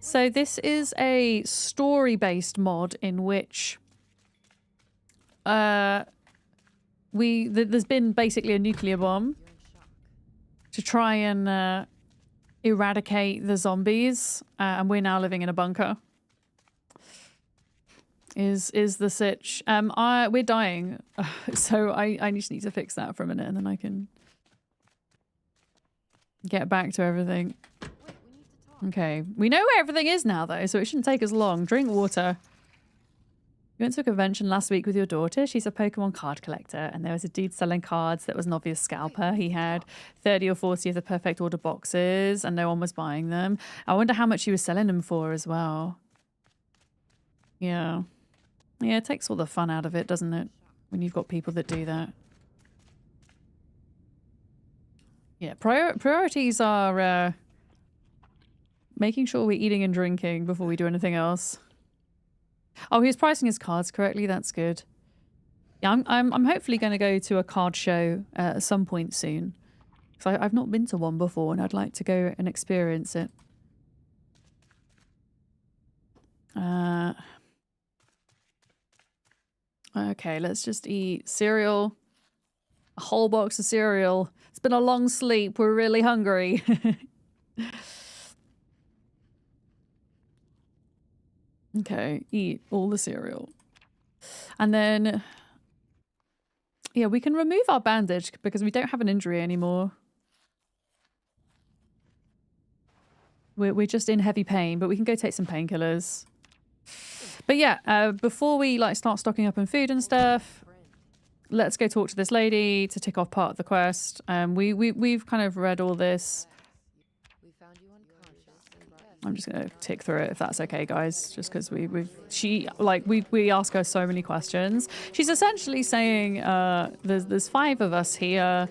So this is a story-based mod in which there's been basically a nuclear bomb to try and eradicate the zombies, and we're now living in a bunker. Is the sitch. We're dying, so I just need to fix that for a minute, and then I can get back to everything. Okay, we know where everything is now, though, so it shouldn't take us long. Drink water. You went to a convention last week with your daughter. She's a Pokemon card collector, and there was a dude selling cards that was an obvious scalper. He had 30 or 40 of the Perfect Order boxes, and no one was buying them. I wonder how much he was selling them for as well. Yeah. Yeah, it takes all the fun out of it, doesn't it? When you've got people that do that. Yeah, priorities are making sure we're eating and drinking before we do anything else. Oh, he was pricing his cards correctly. That's good. Yeah, I'm hopefully going to go to a card show at some point soon. Because I've not been to one before and I'd like to go and experience it. Okay, let's just eat cereal. A whole box of cereal. It's been a long sleep. We're really hungry. Okay, eat all the cereal. And then... Yeah, we can remove our bandage because we don't have an injury anymore. We're just in heavy pain, but we can go take some painkillers. But yeah, before we like start stocking up on food and stuff, let's go talk to this lady to tick off part of the quest. We've kind of read all this. We found you unconscious and brought you I'm just gonna tick through it if that's okay, guys. Just because we ask her so many questions. She's essentially saying, there's 5 of us here.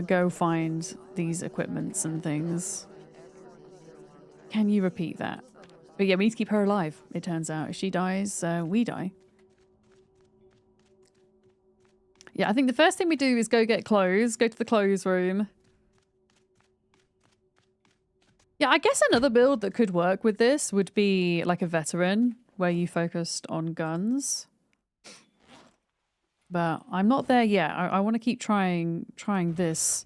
Go find these equipments and things. Can you repeat that? But yeah, we need to keep her alive. It turns out if she dies, we die. Yeah, I think the first thing we do is go get clothes. Go to the clothes room. Yeah, I guess another build that could work with this would be like a veteran where you focused on guns. But I'm not there yet. I want to keep trying this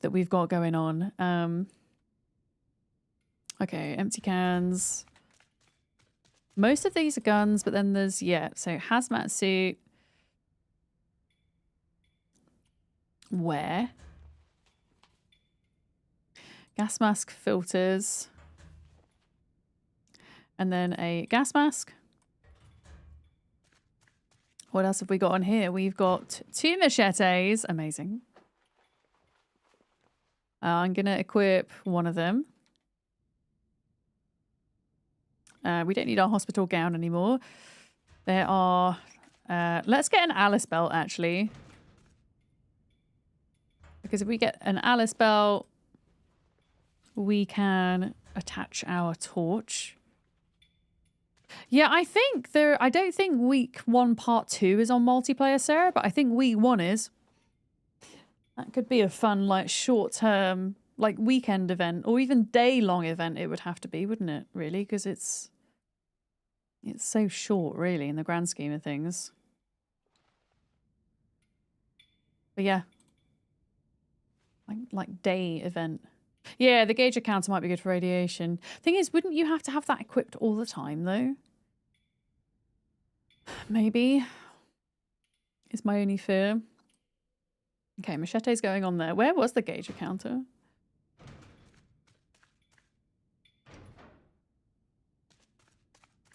that we've got going on. Okay, empty cans. Most of these are guns, but then there's, yeah, so hazmat suit. Where? Gas mask filters. And then a gas mask. What else have we got on here? We've got 2 machetes. Amazing. I'm going to equip one of them. We don't need our hospital gown anymore. There are... let's get an Alice belt, actually. Because if we get an Alice belt, we can attach our torch. Yeah, I think I don't think week 1 part 2 is on multiplayer, Sarah, but I think week 1 is. That could be a fun, like, short-term, like, weekend event, or even day-long event it would have to be, wouldn't it, really? Because it's so short, really, in the grand scheme of things. But yeah. Like day event. Yeah, the gauge counter might be good for radiation. Thing is, wouldn't you have to have that equipped all the time, though? Maybe. Is my only fear. Okay, machete's going on there. Where was the gauge counter?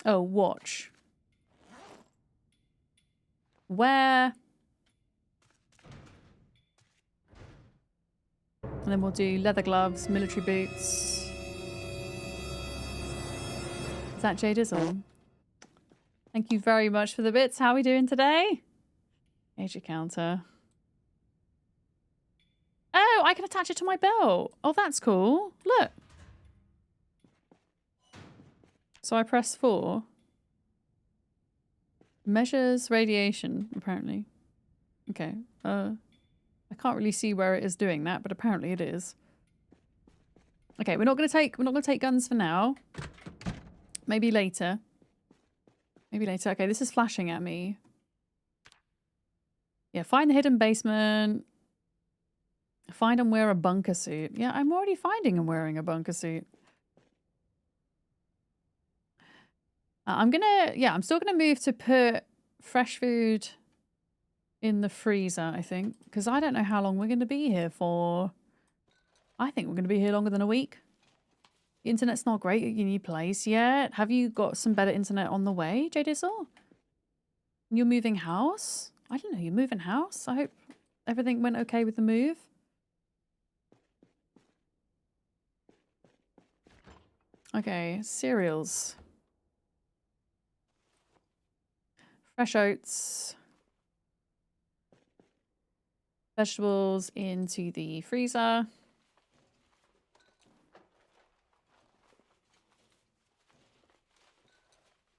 Oh, watch. Where? And then we'll do leather gloves, military boots. Is that Jade Izzle? Thank you very much for the bits. How are we doing today? Age counter. Oh, I can attach it to my belt. Oh, that's cool. Look. So I press 4. Measures radiation, apparently. Okay. I can't really see where it is doing that, but apparently it is. Okay, we're not gonna take guns for now. Maybe later. Maybe later. Okay, this is flashing at me. Yeah, find the hidden basement. Find and wear a bunker suit. Yeah, I'm already finding and wearing a bunker suit. I'm still gonna move to put fresh food in the freezer, I think. Because I don't know how long we're going to be here for. I think we're going to be here longer than a week. The internet's not great at your new place yet. Have you got some better internet on the way, J Dizzle? You're moving house? I don't know, you're moving house? I hope everything went okay with the move. Okay, cereals. Fresh oats. Vegetables into the freezer.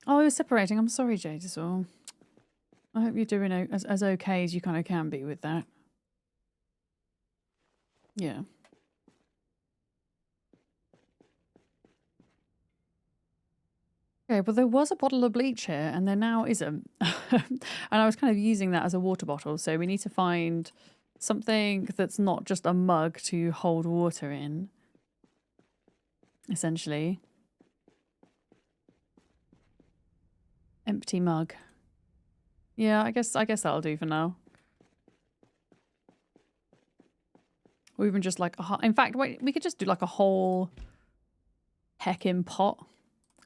Oh, I was separating. I'm sorry, Jade, as well. I hope you're doing as okay as you kind of can be with that. Yeah. Okay, well, there was a bottle of bleach here, and there now isn't. And I was kind of using that as a water bottle, so we need to find something that's not just a mug to hold water in, essentially. Empty mug. Yeah, I guess that'll do for now. Or even just like a... In fact, wait, we could just do like a whole heckin' pot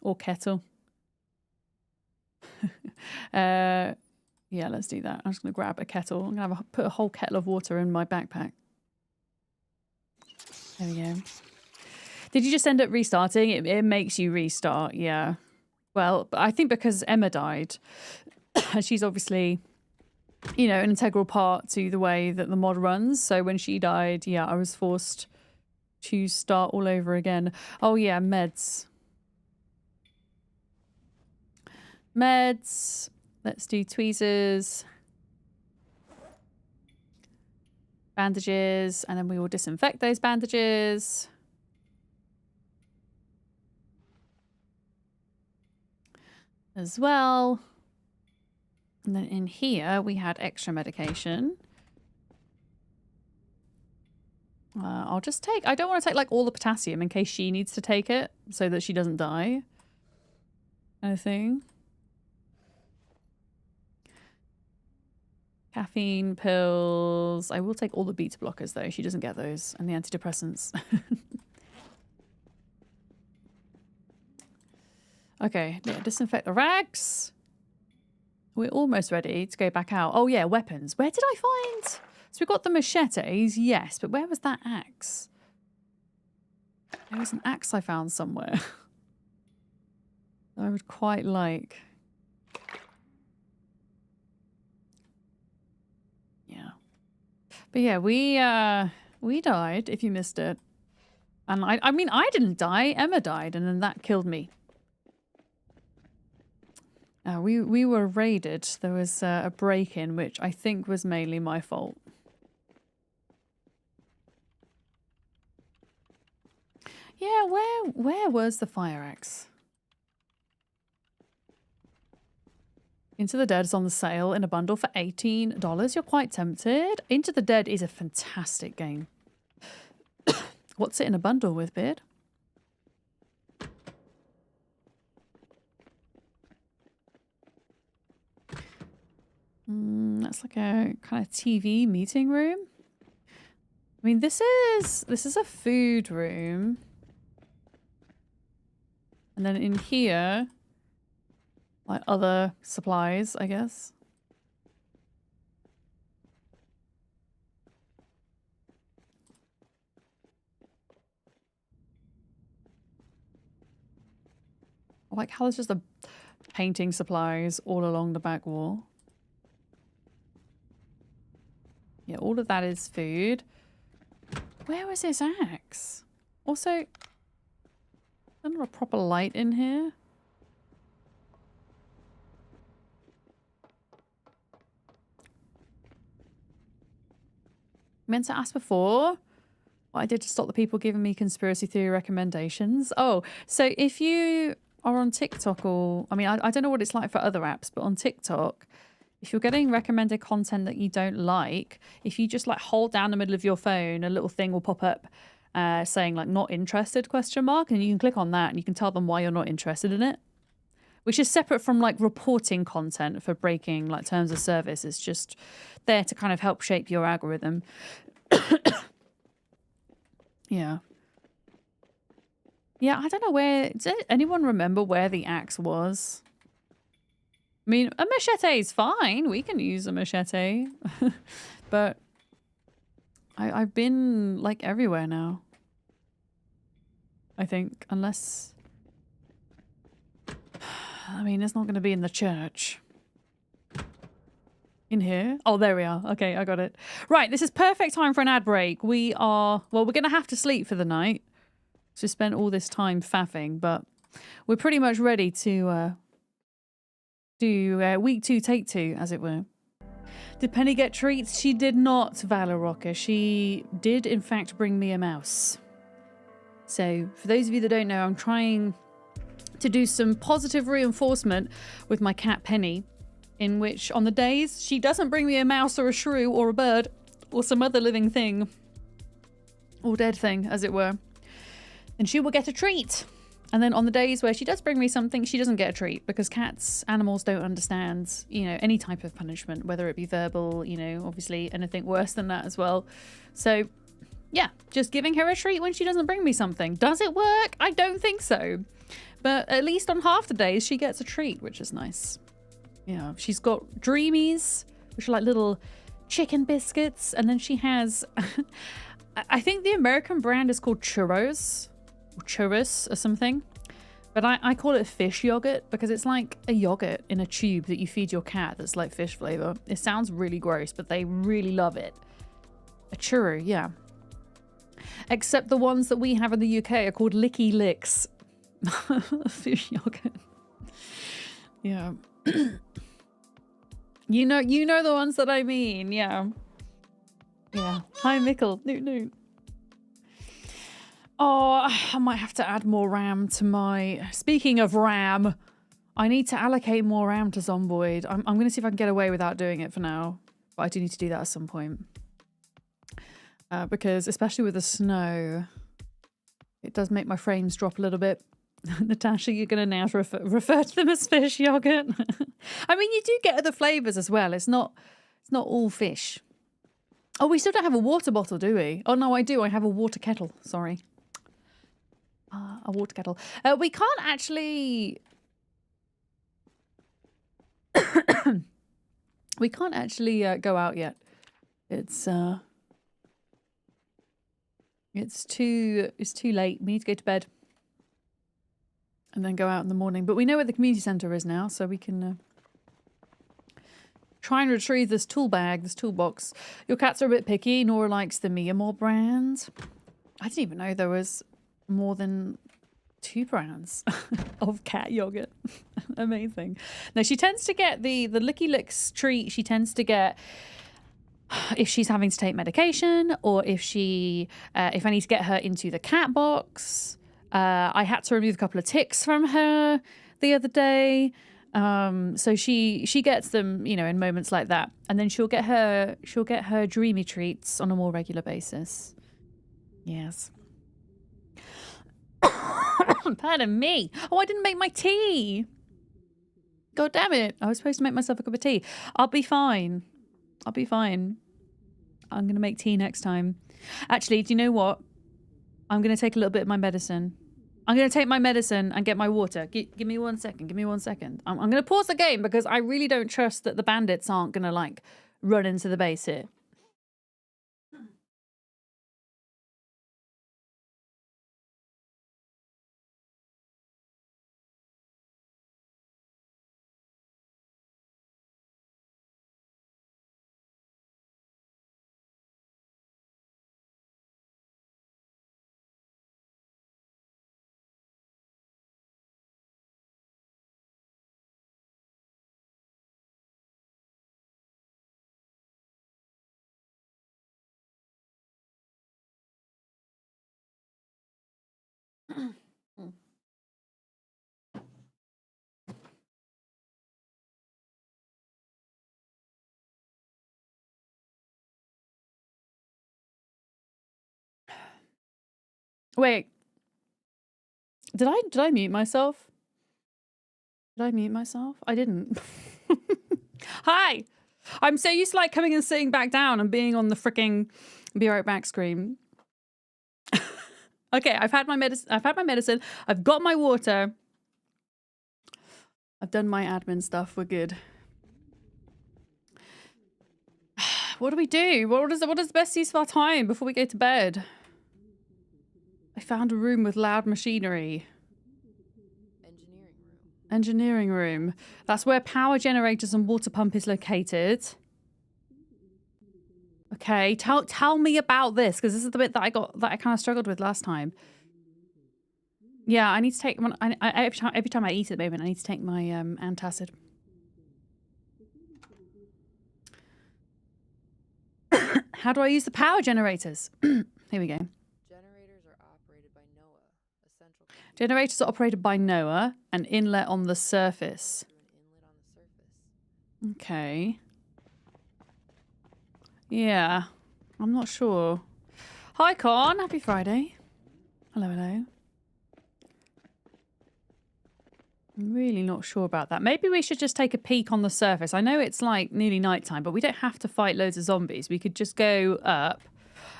or kettle. Yeah, let's do that. I'm just going to grab a kettle. I'm going to put a whole kettle of water in my backpack. There we go. Did you just end up restarting? It makes you restart, yeah. Well, I think because Emma died, she's obviously, you know, an integral part to the way that the mod runs. So when she died, yeah, I was forced to start all over again. Oh yeah, meds. Meds. Let's do tweezers. Bandages. And then we will disinfect those bandages. As well. And then in here we had extra medication. I'll just take... I don't want to take like all the potassium in case she needs to take it so that she doesn't die. Kind of thing. Caffeine pills. I will take all the beta blockers though. She doesn't get those. And the antidepressants. Okay, yeah, disinfect the rags. We're almost ready to go back out. Oh yeah, weapons. Where did I find? So we got the machetes, yes, but where was that axe? There was an axe I found somewhere. I would quite like. Yeah. But yeah, we died, if you missed it. And I mean, I didn't die. Emma died, and then that killed me. We were raided. There was a break-in, which I think was mainly my fault. Yeah, where was the fire axe? Into the Dead is on the sale in a bundle for $18. You're quite tempted. Into the Dead is a fantastic game. What's it in a bundle with, Beard? That's like a kind of TV meeting room. I mean, this is a food room. And then in here, like other supplies, I guess. I like how there's just a painting supplies all along the back wall. Yeah, all of that is food. Where was his axe? Also, there's not a proper light in here. Meant to ask before what I did to stop the people giving me conspiracy theory recommendations. Oh, so if you are on TikTok or... I mean, I don't know what it's like for other apps, but on TikTok, if you're getting recommended content that you don't like, if you just like hold down the middle of your phone, a little thing will pop up saying like not interested ? And you can click on that and you can tell them why you're not interested in it. Which is separate from like reporting content for breaking like terms of service. It's just there to kind of help shape your algorithm. Yeah. Yeah, I don't know where... Does anyone remember where the axe was? I mean, a machete is fine. We can use a machete. But I've been like everywhere now. I think, unless... I mean, it's not going to be in the church. In here? Oh, there we are. Okay, I got it. Right, this is perfect time for an ad break. We are... Well, we're going to have to sleep for the night. So we spent all this time faffing, but we're pretty much ready to do week 2, take 2, as it were. Did Penny get treats? She did not, Valor Rocker. She did, in fact, bring me a mouse. So, for those of you that don't know, I'm trying to do some positive reinforcement with my cat Penny, in which on the days she doesn't bring me a mouse or a shrew or a bird or some other living thing, or dead thing, as it were, then she will get a treat. And then on the days where she does bring me something, she doesn't get a treat, because cats, animals don't understand, you know, any type of punishment, whether it be verbal, you know, obviously anything worse than that as well. So yeah, just giving her a treat when she doesn't bring me something. Does it work? I don't think so. But at least on half the days, she gets a treat, which is nice. Yeah, she's got Dreamies, which are like little chicken biscuits. And then she has, I think the American brand is called Churros, or Churros or something. But I call it fish yogurt, because it's like a yogurt in a tube that you feed your cat that's like fish flavor. It sounds really gross, but they really love it. A churro, yeah. Except the ones that we have in the UK are called Licky Licks. Fish yogurt. Yeah. You know the ones that I mean, yeah. Yeah. Hi, Mickle. Noot. Oh, I might have to add more RAM to my... Speaking of RAM, I need to allocate more RAM to Zomboid. I'm going to see if I can get away without doing it for now. But I do need to do that at some point. Because, especially with the snow, it does make my frames drop a little bit. Natasha, you're going to now refer to them as fish yogurt. I mean, you do get other flavors as well. It's not all fish. Oh, we still don't have a water bottle, do we? Oh, no, I do. I have a water kettle. Sorry. A water kettle. We can't actually... we can't actually go out yet. It's too late. We need to go to bed. And then go out in the morning. But we know where the community centre is now, so we can try and retrieve this tool bag, this toolbox. Your cats are a bit picky. Nora likes the Miyamore brand. I didn't even know there was more than 2 brands of cat yogurt. Amazing. No, she tends to get the Licky Licks treat. She tends to get if she's having to take medication, or if I need to get her into the cat box. I had to remove a couple of ticks from her the other day. So she gets them, you know, in moments like that. And then she'll get her dreamy treats on a more regular basis. Yes. Pardon me. Oh, I didn't make my tea. God damn it. I was supposed to make myself a cup of tea. I'll be fine. I'm going to make tea next time. Actually, do you know what? I'm going to take a little bit of my medicine. I'm going to take my medicine and get my water. Give me 1 second. Give me 1 second. I'm going to pause the game because I really don't trust that the bandits aren't going to, like, run into the base here. Wait. Did I mute myself? Did I mute myself? I didn't. Hi! I'm so used to like coming and sitting back down and being on the freaking be right back screen. Okay, I've had my medicine. I've got my water. I've done my admin stuff. We're good. What do we do? What is the best use of our time before we go to bed? I found a room with loud machinery. Engineering room. That's where power generators and water pump is located. Okay, tell me about this, because this is the bit that I kind of struggled with last time. Yeah, I need to take every time I eat at the moment, I need to take my antacid. How do I use the power generators? Here we go. Generators are operated by NOAA, a central Generators are operated by NOAA, an inlet on the surface. through an inlet on the surface. Okay. Yeah, I'm not sure. Hi, Con. Happy Friday. Hello, hello. I'm really not sure about that. Maybe we should just take a peek on the surface. I know it's like nearly nighttime, but we don't have to fight loads of zombies. We could just go up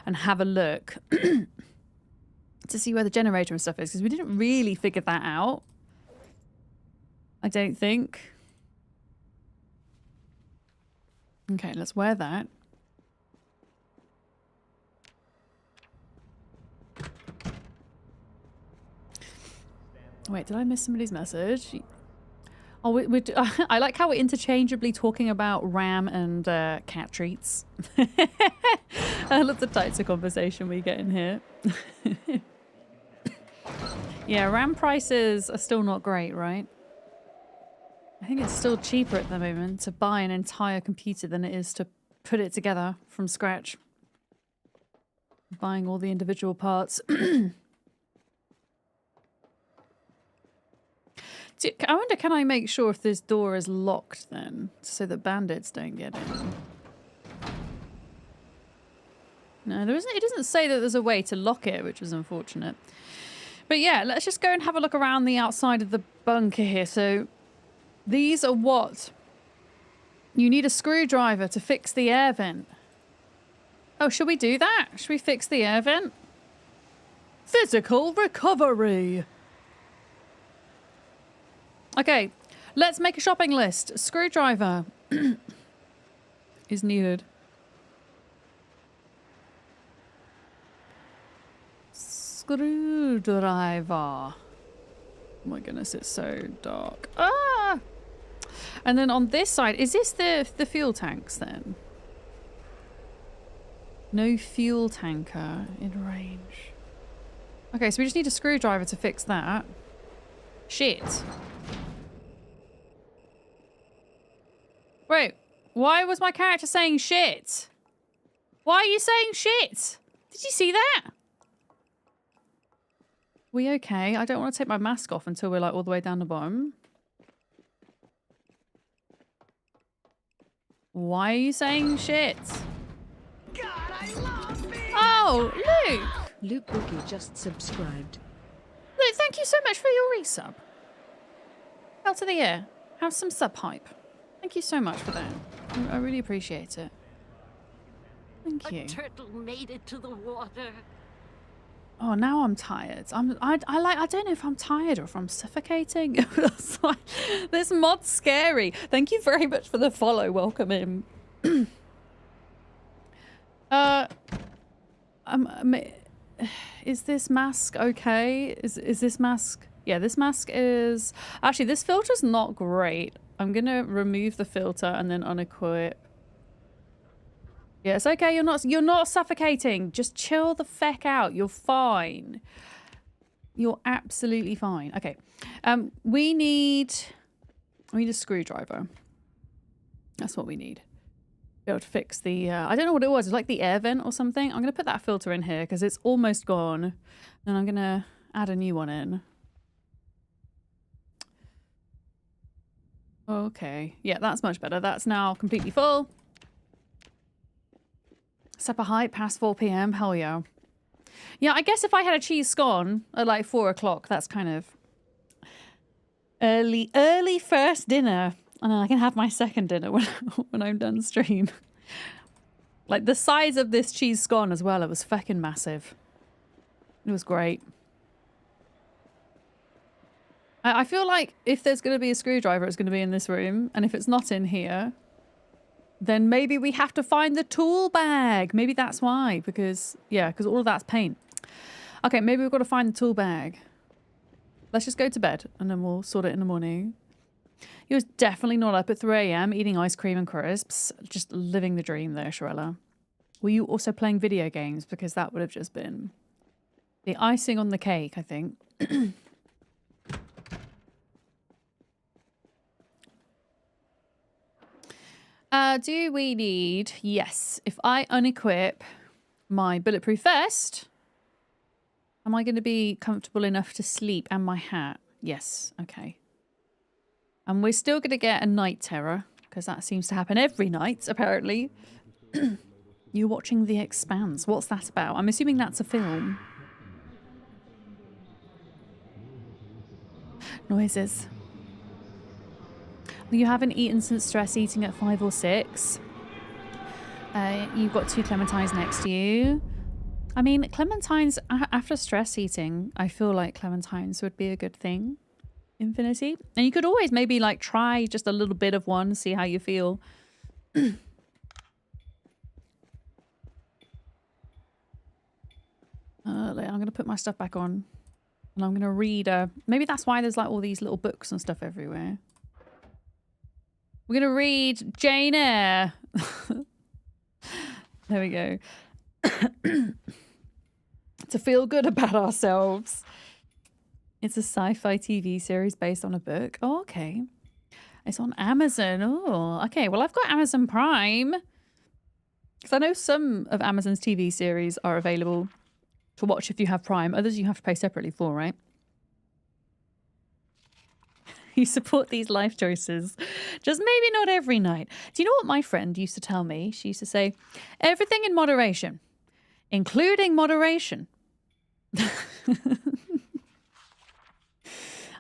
and have a look to see where the generator and stuff is, because we didn't really figure that out. I don't think. Okay, let's wear that. Wait, did I miss somebody's message? Oh, I like how we're interchangeably talking about RAM and cat treats. I love the types of conversation we get in here. Yeah, RAM prices are still not great, right? I think it's still cheaper at the moment to buy an entire computer than it is to put it together from scratch. Buying all the individual parts. I wonder, can I make sure if this door is locked then, so that bandits don't get in? No, there isn't. It doesn't say that there's a way to lock it, which is unfortunate. But yeah, let's just go and have a look around the outside of the bunker here. So these are what? You need a screwdriver to fix the air vent. Oh, should we do that? Should we fix the air vent? Physical recovery. Okay, let's make a shopping list. Screwdriver is needed. Screwdriver. Oh my goodness, it's so dark. Ah! And then on this side, is this the fuel tanks then? No fuel tanker in range. Okay, so we just need a screwdriver to fix that. Shit. Wait, why was my character saying shit? Why are you saying shit? Did you see that? We okay? I don't want to take my mask off until we're like all the way down the bottom. Why are you saying shit? God, I love it! Oh, Luke! Luke Bookie just subscribed. Luke, thank you so much for your resub. Hell to the air. Have some sub hype. Thank you so much for that. I really appreciate it. Thank you. A turtle made it to the water. Oh, now I'm tired. I don't know if I'm tired or if I'm suffocating. This mod's scary. Thank you very much for the follow. Welcome in. Is this mask okay? Is this mask? Yeah, this mask is actually, this filter's not great. I'm gonna remove the filter and then unequip. Yeah, it's okay. You're not suffocating. Just chill the feck out. You're fine. You're absolutely fine. Okay. We need a screwdriver. That's what we need. Be able to fix the I don't know what it was. It's like the air vent or something. I'm gonna put that filter in here because it's almost gone. Then I'm gonna add a new one in. Okay. Yeah, that's much better. That's now completely full. Supper hype past 4 p.m. Hell yeah. Yeah, I guess if I had a cheese scone at like 4 o'clock, that's kind of early first dinner. And then I can have my second dinner when I'm done stream. Like the size of this cheese scone as well, it was fucking massive. It was great. I feel like if there's going to be a screwdriver, it's going to be in this room. And if it's not in here, then maybe we have to find the tool bag. Maybe that's why. Because, yeah, because all of that's paint. Okay, maybe we've got to find the tool bag. Let's just go to bed and then we'll sort it in the morning. He was definitely not up at 3 a.m. eating ice cream and crisps. Just living the dream there, Shirella. Were you also playing video games? Because that would have just been the icing on the cake, I think. Do we need... Yes. If I unequip my bulletproof vest, am I going to be comfortable enough to sleep? And my hat? Yes. Okay. And we're still going to get a night terror, because that seems to happen every night, apparently. You're watching The Expanse. What's that about? I'm assuming that's a film. Noises. You haven't eaten since stress eating at 5 or 6. You've got 2 clementines next to you. I mean, clementines, after stress eating, I feel like clementines would be a good thing. Infinity. And you could always maybe like try just a little bit of one, see how you feel. I'm going to put my stuff back on. And I'm going to read... maybe that's why there's like all these little books and stuff everywhere. We're going to read Jane Eyre. There we go. To feel good about ourselves. It's a sci-fi TV series based on a book. Oh, okay. It's on Amazon. Oh, okay. Well, I've got Amazon Prime. Because I know some of Amazon's TV series are available to watch if you have Prime. Others you have to pay separately for, right? You support these life choices. Just maybe not every night. Do you know what my friend used to tell me? She used to say, everything in moderation, including moderation.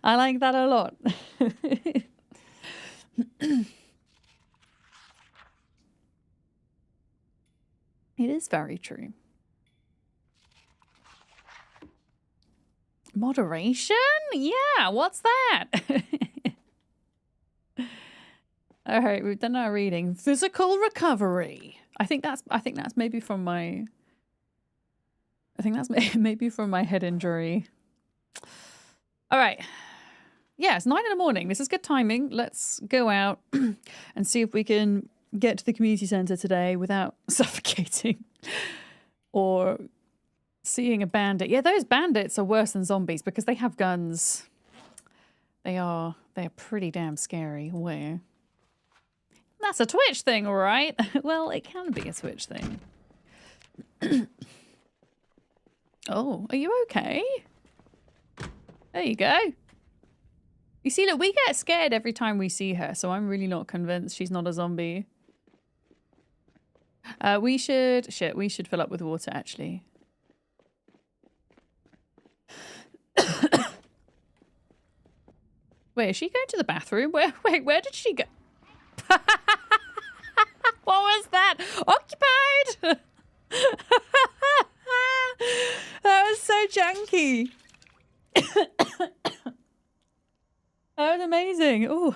I like that a lot. It is very true. Moderation? Yeah, what's that? All right, we've done our reading. Physical recovery. I think that's maybe from my maybe from my head injury. All right. Yeah, it's 9 in the morning. This is good timing. Let's go out and see if we can get to the community center today without suffocating or seeing a bandit. Yeah, those bandits are worse than zombies because they have guns. They're pretty damn scary. Where? That's a Twitch thing, all right? Well, it can be a Twitch thing. Oh, are you okay? There you go. You see, look, we get scared every time we see her, so I'm really not convinced she's not a zombie. We should fill up with water, actually. Wait, is she going to the bathroom? Wait, where did she go? What was that? Occupied! That was so janky. That was amazing. Oh,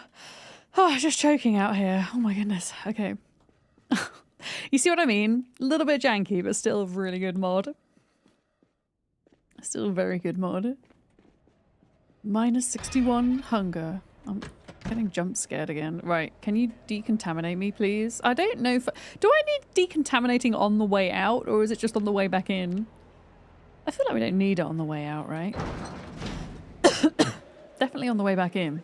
just choking out here. Oh my goodness. Okay. You see what I mean? A little bit janky, but still a really good mod. Still a very good mod. Minus 61 hunger. I'm getting jump scared again. Right, can you decontaminate me, please? I don't know if... Do I need decontaminating on the way out, or is it just on the way back in? I feel like we don't need it on the way out, right? Definitely on the way back in.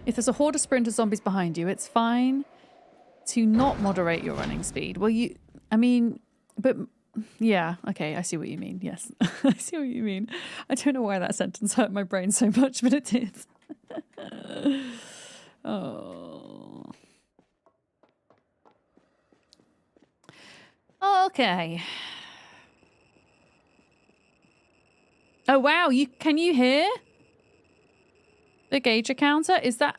If there's a horde of sprinter zombies behind you, it's fine to not moderate your running speed. Well, I mean, but... Yeah, okay, I see what you mean, yes. I see what you mean. I don't know why that sentence hurt my brain so much, but it did. Oh. Okay. Oh, wow, can you hear the gauge counter? Is that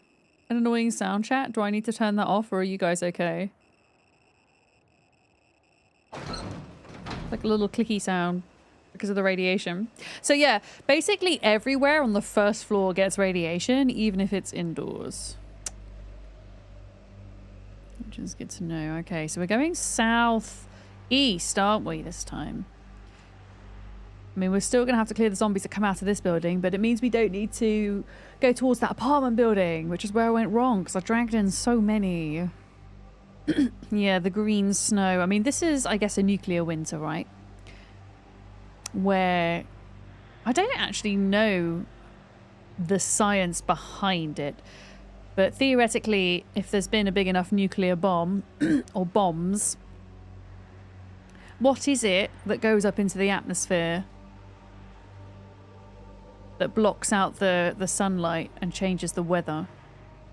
an annoying sound chat? Do I need to turn that off, or are you guys okay? Like a little clicky sound because of the radiation. So yeah, basically everywhere on the first floor gets radiation, even if it's indoors. Which is good to know. Okay, so we're going southeast, aren't we, this time? I mean, we're still going to have to clear the zombies that come out of this building, but it means we don't need to go towards that apartment building, which is where I went wrong, because I dragged in so many. Yeah, the green snow. I mean, this is, I guess, a nuclear winter, right? Where I don't actually know the science behind it, but theoretically, if there's been a big enough nuclear bomb or bombs, what is it that goes up into the atmosphere that blocks out the sunlight and changes the weather?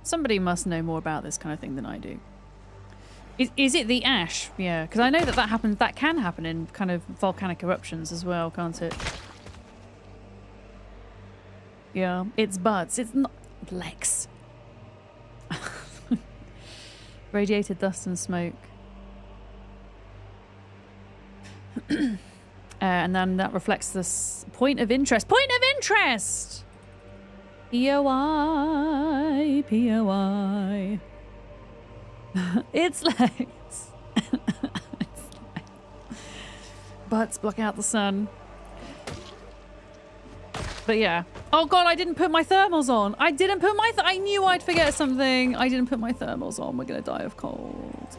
Somebody must know more about this kind of thing than I do. Is it the ash? Yeah, because I know that happens. That can happen in kind of volcanic eruptions as well, can't it? Yeah, it's buds. It's not legs. Radiated dust and smoke. And then that reflects this point of interest. Point of interest! POI. POI. It's legs. Butts block out the sun. But yeah. Oh god, I didn't put my thermals on. I didn't put my... I knew I'd forget something. I didn't put my thermals on. We're gonna die of cold.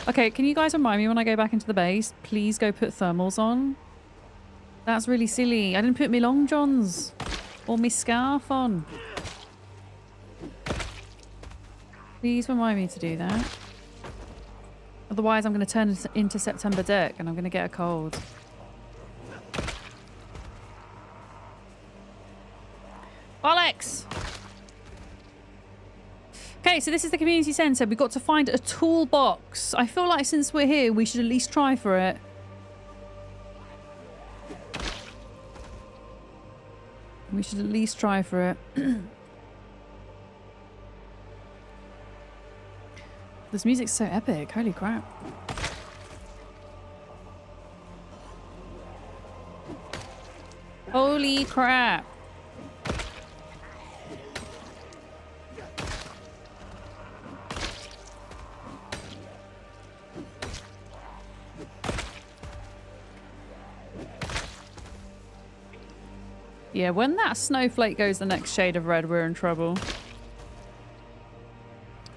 Okay, can you guys remind me when I go back into the base? Please go put thermals on. That's really silly. I didn't put my long johns or my scarf on. Please remind me to do that. Otherwise, I'm going to turn into September Dick and I'm going to get a cold. Alex! Okay, so this is the community centre. We've got to find a toolbox. I feel like since we're here, we should at least try for it. We should at least try for it. This music's so epic. Holy crap. Holy crap. Yeah, when that snowflake goes the next shade of red, we're in trouble.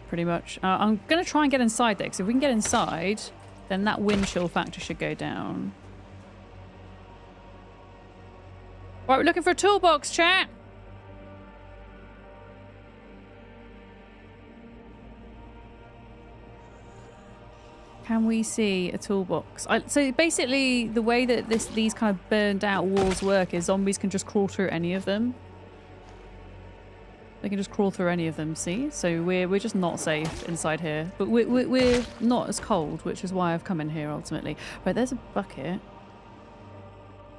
Pretty much. I'm going to try and get inside there, because if we can get inside, then that wind chill factor should go down. Right, we're looking for a toolbox, chat! Can we see a toolbox? So basically, the way that these kind of burned out walls work is zombies can just crawl through any of them. They can just crawl through any of them, see? So we're just not safe inside here. But we're not as cold, which is why I've come in here ultimately. Right, there's a bucket.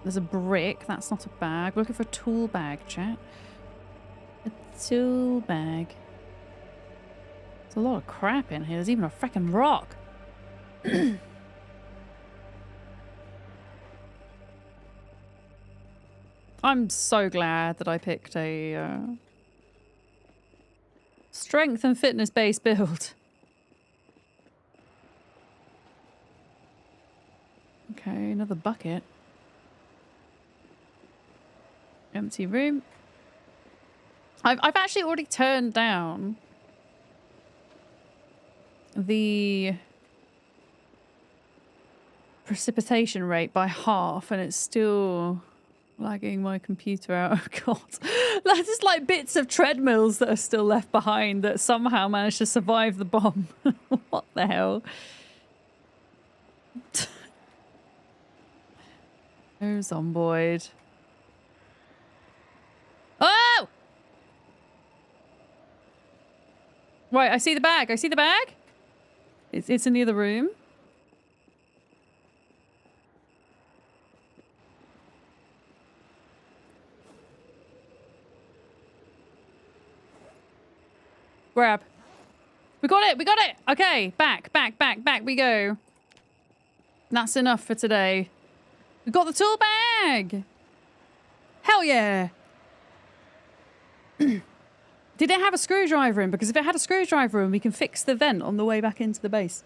There's a brick. That's not a bag. We're looking for a tool bag, chat. A tool bag. There's a lot of crap in here. There's even a frickin' rock. I'm so glad that I picked a strength and fitness based build. Okay, another bucket. Empty room. I've actually already turned down the precipitation rate by half and it's still lagging my computer out. Oh god. That's just like bits of treadmills that are still left behind that somehow managed to survive the bomb. What the hell? Oh, Zomboid. Oh! Right, I see the bag. I see the bag. It's in the other room. Grab. We got it! We got it! Okay, back we go. That's enough for today. We got the tool bag! Hell yeah! Did it have a screwdriver in? Because if it had a screwdriver in, we can fix the vent on the way back into the base.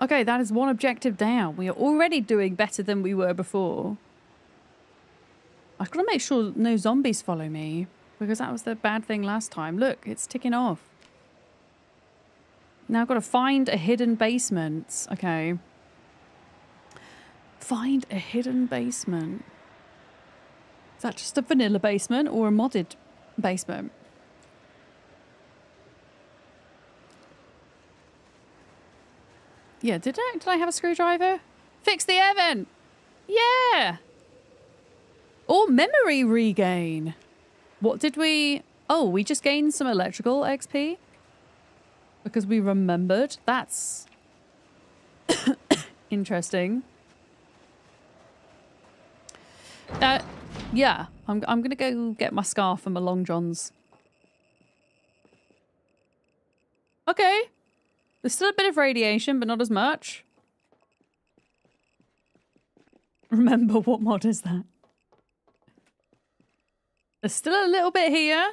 Okay, that is one objective down. We are already doing better than we were before. I've got to make sure no zombies follow me. Because that was the bad thing last time. Look, it's ticking off. Now I've got to find a hidden basement. Okay. Find a hidden basement. Is that just a vanilla basement or a modded basement? Yeah, did I have a screwdriver? Fix the air vent! Yeah! Or memory regain. What did we... Oh, we just gained some electrical XP? Because we remembered? That's... interesting. Yeah. I'm gonna go get my scarf and my long johns. Okay. There's still a bit of radiation, but not as much. Remember, what mod is that? There's still a little bit here.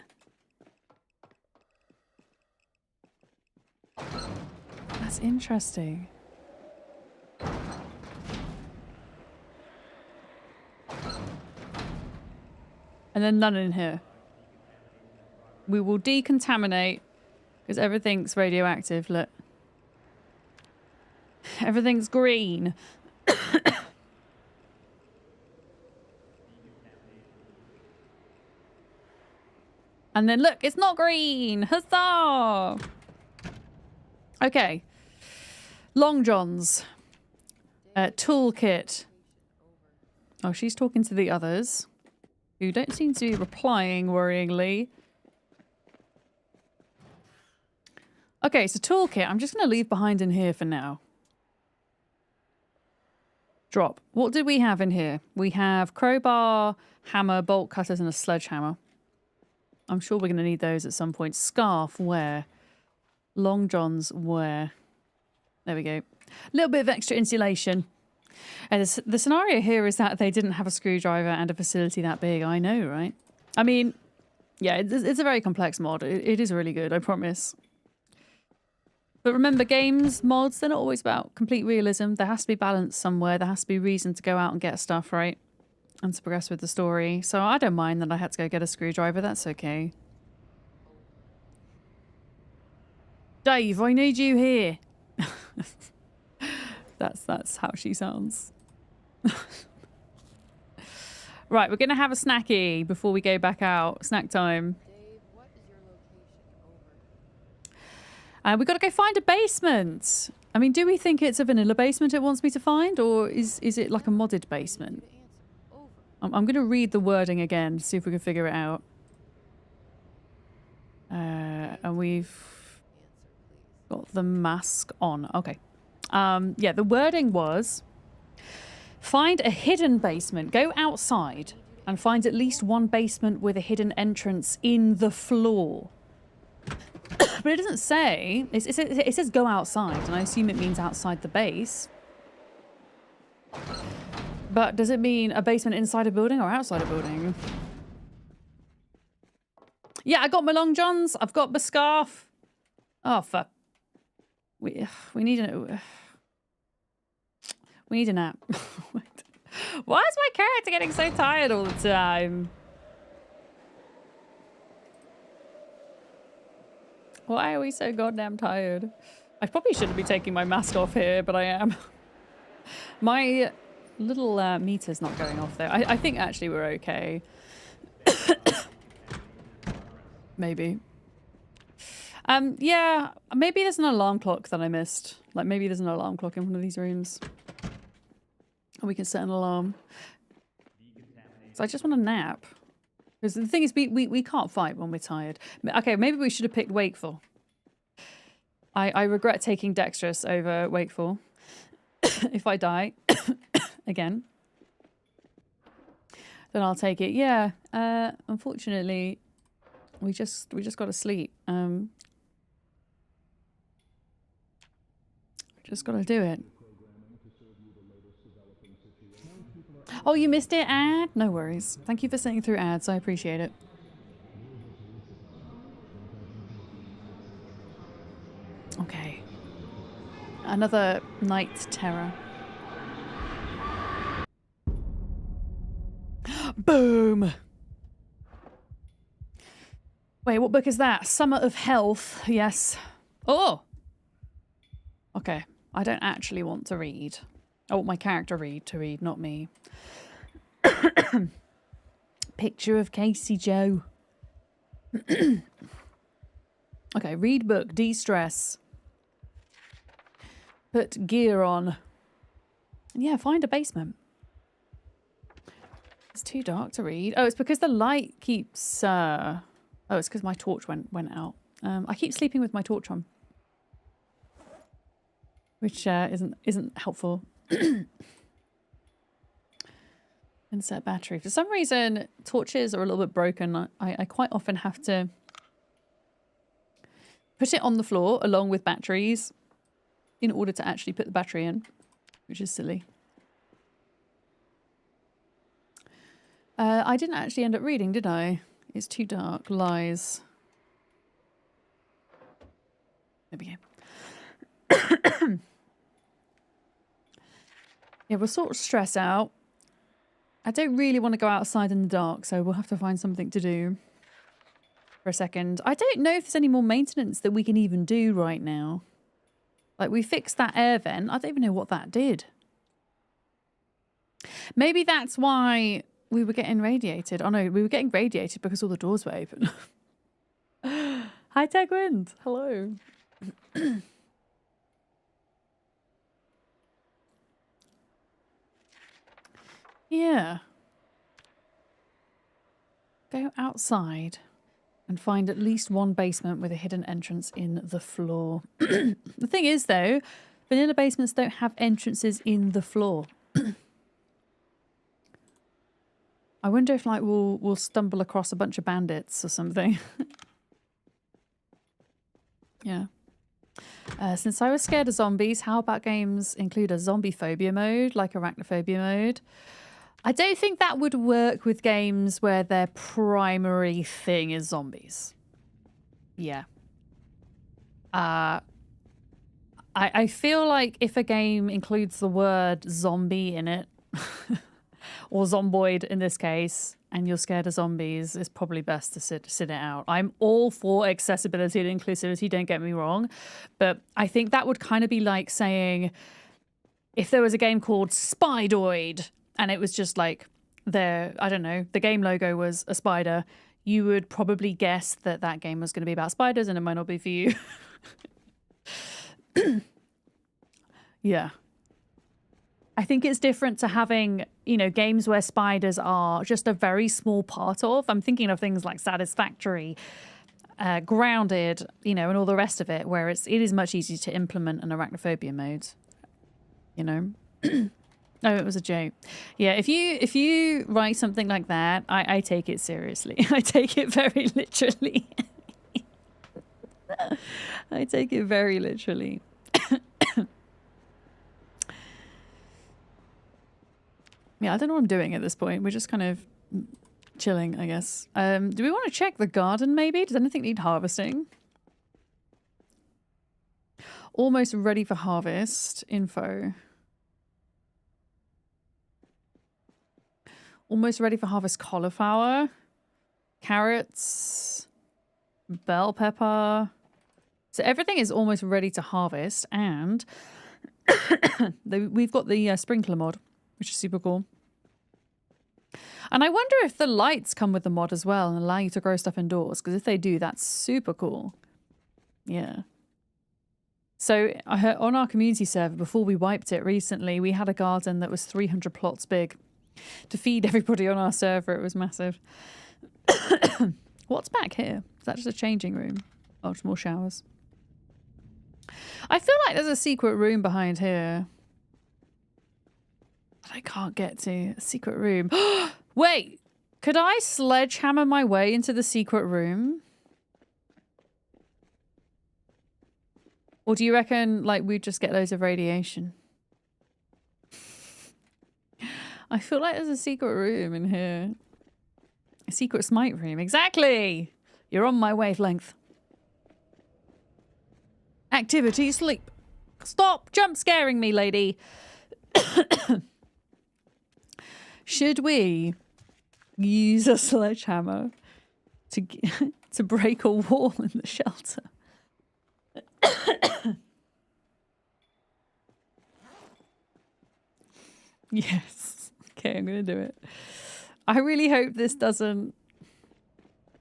That's interesting. And then none in here. We will decontaminate because everything's radioactive. Look. Everything's green. And then look, it's not green. Huzzah! Okay. Long johns. Toolkit. Oh, she's talking to the others, who don't seem to be replying worryingly. Okay, so toolkit. I'm just going to leave behind in here for now. Drop. What did we have in here? We have crowbar, hammer, bolt cutters, and a sledgehammer. I'm sure we're going to need those at some point. Scarf, where? Long johns, where? There we go. A little bit of extra insulation. And the scenario here is that they didn't have a screwdriver and a facility that big. I know, right? I mean, yeah, it's a very complex mod. It is really good, I promise. But remember, games, mods, they're not always about complete realism. There has to be balance somewhere. There has to be reason to go out and get stuff, right? And to progress with the story. So I don't mind that I had to go get a screwdriver. That's okay. Dave, I need you here. That's how she sounds. Right, we're going to have a snacky before we go back out. Snack time. Dave, what is your location? Over. We've got to go find a basement. I mean, do we think it's a vanilla basement it wants me to find? Or is it like a modded basement? Over. I'm going to read the wording again, see if we can figure it out. And we've got the mask on. Okay. Yeah, the wording was, find a hidden basement. Go outside and find at least one basement with a hidden entrance in the floor. But it doesn't say. It says go outside, and I assume it means outside the base. But does it mean a basement inside a building or outside a building? Yeah, I got my long johns. I've got my scarf. Oh, fuck. We need a... We need a nap. Why is my character getting so tired all the time? Why are we so goddamn tired? I probably shouldn't be taking my mask off here, but I am. My little meter's not going off there. I think actually we're okay. Maybe. Yeah, maybe there's an alarm clock that I missed. Like maybe there's an alarm clock in one of these rooms. And we can set an alarm. So I just want a nap. Because the thing is, we can't fight when we're tired. Okay, maybe we should have picked Wakeful. I regret taking Dexterous over Wakeful. If I die again, then I'll take it. Yeah, unfortunately, we just got to sleep. Just got to do it. Oh, you missed it, ad? No worries. Thank you for sitting through ads. I appreciate it. Okay. Another night terror. Boom! Wait, what book is that? Summer of Health. Yes. Oh! Okay, I don't actually want to read. I want my character to read, not me. Picture of Casey Joe. Okay, read book, de-stress. Put gear on. Yeah, find a basement. It's too dark to read. Oh, it's because the light keeps... Oh, it's because my torch went out. I keep sleeping with my torch on. Which isn't helpful. Insert battery. For some reason, torches are a little bit broken. I quite often have to put it on the floor along with batteries in order to actually put the battery in, which is silly. I didn't actually end up reading, did I? It's too dark. Lies. There we go. Yeah, we're sort of stressed out. I don't really want to go outside in the dark, so we'll have to find something to do for a second. I don't know if there's any more maintenance that we can even do right now. Like, we fixed that air vent. I don't even know what that did. Maybe that's why we were getting radiated. Oh no, we were getting radiated because all the doors were open. Hi, Tech Wind. Hello. Yeah. Go outside and find at least one basement with a hidden entrance in the floor. The thing is, though, vanilla basements don't have entrances in the floor. I wonder if, like, we'll stumble across a bunch of bandits or something. Yeah. Since I was scared of zombies, how about games include a zombie phobia mode, like arachnophobia mode? I don't think that would work with games where their primary thing is zombies. Yeah. I feel like if a game includes the word zombie in it, or zomboid in this case, and you're scared of zombies, it's probably best to sit it out. I'm all for accessibility and inclusivity, don't get me wrong, but I think that would kind of be like saying if there was a game called Spidoid, and it was just like I don't know, the game logo was a spider, you would probably guess that that game was going to be about spiders, and it might not be for you. Yeah. I think it's different to having, you know, games where spiders are just a very small part of. I'm thinking of things like Satisfactory, Grounded, you know, and all the rest of it, where it is much easier to implement an arachnophobia mode. You know? Oh, it was a joke. Yeah, if you write something like that, I take it seriously. I take it very literally. I take it very literally. Yeah, I don't know what I'm doing at this point. We're just kind of chilling, I guess. Do we want to check the garden, maybe? Does anything need harvesting? Almost ready for harvest. Info. Almost ready for harvest cauliflower. Carrots. Bell pepper. So everything is almost ready to harvest. And we've got the sprinkler mod, which is super cool. And I wonder if the lights come with the mod as well and allow you to grow stuff indoors, because if they do, that's super cool. Yeah. So I heard on our community server, before we wiped it recently, we had a garden that was 300 plots big. To feed everybody on our server, it was massive. What's back here? Is that just a changing room? Oh, just more showers. I feel like there's a secret room behind here that I can't get to. A secret room. Wait, could I sledgehammer my way into the secret room? Or do you reckon, like, we'd just get loads of radiation? I feel like there's a secret room in here. A secret smite room. Exactly! You're on my wavelength. Activity sleep. Stop jump scaring me, lady. Should we use a sledgehammer to break a wall in the shelter? Yes. Okay, I'm going to do it. I really hope this doesn't...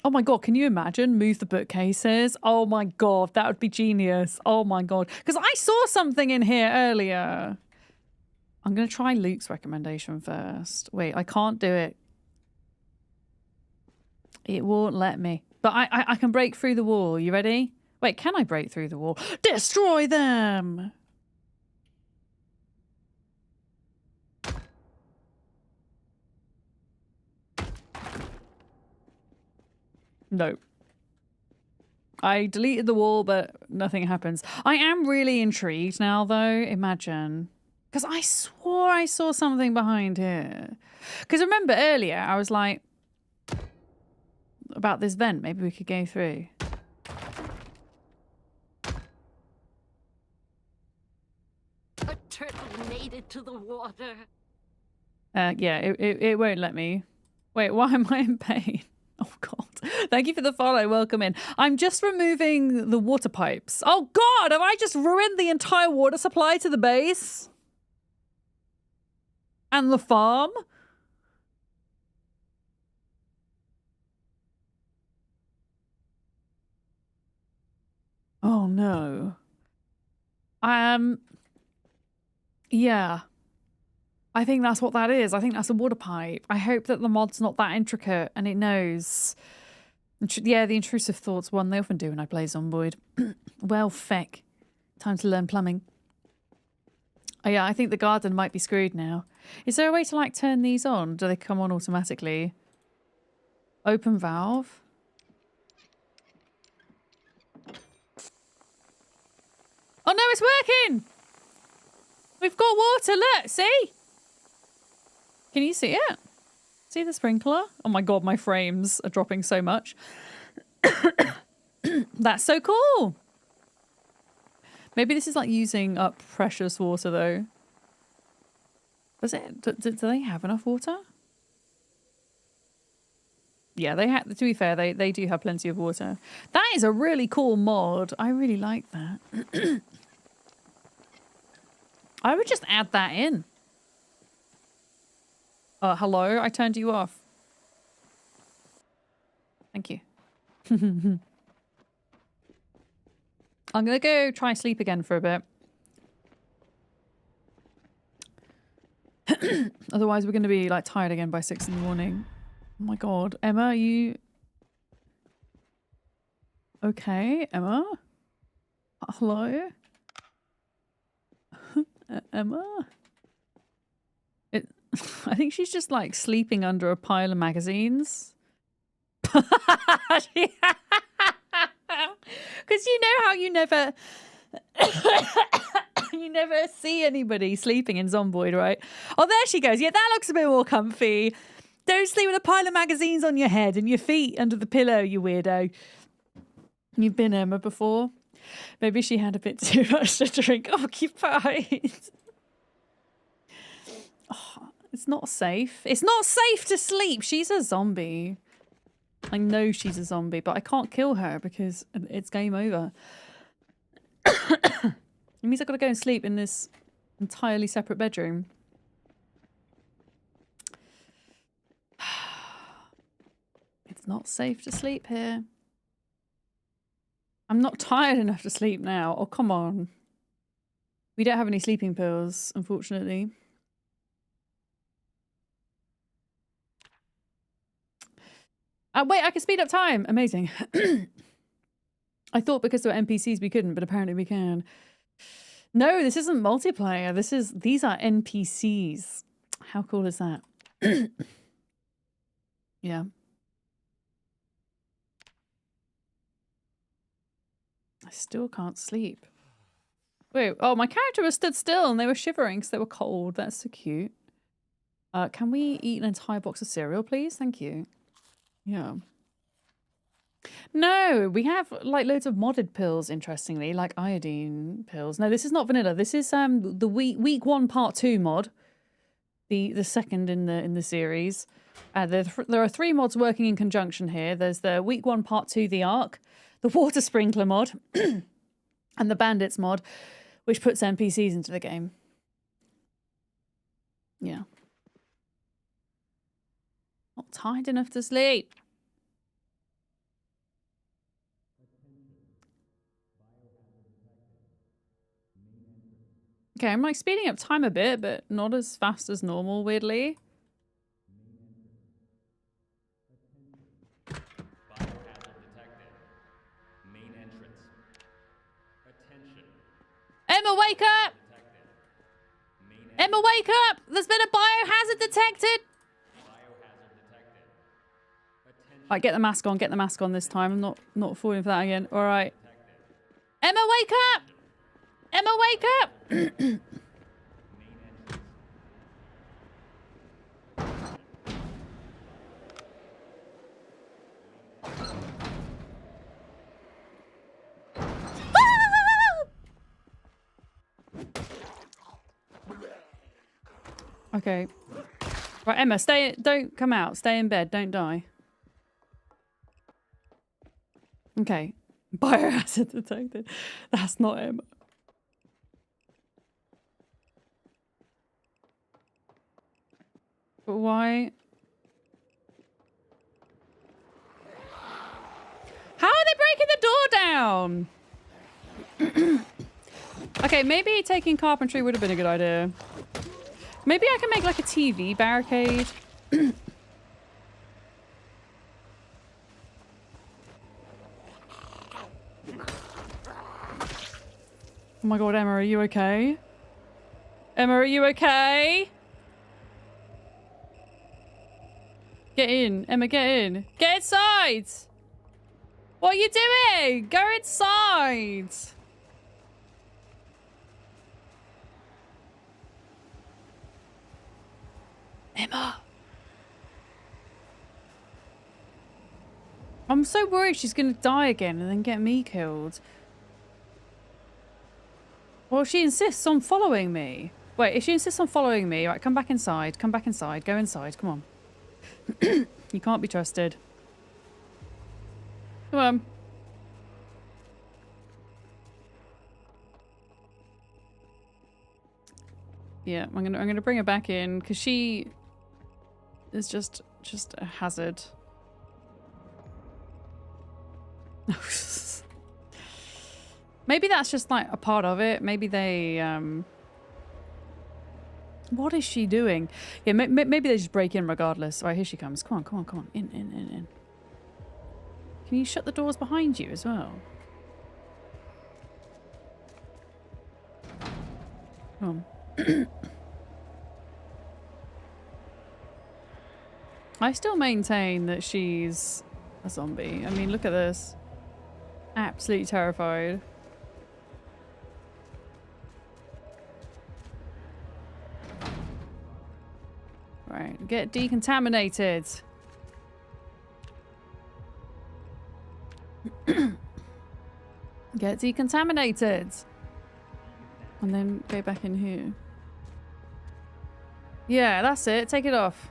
Oh my god, can you imagine? Move the bookcases. Oh my god, that would be genius. Oh my god. Because I saw something in here earlier. I'm going to try Luke's recommendation first. Wait, I can't do it. It won't let me. But I can break through the wall. You ready? Wait, can I break through the wall? Destroy them! No. I deleted the wall, but nothing happens. I am really intrigued now, though. Imagine. Because I swore I saw something behind here. Because remember earlier, I was like, about this vent, maybe we could go through. A turtle made it to the water. Yeah, it won't let me. Wait, why am I in pain? Oh, God. Thank you for the follow. Welcome in. I'm just removing the water pipes. Oh, God, have I just ruined the entire water supply to the base? And the farm? Oh, no. Yeah. I think that's what that is. I think that's a water pipe. I hope that the mod's not that intricate and it knows. Yeah, the intrusive thoughts one. They often do when I play Zomboid. Well, feck. Time to learn plumbing. Oh, yeah, I think the garden might be screwed now. Is there a way to, like, turn these on? Do they come on automatically? Open valve. Oh, no, it's working! We've got water, look, see? Can you see it? See the sprinkler? Oh my god, my frames are dropping so much. That's so cool! Maybe this is like using up precious water, though. Does it? Do they have enough water? Yeah, they have. To be fair, they do have plenty of water. That is a really cool mod. I really like that. I would just add that in. Hello? I turned you off. Thank you. I'm gonna go try sleep again for a bit. Otherwise we're gonna be like tired again by 6 in the morning. Oh my god. Emma, are you... Okay, Emma? Hello? Emma? I think she's just like sleeping under a pile of magazines. Because you know how you never you never see anybody sleeping in Zomboid, right? Oh, there she goes. Yeah, that looks a bit more comfy. Don't sleep with a pile of magazines on your head and your feet under the pillow, you weirdo. You've been Emma before. Maybe she had a bit too much to drink. Occupied. Oh, it's not safe. It's not safe to sleep. She's a zombie. I know she's a zombie, but I can't kill her because it's game over. It means I've got to go and sleep in this entirely separate bedroom. It's not safe to sleep here. I'm not tired enough to sleep now. Oh, come on. We don't have any sleeping pills, unfortunately. Wait, I can speed up time. Amazing. I thought because there were NPCs we couldn't, but apparently we can. No, this isn't multiplayer. These are NPCs. How cool is that? Yeah. I still can't sleep. Wait, oh, my character was stood still and they were shivering because they were cold. That's so cute. Can we eat an entire box of cereal, please? Thank you. Yeah. No, we have like loads of modded pills, interestingly, like iodine pills. No, this is not vanilla. This is the week 1 part 2 mod. The second in the series. There are 3 mods working in conjunction here. There's the week 1 part 2 the Ark, the water sprinkler mod, and the bandits mod, which puts NPCs into the game. Yeah. Not tired enough to sleep. Okay, I'm like speeding up time a bit, but not as fast as normal, weirdly. Emma, wake up! Emma, wake up! There's been a biohazard detected! Alright, get the mask on. Get the mask on this time. I'm not falling for that again. Alright. Emma, wake up! Emma, wake up! Okay. Right, Emma, don't come out. Stay in bed. Don't die. Okay. Biohazard detected. That's not Emma. But why? How are they breaking the door down? Okay, maybe taking carpentry would have been a good idea. Maybe I can make like a TV barricade. Oh my god, Emma, are you okay? Emma, are you okay? Get in. Emma, get in. Get inside! What are you doing? Go inside! Emma! I'm so worried she's gonna die again and then get me killed. Well, she insists on following me. Wait, if she insists on following me, right, come back inside. Come back inside. Go inside. Come on. You can't be trusted. Come on. Yeah, I'm gonna bring her back in because she is just a hazard. Maybe that's just like a part of it. Maybe they what is she doing? Yeah, maybe they just break in regardless. All right, here she comes. Come on, come on, come on. In. Can you shut the doors behind you as well? Come on. I still maintain that she's a zombie. I mean, look at this. Absolutely terrified. Right, get decontaminated. Get decontaminated. And then go back in here. Yeah, that's it. Take it off.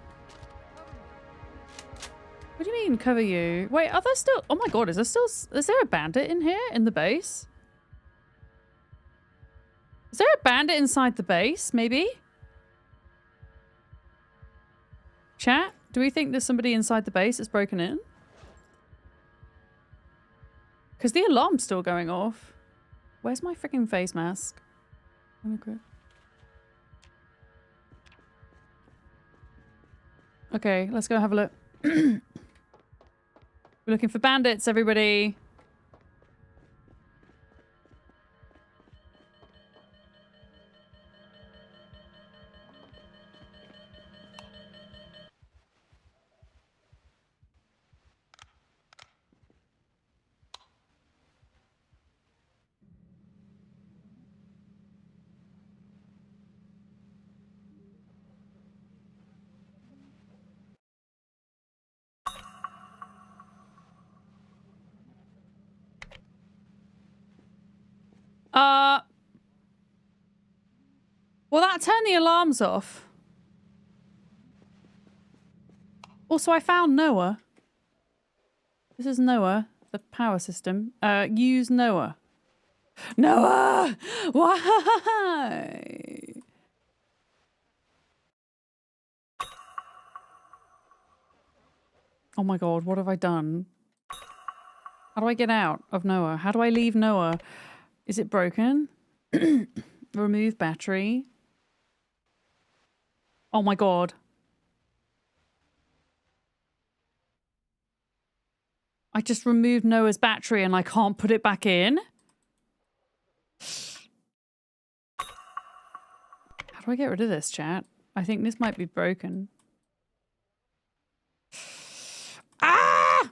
What do you mean, cover you? Wait, are there still... Oh my god, is there a bandit in here? In the base? Is there a bandit inside the base, maybe? Chat, do we think there's somebody inside the base that's broken in? Because the alarm's still going off. Where's my freaking face mask? Okay, let's go have a look. We're looking for bandits, everybody. Well, that turned the alarms off. Also, I found Noah. This is Noah, the power system. Use Noah. Noah! Why? Oh my god, what have I done? How do I get out of Noah? How do I leave Noah? Is it broken? Remove battery. Oh my god. I just removed Noah's battery and I can't put it back in? How do I get rid of this, chat? I think this might be broken. Ah!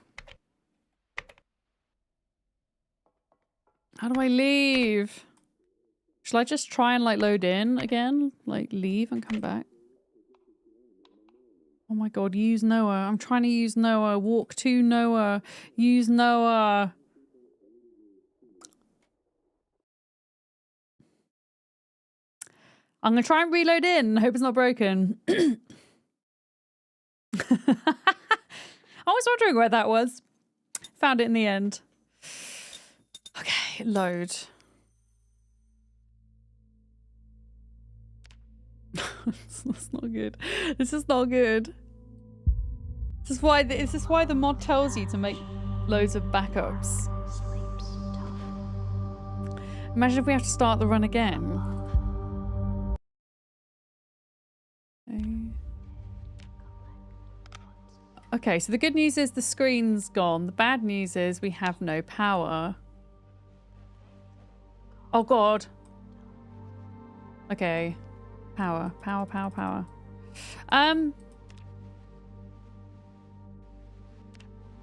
How do I leave? Shall I just try and like load in again? Like leave and come back? Oh my god, use Noah. I'm trying to use Noah. Walk to Noah. Use Noah. I'm going to try and reload in. I hope it's not broken. I was wondering where that was. Found it in the end. Okay, load. That's not good. This is not good. This is why the mod tells you to make loads of backups. Imagine if we have to start the run again. Okay, so the good news is the screen's gone. The bad news is we have no power. Oh god. Okay. Power. I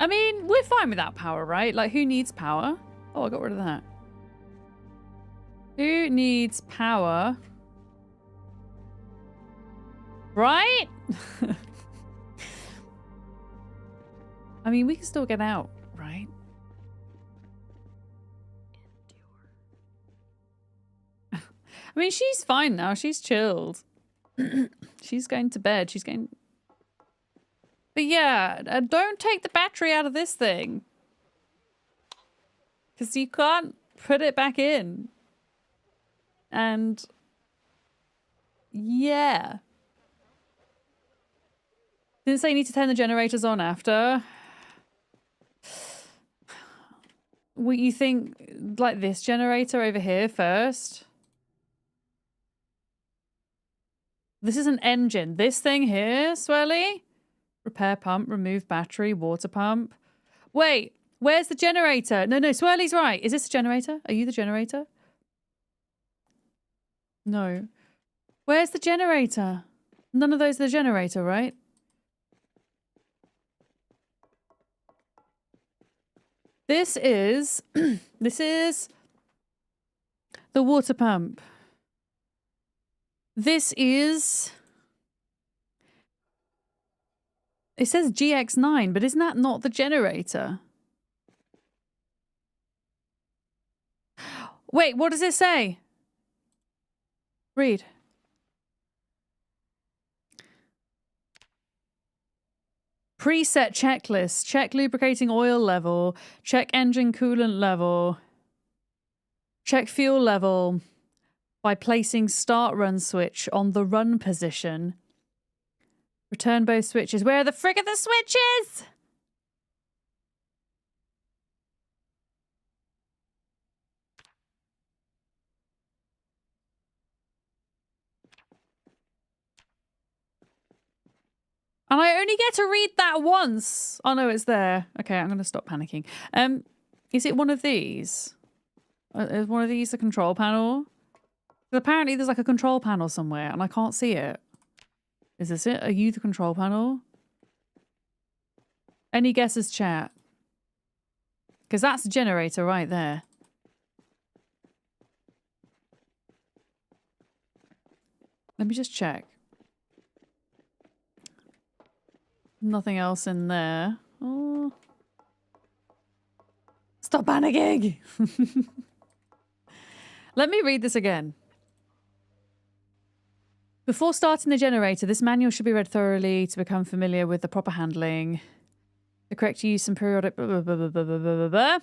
mean, we're fine without power, right? Like, who needs power? Oh, I got rid of that. Who needs power? Right? I mean, we can still get out, right? I mean, she's fine now. She's chilled. She's going to bed. She's going... But yeah, don't take the battery out of this thing. Because you can't put it back in. And... yeah. Didn't say you need to turn the generators on after. What you think, like this generator over here first? This is an engine. This thing here, Swirly? Repair pump, remove battery, water pump. Wait, where's the generator? No, Swirly's right. Is this the generator? Are you the generator? No. Where's the generator? None of those are the generator, right? This is... this is... the water pump. This is... it says GX9, but isn't that not the generator? Wait, what does it say? Read. Preset checklist. Check lubricating oil level. Check engine coolant level. Check fuel level by placing start run switch on the run position. Return both switches. Where are the frig of the switches? And I only get to read that once. Oh no, it's there. Okay, I'm going to stop panicking. Is it one of these? Is one of these the control panel? Apparently there's like a control panel somewhere and I can't see it. Is this it? Are you the control panel? Any guesses, chat? Because that's a generator right there. Let me just check. Nothing else in there. Oh. Stop panicking! Let me read this again. Before starting the generator, this manual should be read thoroughly to become familiar with the proper handling, the correct use and periodic blah, blah, blah, blah, blah, blah, blah, blah.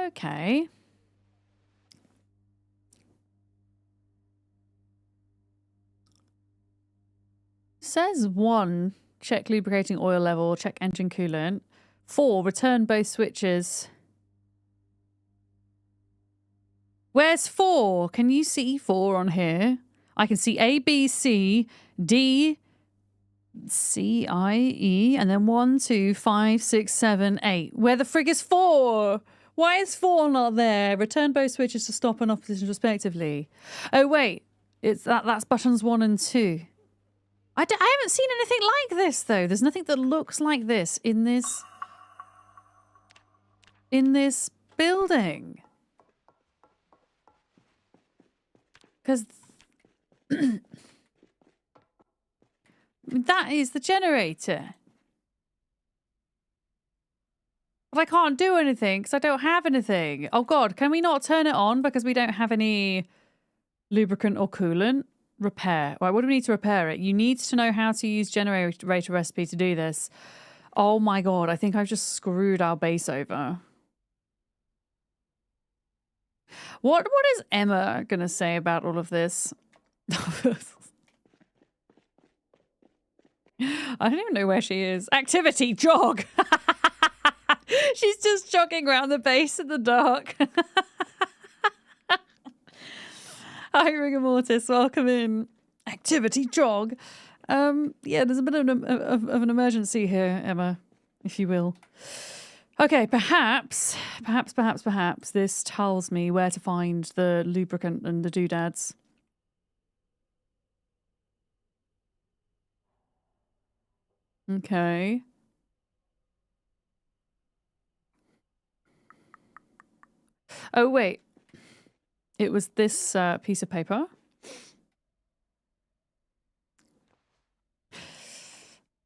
Okay. says 1, check lubricating oil level, check engine coolant. 4, return both switches. Where's 4? Can you see 4 on here? I can see A, B, C, D, C, I, E, and then 1, 2, 5, 6, 7, 8. Where the frig is 4? Why is 4 not there? Return both switches to stop and off positions respectively. Oh wait, it's that's buttons 1 and 2. I haven't seen anything like this though. There's nothing that looks like this in this building. Because that is the generator. But I can't do anything because I don't have anything. Oh God, can we not turn it on because we don't have any lubricant or coolant? Repair. Right, what do we need to repair it? You need to know how to use generator recipe to do this. Oh my God, I think I've just screwed our base over. What is Emma gonna say about all of this? I don't even know where she is. Activity jog. She's just jogging around the base in the dark. Hi, Rigor Mortis. Welcome in. Activity jog. Yeah, there's a bit of an emergency here, Emma, if you will. Okay, perhaps this tells me where to find the lubricant and the doodads. Okay. Oh, wait. It was this piece of paper.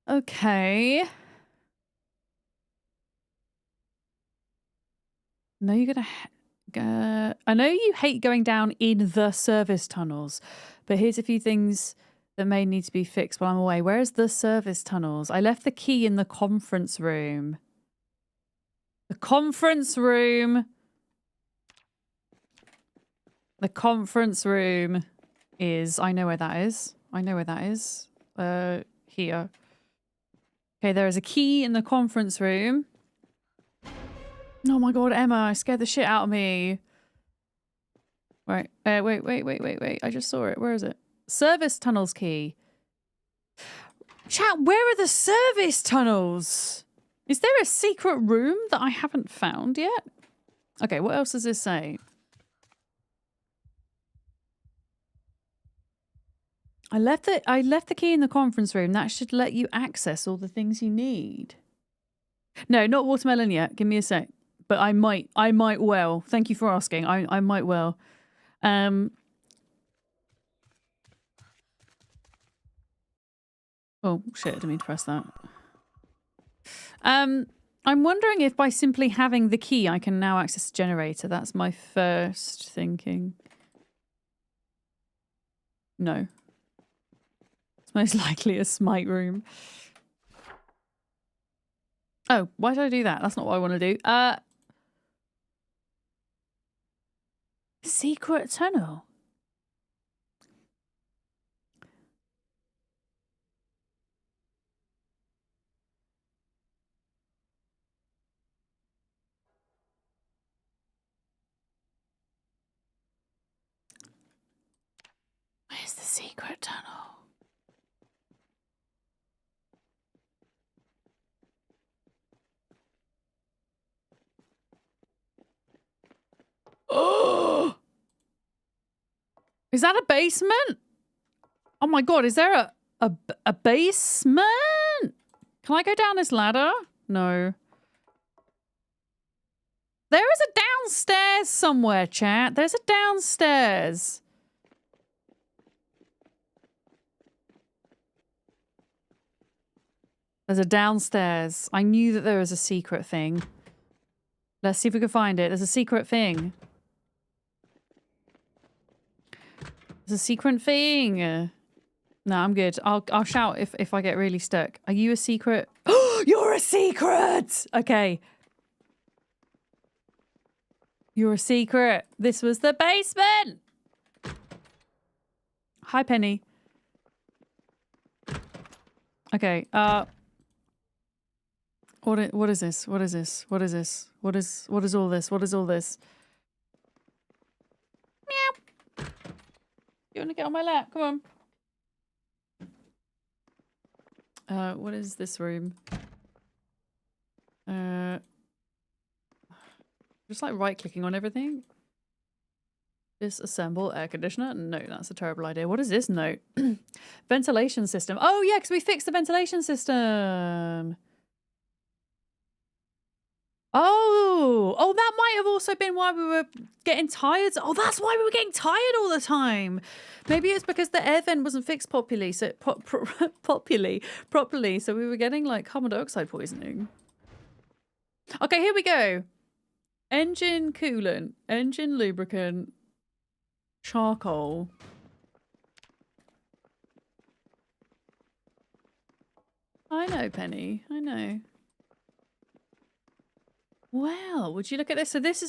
Okay. No, you're gonna... I know you hate going down in the service tunnels, but here's a few things that may need to be fixed while I'm away. Where is the service tunnels? I left the key in the conference room. The conference room. The conference room is... I know where that is. I know where that is. Here. Okay, there is a key in the conference room. Oh my God, Emma, I scared the shit out of me. Right. Wait. I just saw it. Where is it? Service tunnels key. Chat, where are the service tunnels? Is there a secret room that I haven't found yet? Okay, what else does this say? I left the key in the conference room. That should let you access all the things you need. No, not watermelon yet. Give me a sec. But I might well. Thank you for asking. I might well. Oh shit, I didn't mean to press that. I'm wondering if by simply having the key I can now access the generator. That's my first thinking. No. It's most likely a smite room. Oh, why did I do that? That's not what I want to do. Secret tunnel. Where's the secret tunnel? Oh! Is that a basement? Oh my God, is there a basement? Can I go down this ladder? No. There is a downstairs somewhere, chat. There's a downstairs. There's a downstairs. I knew that there was a secret thing. Let's see if we can find it. There's a secret thing. There's a secret thing. No, I'm good. I'll shout if I get really stuck. Are you a secret? Oh, you're a secret! Okay. You're a secret. This was the basement. Hi, Penny. Okay, what is this? What is this? What is this? What is all this? What is all this? Meow. You wanna get on my lap? Come on. What is this room? Just like right clicking on everything. Disassemble air conditioner? No, that's a terrible idea. What is this note? Ventilation system. Oh yeah, because we fixed the ventilation system. Oh, that might have also been why we were getting tired. Oh, that's why we were getting tired all the time. Maybe it's because the air vent wasn't fixed properly, so properly, so we were getting like carbon dioxide poisoning. Okay, here we go. Engine coolant, engine lubricant, charcoal. I know, Penny. I know. Well, would you look at this? So this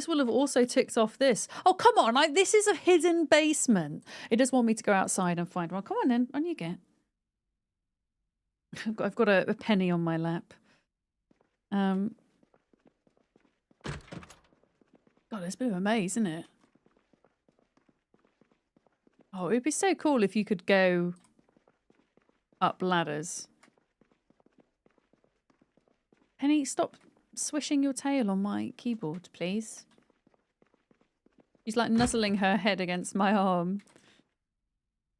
will have also ticked off this. Oh, come on. This is a hidden basement. It does want me to go outside and find one. Come on then. On you get. I've got a penny on my lap. God, it's a bit of a maze, isn't it? Oh, it'd be so cool if you could go up ladders. Penny, stop swishing your tail on my keyboard, please. She's like nuzzling her head against my arm.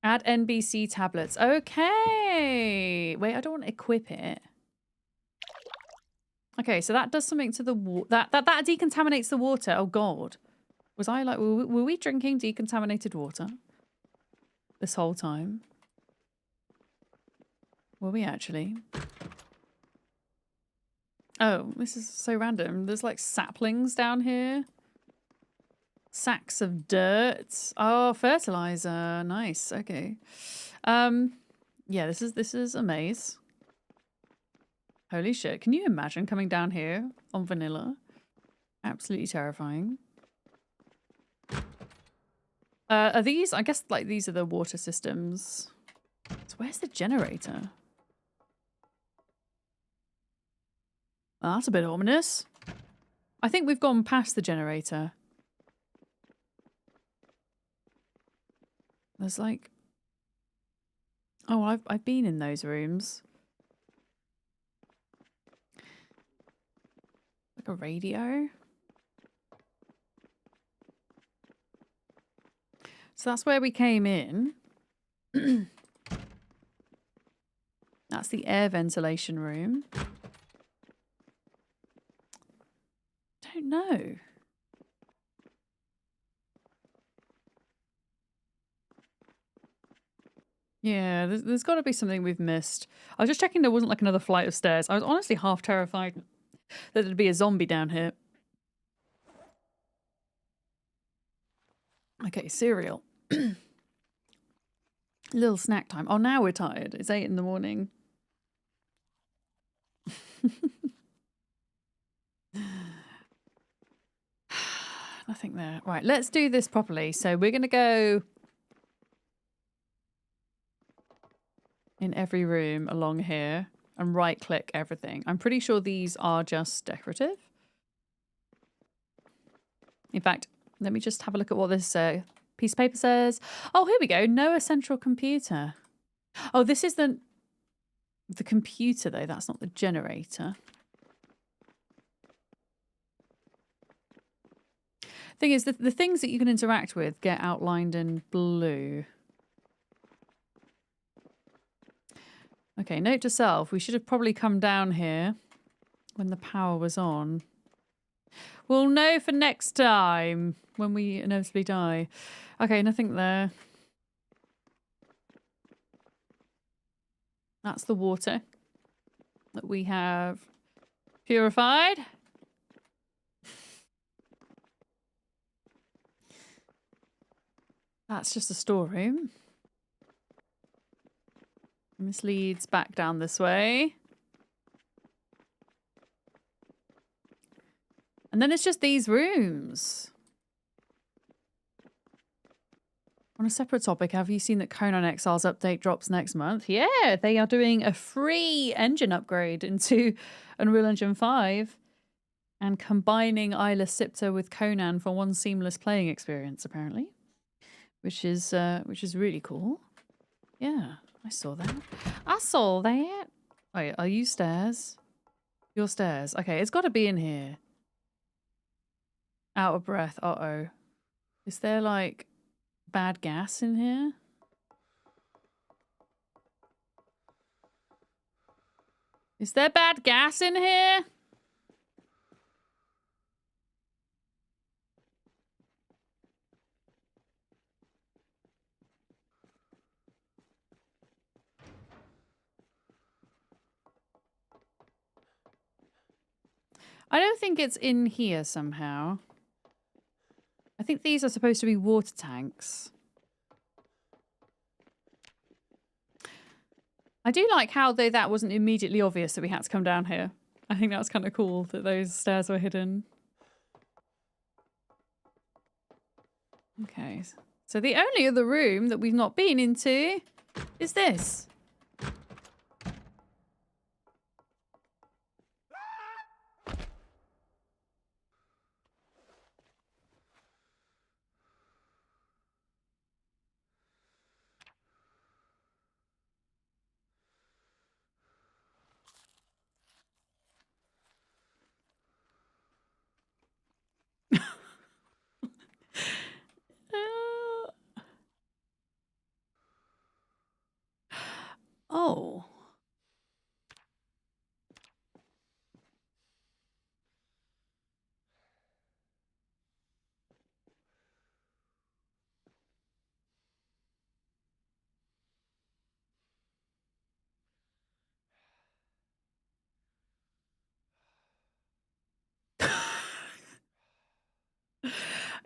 Add NBC tablets. Okay. Wait, I don't want to equip it. Okay, so that does something to the water. That decontaminates the water. Oh God. Was I like, were we drinking decontaminated water this whole time? Were we actually? Oh, this is so random. There's like saplings down here. Sacks of dirt. Oh, fertilizer. Nice. Okay. Yeah, this is a maze. Holy shit. Can you imagine coming down here on vanilla? Absolutely terrifying. Are these, I guess like these are the water systems. So where's the generator? Oh, that's a bit ominous. I think we've gone past the generator. There's like... Oh, I've been in those rooms. Like a radio. So that's where we came in. That's the air ventilation room. Don't know. Yeah, there's got to be something we've missed. I was just checking there wasn't like another flight of stairs. I was honestly half terrified that there'd be a zombie down here. Okay, cereal. Little snack time. Oh, now we're tired. It's 8 in the morning. Nothing there. Right, let's do this properly. So we're going to go in every room along here and right-click everything. I'm pretty sure these are just decorative. In fact, let me just have a look at what this piece of paper says. Oh, here we go. No essential computer. Oh, this is the computer, though. That's not the generator. Thing is, the things that you can interact with get outlined in blue. Okay, note to self. We should have probably come down here when the power was on. We'll know for next time when we inevitably die. Okay, nothing there. That's the water that we have purified. That's just a storeroom. And this leads back down this way. And then it's just these rooms. On a separate topic, have you seen that Conan Exiles update drops next month? Yeah, they are doing a free engine upgrade into Unreal Engine 5 and combining Isla Sipta with Conan for one seamless playing experience, apparently, which is really cool. Yeah, I saw that. I saw that. Wait, are you stairs? Your stairs. Okay, it's got to be in here. Out of breath. Uh-oh. Is there, like, bad gas in here? Is there bad gas in here? I don't think it's in here somehow. I think these are supposed to be water tanks. I do like how that wasn't immediately obvious that we had to come down here. I think that was kind of cool that those stairs were hidden. Okay. So the only other room that we've not been into is this. Oh.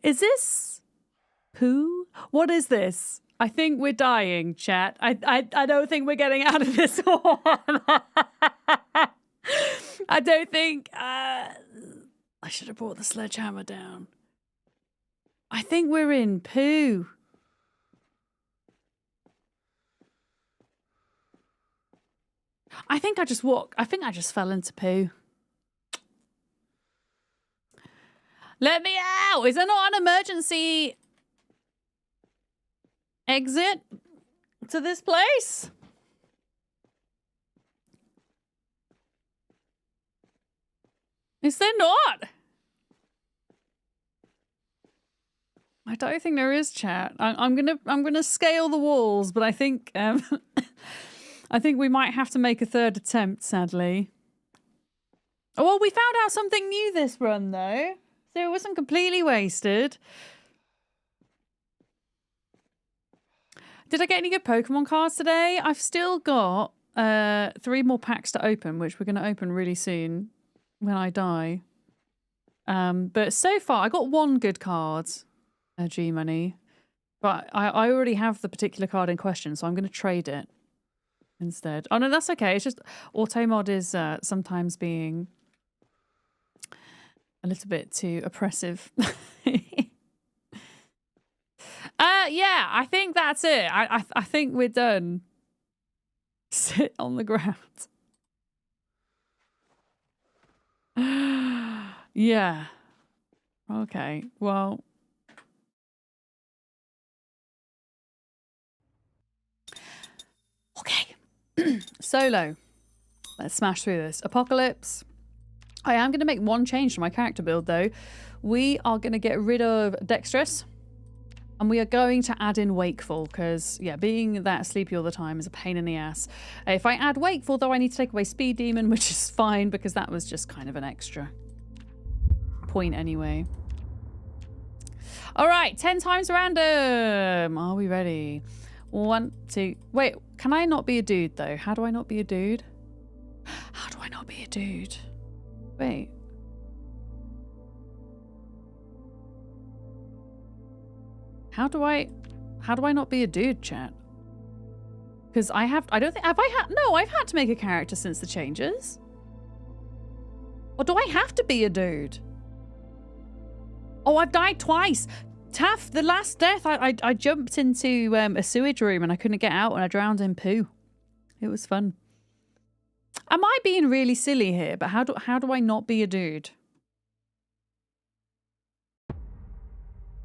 Is this poo? What is this? I think we're dying, chat. I don't think we're getting out of this one. I don't think... I should have brought the sledgehammer down. I think we're in poo. I think I just fell into poo. Let me out! Is there not an emergency exit to this place? Is there not? I don't think there is, chat. I'm gonna scale the walls, but I think I think we might have to make a third attempt, sadly. Oh, well, we found out something new this run, though. So it wasn't completely wasted. Did I get any good Pokemon cards today? I've still got 3 more packs to open, which we're going to open really soon when I die. But so far, I got 1 good card, G-Money. But I already have the particular card in question, so I'm going to trade it instead. Oh, no, that's okay. It's just Automod is sometimes being a little bit too oppressive. Yeah, I think that's it. I think we're done. Sit on the ground. Yeah. Okay, well. Okay. Solo. Let's smash through this. Apocalypse. I am going to make one change to my character build, though. We are going to get rid of Dexterous. And we are going to add in Wakeful, because, yeah, being that sleepy all the time is a pain in the ass. If I add Wakeful, though, I need to take away Speed Demon, which is fine, because that was just kind of an extra point anyway. All right, 10 times random. Are we ready? 1, 2... Wait, can I not be a dude, though? How do I not be a dude? How do I not be a dude? Wait. How do I not be a dude, chat? Because I've had to make a character since the changes. Or do I have to be a dude? Oh, I've died twice. Taff, the last death, I jumped into a sewage room and I couldn't get out and I drowned in poo. It was fun. Am I being really silly here? But how do I not be a dude?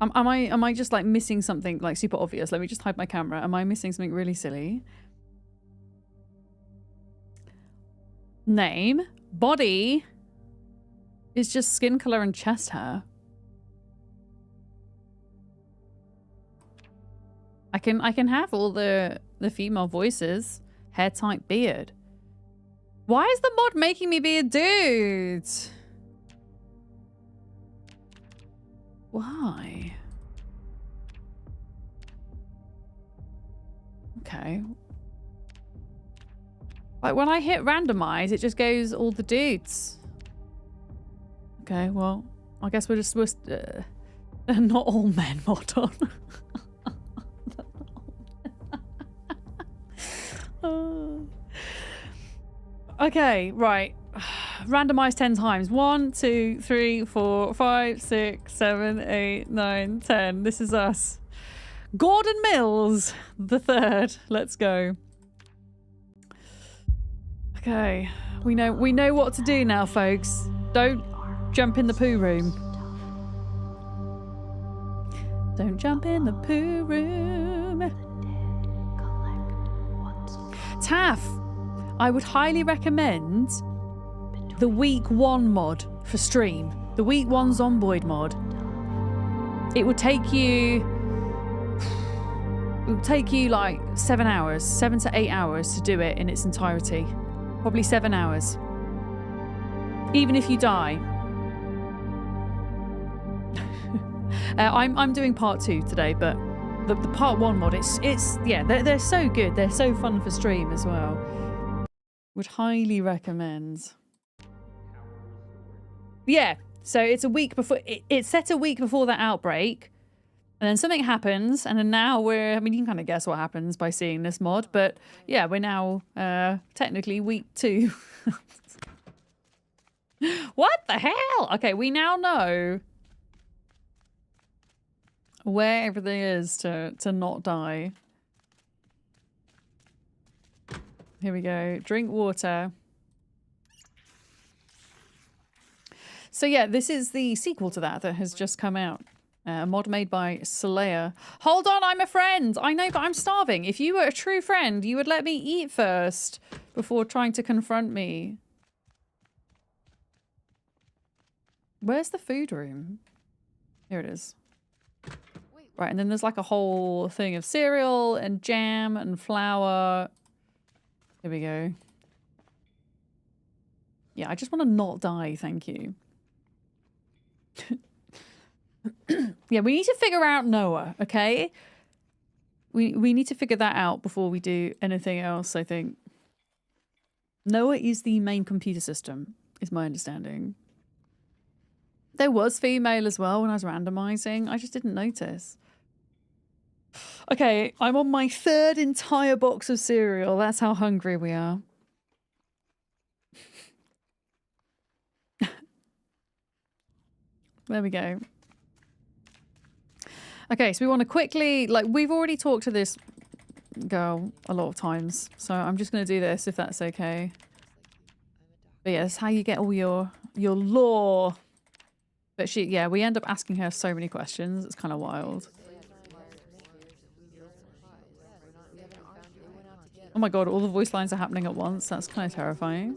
Am I just like missing something like super obvious? Let me just hide my camera. Am I missing something really silly? Name, body is just skin color and chest hair. I can have all the female voices. Hair type, beard. Why is the mod making me be a dude? Why? Okay. Like when I hit randomize, it just goes all the dudes. Okay, well, I guess we're just not all men mod on. Okay, right. Randomize 10 times. 1, 2, 3, 4, 5, 6, 7, 8, 9, 10. This is us. Gordon Mills, the third. Let's go. Okay, we know what to do now, folks. Don't jump in the poo room. Don't jump in the poo room. Taff, I would highly recommend the week 1 mod for stream. The week 1 Zomboid mod. It would take you like 7 hours, 7 to 8 hours to do it in its entirety. Probably 7 hours. Even if you die. I'm doing part 2 today, but the part 1 mod, it's yeah, they're so good. They're so fun for stream as well. Would highly recommend. Yeah, so it's a week before, it's set a week before that outbreak. And then something happens, and then now I mean, you can kind of guess what happens by seeing this mod, but yeah, we're now technically week 2. What the hell? Okay, we now know where everything is to not die. Here we go. Drink water. So yeah, this is the sequel to that has just come out. A mod made by Slayer. Hold on, I'm a friend. I know, but I'm starving. If you were a true friend, you would let me eat first before trying to confront me. Where's the food room? Here it is. Right, and then there's like a whole thing of cereal and jam and flour. Here we go. Yeah, I just want to not die, thank you. Yeah, we need to figure out Noah, okay? We need to figure that out before we do anything else, I think. Noah is the main computer system, is my understanding. There was female as well when I was randomizing. I just didn't notice. Okay, I'm on my 3rd entire box of cereal. That's how hungry we are. There we go. Okay, so we want to quickly, like, we've already talked to this girl a lot of times, so I'm just going to do this if that's okay. But yeah, that's how you get all your lore. But yeah, we end up asking her so many questions. It's kind of wild. Oh my god, all the voice lines are happening at once. That's kind of terrifying.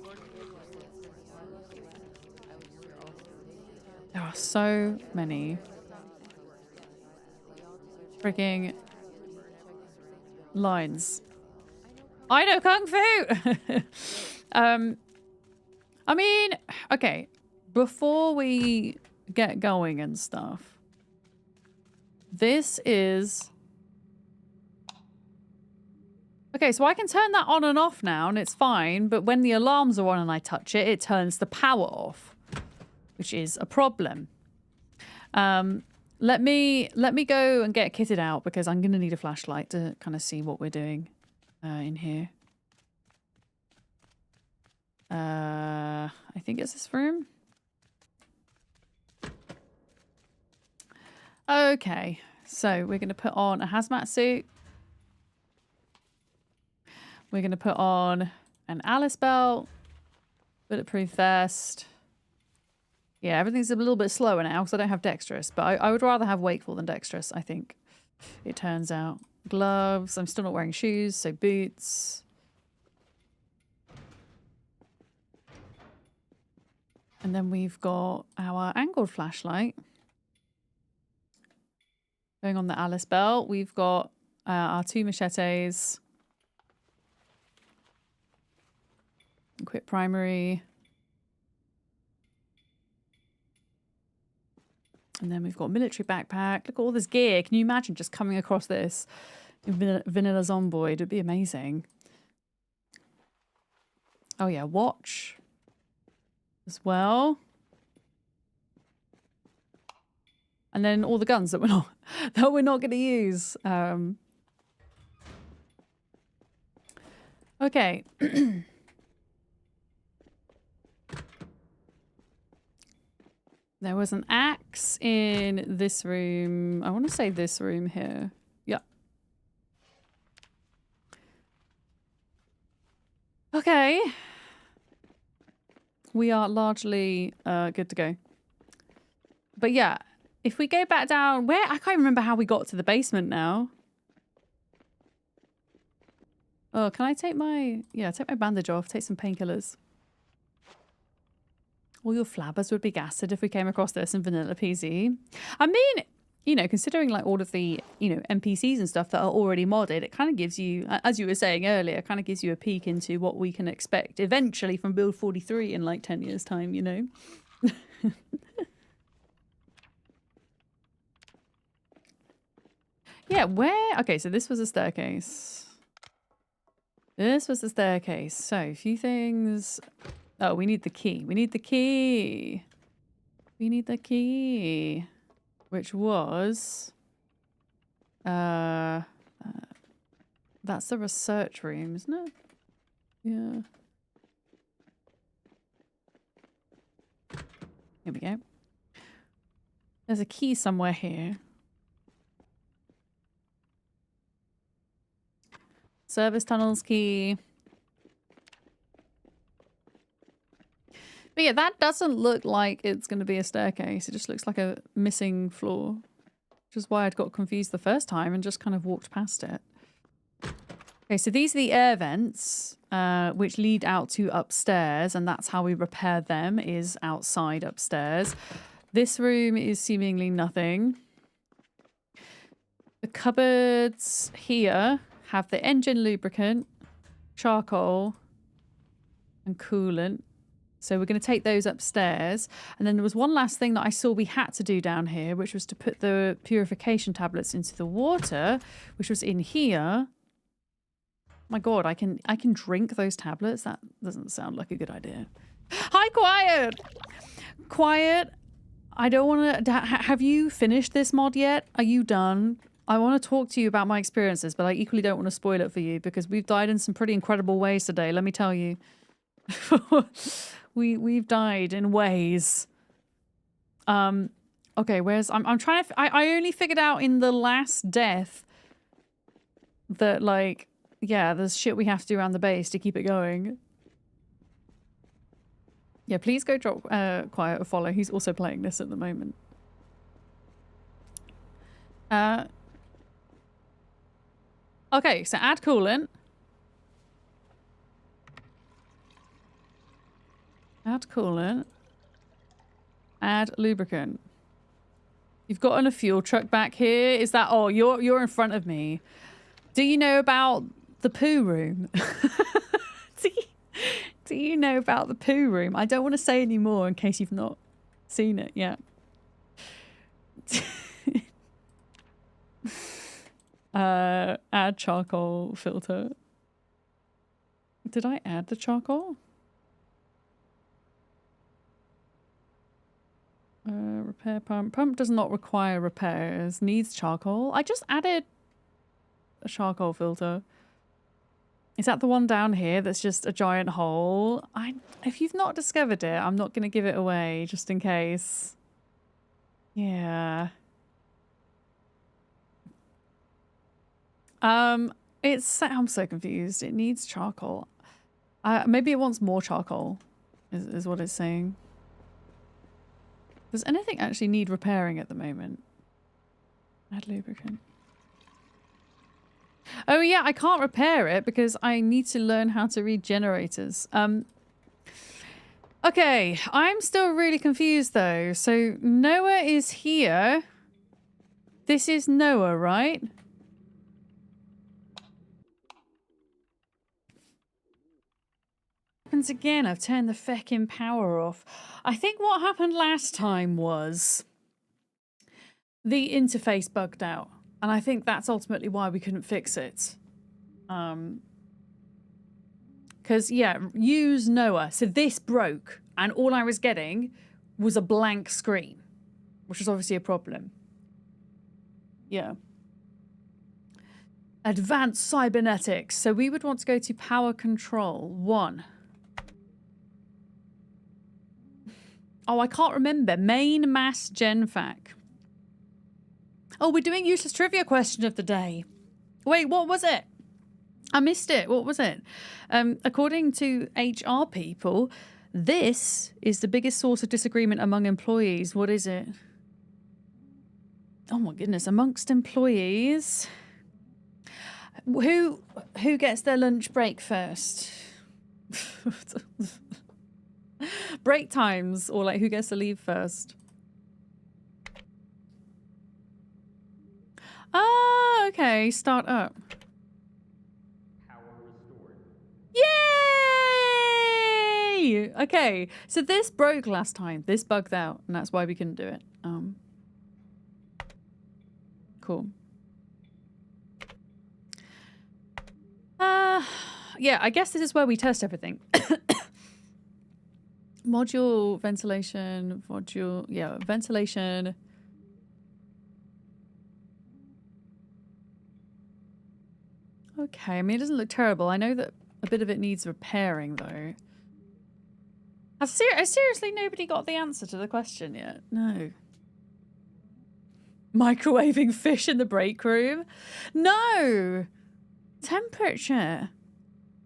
There are so many freaking lines. I know Kung Fu! I mean, okay, before we get going and stuff, this is... Okay, so I can turn that on and off now and it's fine, but when the alarms are on and I touch it, it turns the power off, which is a problem. Let me go and get kitted out because I'm going to need a flashlight to kind of see what we're doing in here. I think it's this room. Okay, so we're going to put on a hazmat suit. We're going to put on an Alice belt, bulletproof vest. Yeah, everything's a little bit slower now because I don't have dexterous, but I would rather have wakeful than dexterous, I think. It turns out. Gloves. I'm still not wearing shoes, so boots. And then we've got our angled flashlight. Going on the Alice belt, we've got our 2 machetes. Equip primary. And then we've got military backpack. Look at all this gear. Can you imagine just coming across this in vanilla Zomboid? It'd be amazing. Oh yeah, watch as well. And then all the guns that we're not going to use. Okay. There was an axe in this room. I want to say this room here. Yeah. Okay. We are largely good to go. But yeah, if we go back down, where I can't remember how we got to the basement now. Oh, can I take my bandage off, take some painkillers. All your flabbers would be gassed if we came across this in vanilla PZ. I mean, you know, considering like all of the, you know, NPCs and stuff that are already modded, it kind of gives you, as you were saying earlier, kind of gives you a peek into what we can expect eventually from build 43 in like 10 years time, you know? Yeah, where? Okay, so this was a staircase. This was the staircase. So, a few things. Oh, we need the key. We need the key. We need the key. Which was... that's the research room, isn't it? Yeah. Here we go. There's a key somewhere here. Service tunnels key. But yeah, that doesn't look like it's going to be a staircase. It just looks like a missing floor. Which is why I'd got confused the first time and just kind of walked past it. Okay, so these are the air vents, which lead out to upstairs. And that's how we repair them, is outside upstairs. This room is seemingly nothing. The cupboards here have the engine lubricant, charcoal, and coolant. So we're going to take those upstairs. And then there was one last thing that I saw we had to do down here, which was to put the purification tablets into the water, which was in here. My God, I can drink those tablets? That doesn't sound like a good idea. Hi, Quiet! Quiet, I don't want to... Have you finished this mod yet? Are you done? I want to talk to you about my experiences, but I equally don't want to spoil it for you because we've died in some pretty incredible ways today, let me tell you. We've died in ways. Okay, where's... I'm trying to... I only figured out in the last death that, like, yeah, there's shit we have to do around the base to keep it going. Yeah, please go drop Quiet a follow. He's also playing this at the moment. Okay, so add coolant. Add coolant. Add lubricant. You've gotten a fuel truck back here. Is that... Oh, you're in front of me. Do you know about the poo room? Do you know about the poo room? I don't want to say any more in case you've not seen it yet. Add charcoal filter. Did I add the charcoal? Repair pump. Pump does not require repairs. Needs charcoal. I just added a charcoal filter. Is that the one down here that's just a giant hole? If you've not discovered it, I'm not going to give it away just in case. Yeah. I'm so confused. It needs charcoal. Maybe it wants more charcoal, is what it's saying. Does anything actually need repairing at the moment? Add lubricant. Oh yeah, I can't repair it because I need to learn how to read generators. Okay, I'm still really confused though. So Noah is here. This is Noah, right? Happens again. I've turned the feckin' power off. I think what happened last time was the interface bugged out. And I think that's ultimately why we couldn't fix it. Because, yeah, use Noah. So this broke, and all I was getting was a blank screen, which is obviously a problem. Yeah. Advanced cybernetics. So we would want to go to power control 1. Oh, I can't remember. Main mass genfac. Oh, we're doing useless trivia question of the day. Wait, what was it? I missed it. What was it? According to HR people, this is the biggest source of disagreement among employees. What is it? Oh my goodness, amongst employees. Who gets their lunch break first? Break times, or like who gets to leave first? Ah, okay. Start up. Power restored. Yay! Okay, so this broke last time. This bugged out, and that's why we couldn't do it. Cool. Yeah, I guess this is where we test everything. Module, ventilation, module, yeah, ventilation. Okay, I mean, it doesn't look terrible. I know that a bit of it needs repairing, though. Has seriously nobody got the answer to the question yet? No. Microwaving fish in the break room? No! Temperature.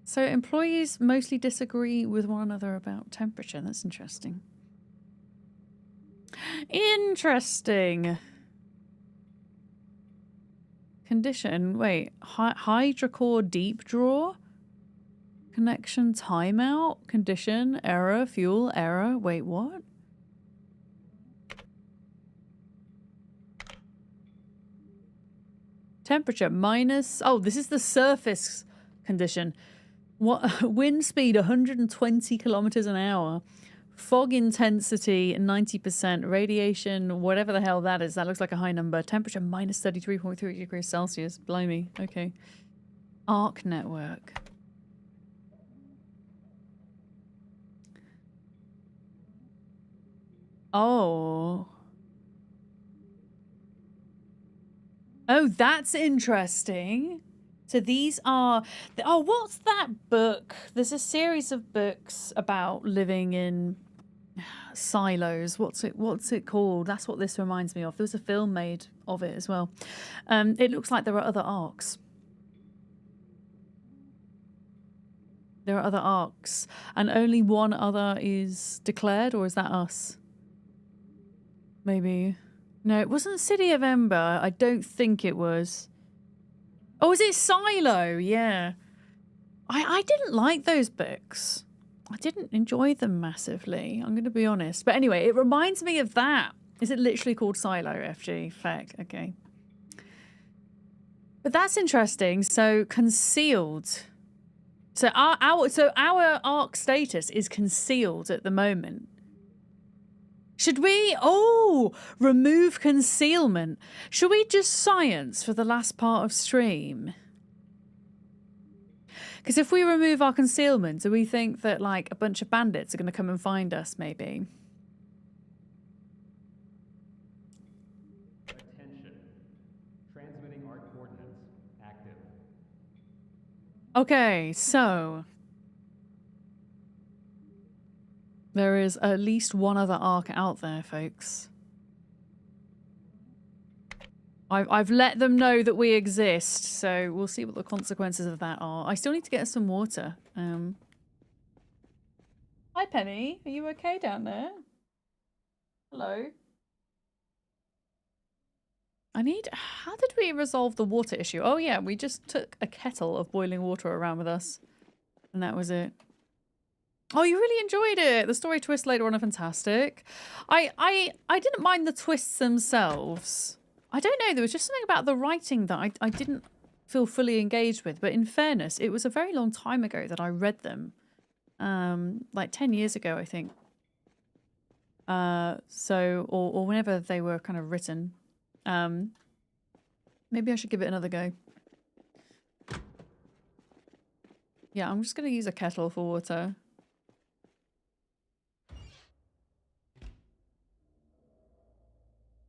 So employees mostly disagree with one another about temperature. That's interesting. Interesting. Condition. Wait. Hydrocore deep draw? Connection timeout? Condition. Error. Fuel. Error. Wait, what? Temperature minus... Oh, this is the surface condition. What? Wind speed 120 kilometers an hour. Fog intensity 90%. Radiation, whatever the hell that is. That looks like a high number. Temperature minus 33.3 degrees Celsius. Blimey. Okay. Arc network. Oh. Oh, that's interesting. So these are... Oh, what's that book? There's a series of books about living in silos. What's it called? That's what this reminds me of. There was a film made of it as well. It looks like there are other arcs. There are other arcs. And only one other is declared, or is that us? Maybe. No, it wasn't City of Ember. I don't think it was. Oh, is it Silo? Yeah. I didn't like those books. I didn't enjoy them massively. I'm going to be honest. But anyway, it reminds me of that. Is it literally called Silo, FG? Feck. Okay. But that's interesting. So concealed. So our arc status is concealed at the moment. Should we... Oh! Remove concealment. Should we just science for the last part of stream? Because if we remove our concealment, do we think that, like, a bunch of bandits are going to come and find us, maybe? Attention. Transmitting arc coordinates. Active. Okay, so... There is at least one other arc out there, folks. I've let them know that we exist, so we'll see what the consequences of that are. I still need to get us some water. Hi, Penny. Are you okay down there? Hello. How did we resolve the water issue? Oh yeah, we just took a kettle of boiling water around with us. And that was it. Oh, you really enjoyed it. The story twist later on are fantastic. I didn't mind the twists themselves. I don't know, there was just something about the writing that I didn't feel fully engaged with. But in fairness, it was a very long time ago that I read them. Like 10 years ago, I think. Or whenever they were kind of written. Maybe I should give it another go. Yeah, I'm just going to use a kettle for water.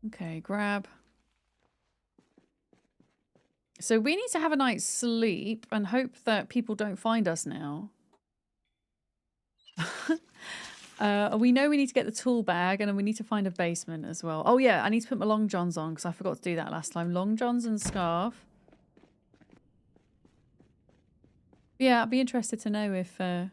Okay, grab. So we need to have a night's sleep and hope that people don't find us now. We know we need to get the tool bag and then we need to find a basement as well. Oh yeah, I need to put my long johns on because I forgot to do that last time. Long johns and scarf. Yeah, I'd be interested to know if... I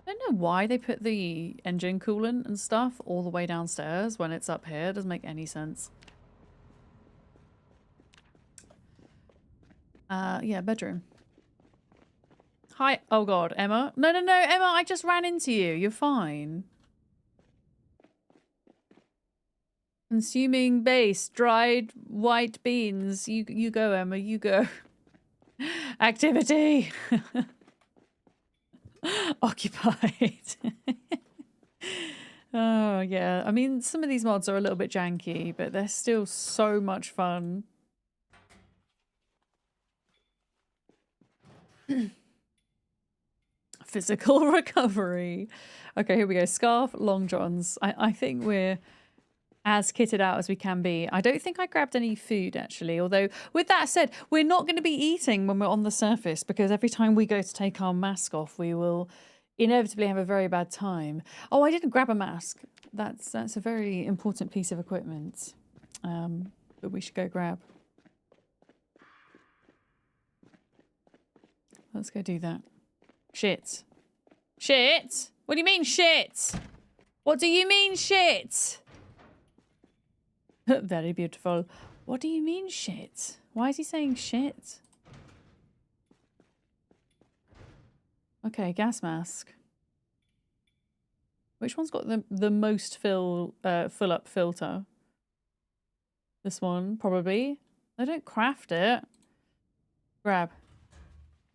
don't know why they put the engine coolant and stuff all the way downstairs when it's up here. It doesn't make any sense. Yeah, bedroom. Hi. Oh god, Emma. No, Emma, I just ran into you. You're fine. Consuming base, dried white beans. You go, Emma, you go. Activity. Occupied. Oh, yeah. I mean, some of these mods are a little bit janky, but they're still so much fun. Physical recovery. Okay, here we go. Scarf, long johns. I think we're as kitted out as we can be. I don't think I grabbed any food, actually. Although, with that said, we're not going to be eating when we're on the surface because every time we go to take our mask off, we will inevitably have a very bad time. Oh, I didn't grab a mask. That's a very important piece of equipment that we should go grab. Let's go do that. Shit. Shit? What do you mean shit? What do you mean shit? Very beautiful. What do you mean shit? Why is he saying shit? Okay, gas mask. Which one's got the most full up filter? This one, probably. They don't craft it. Grab.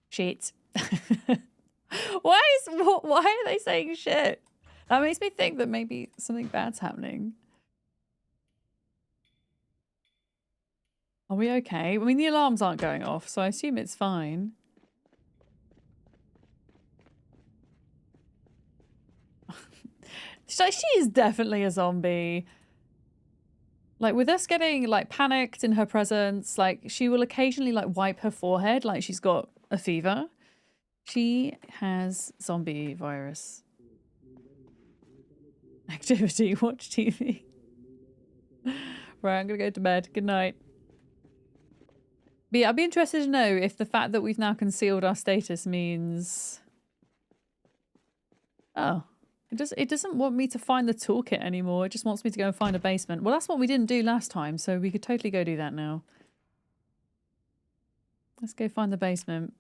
Shit. Why are they saying shit? That makes me think that maybe something bad's happening. Are we okay? I mean, the alarms aren't going off, so I assume it's fine. She is definitely a zombie. Like, with us getting, like, panicked in her presence, like, she will occasionally, like, wipe her forehead like she's got a fever. She has zombie virus. Activity, watch TV. Right, I'm gonna go to bed. Good night. But yeah, I'd be interested to know if the fact that we've now concealed our status means... Oh. It doesn't want me to find the toolkit anymore. It just wants me to go and find a basement. Well, that's what we didn't do last time, so we could totally go do that now. Let's go find the basement.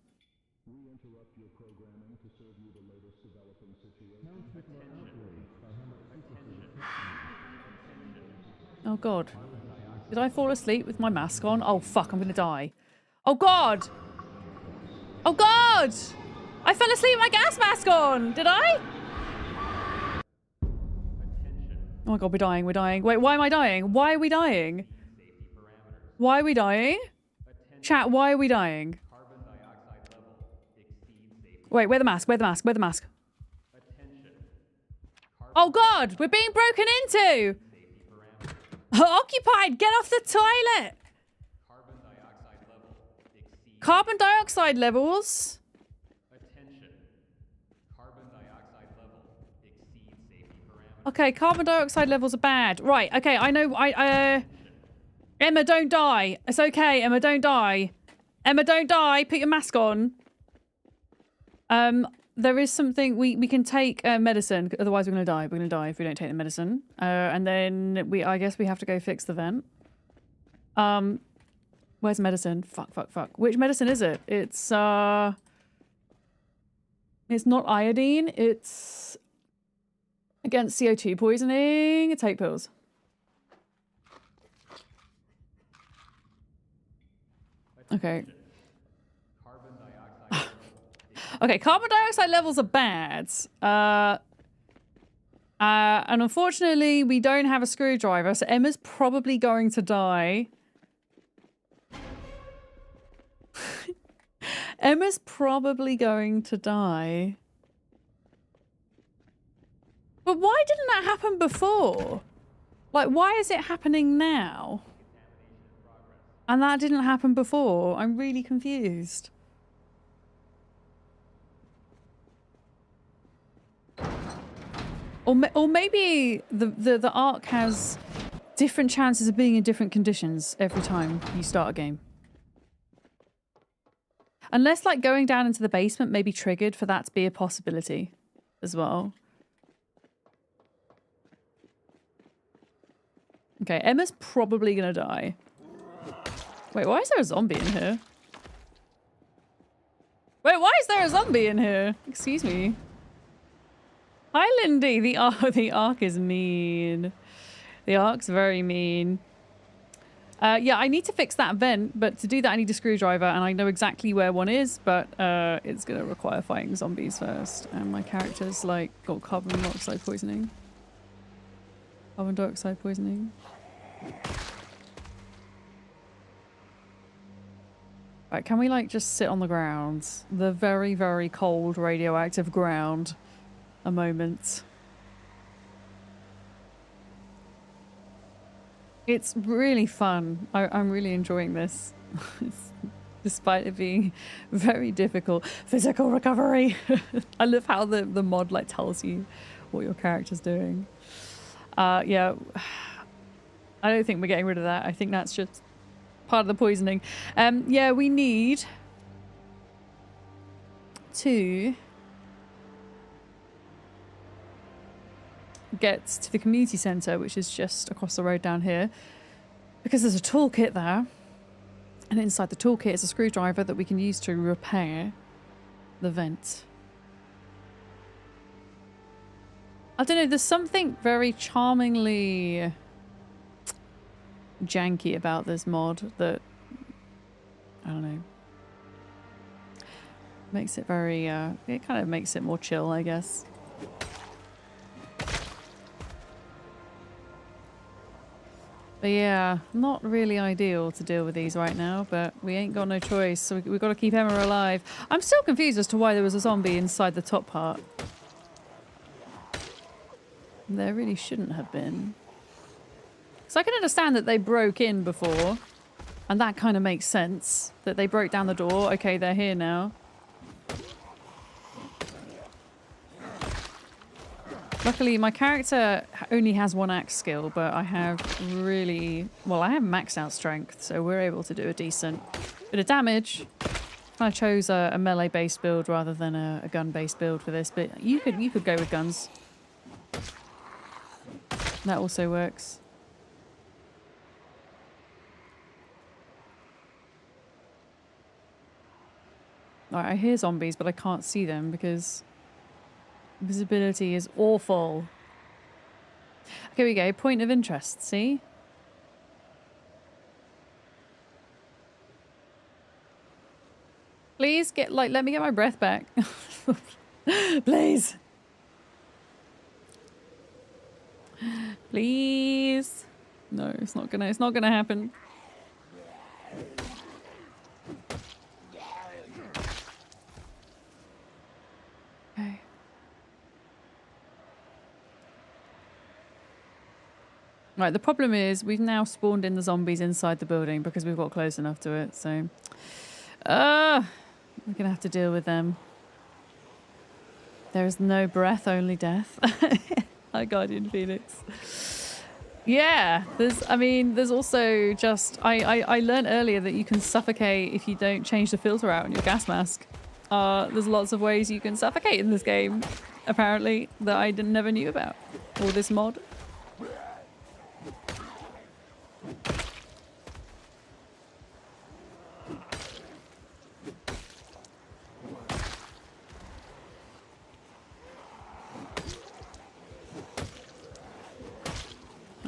Oh god. Did I fall asleep with my mask on? Oh fuck, I'm gonna die. Oh god! Oh god! I fell asleep with my gas mask on! Did I? Oh my god, we're dying, we're dying. Wait, why am I dying? Why are we dying? Why are we dying? Chat, why are we dying? Wait, wear the mask, wear the mask, wear the mask. Oh god, we're being broken into! Occupied, get off the toilet! Carbon dioxide levels? Okay, carbon dioxide levels are bad. Right, okay, I know. Emma, don't die. It's okay, Emma, don't die. Emma, don't die. Put your mask on. There is something we can take medicine. Otherwise, we're gonna die. We're gonna die if we don't take the medicine. And then I guess we have to go fix the vent. Where's medicine? Fuck. Which medicine is it? It's not iodine. It's against CO2 poisoning. Take pills. Okay. Okay, carbon dioxide levels are bad. And unfortunately, we don't have a screwdriver, so Emma's probably going to die. Emma's probably going to die. But why didn't that happen before? Like, why is it happening now? And that didn't happen before. I'm really confused. Or maybe the Ark has different chances of being in different conditions every time you start a game. Unless, like, going down into the basement may be triggered for that to be a possibility as well. Okay, Emma's probably gonna die. Wait, why is there a zombie in here? Wait, why is there a zombie in here? Excuse me. Hi, Lindy. The Ark is mean. The Ark's very mean. Yeah, I need to fix that vent, but to do that I need a screwdriver, and I know exactly where one is, but it's gonna require fighting zombies first. And my character's like got carbon monoxide poisoning. Carbon dioxide poisoning. Right, can we like just sit on the ground? The very, very cold radioactive ground. A moment. It's really fun. I'm really enjoying this. Despite it being very difficult. Physical recovery. I love how the mod like tells you what your character's doing. Yeah. I don't think we're getting rid of that. I think that's just part of the poisoning. Yeah, we need to get to the community centre, which is just across the road down here, because there's a toolkit there, and inside the toolkit is a screwdriver that we can use to repair the vent. I don't know, there's something very charmingly janky about this mod that, I don't know, makes it very, it kind of makes it more chill, I guess. But yeah, not really ideal to deal with these right now, but we ain't got no choice, so we've got to keep Emma alive. I'm still confused as to why there was a zombie inside the top part. There really shouldn't have been. So I can understand that they broke in before, and that kind of makes sense, that they broke down the door. Okay, they're here now. Luckily, my character only has one axe skill, but I have really... Well, I have maxed out strength, so we're able to do a decent bit of damage. I chose a melee-based build rather than a gun-based build for this, but you could go with guns. That also works. Alright, I hear zombies, but I can't see them because... visibility is awful. Okay, we go. Point of interest, see? Please get, like, let me get my breath back. Please. Please. No, it's not gonna happen. Okay. Right, the problem is we've now spawned in the zombies inside the building because we've got close enough to it, so... we're gonna have to deal with them. There is no breath, only death. Hi, Guardian Phoenix. Yeah, there's also just, I learned earlier that you can suffocate if you don't change the filter out on your gas mask. There's lots of ways you can suffocate in this game, apparently, that I never knew about. Or this mod.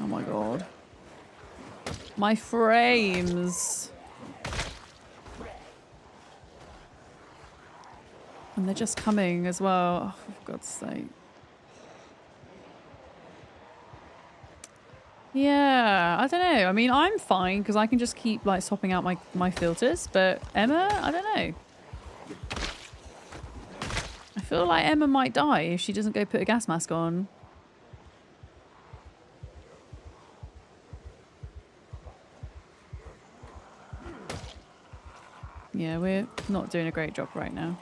Oh my god. My frames. And they're just coming as well. Oh, for God's sake. Yeah, I don't know. I mean, I'm fine because I can just keep like swapping out my filters, but Emma, I don't know. I feel like Emma might die if she doesn't go put a gas mask on. Yeah, we're not doing a great job right now.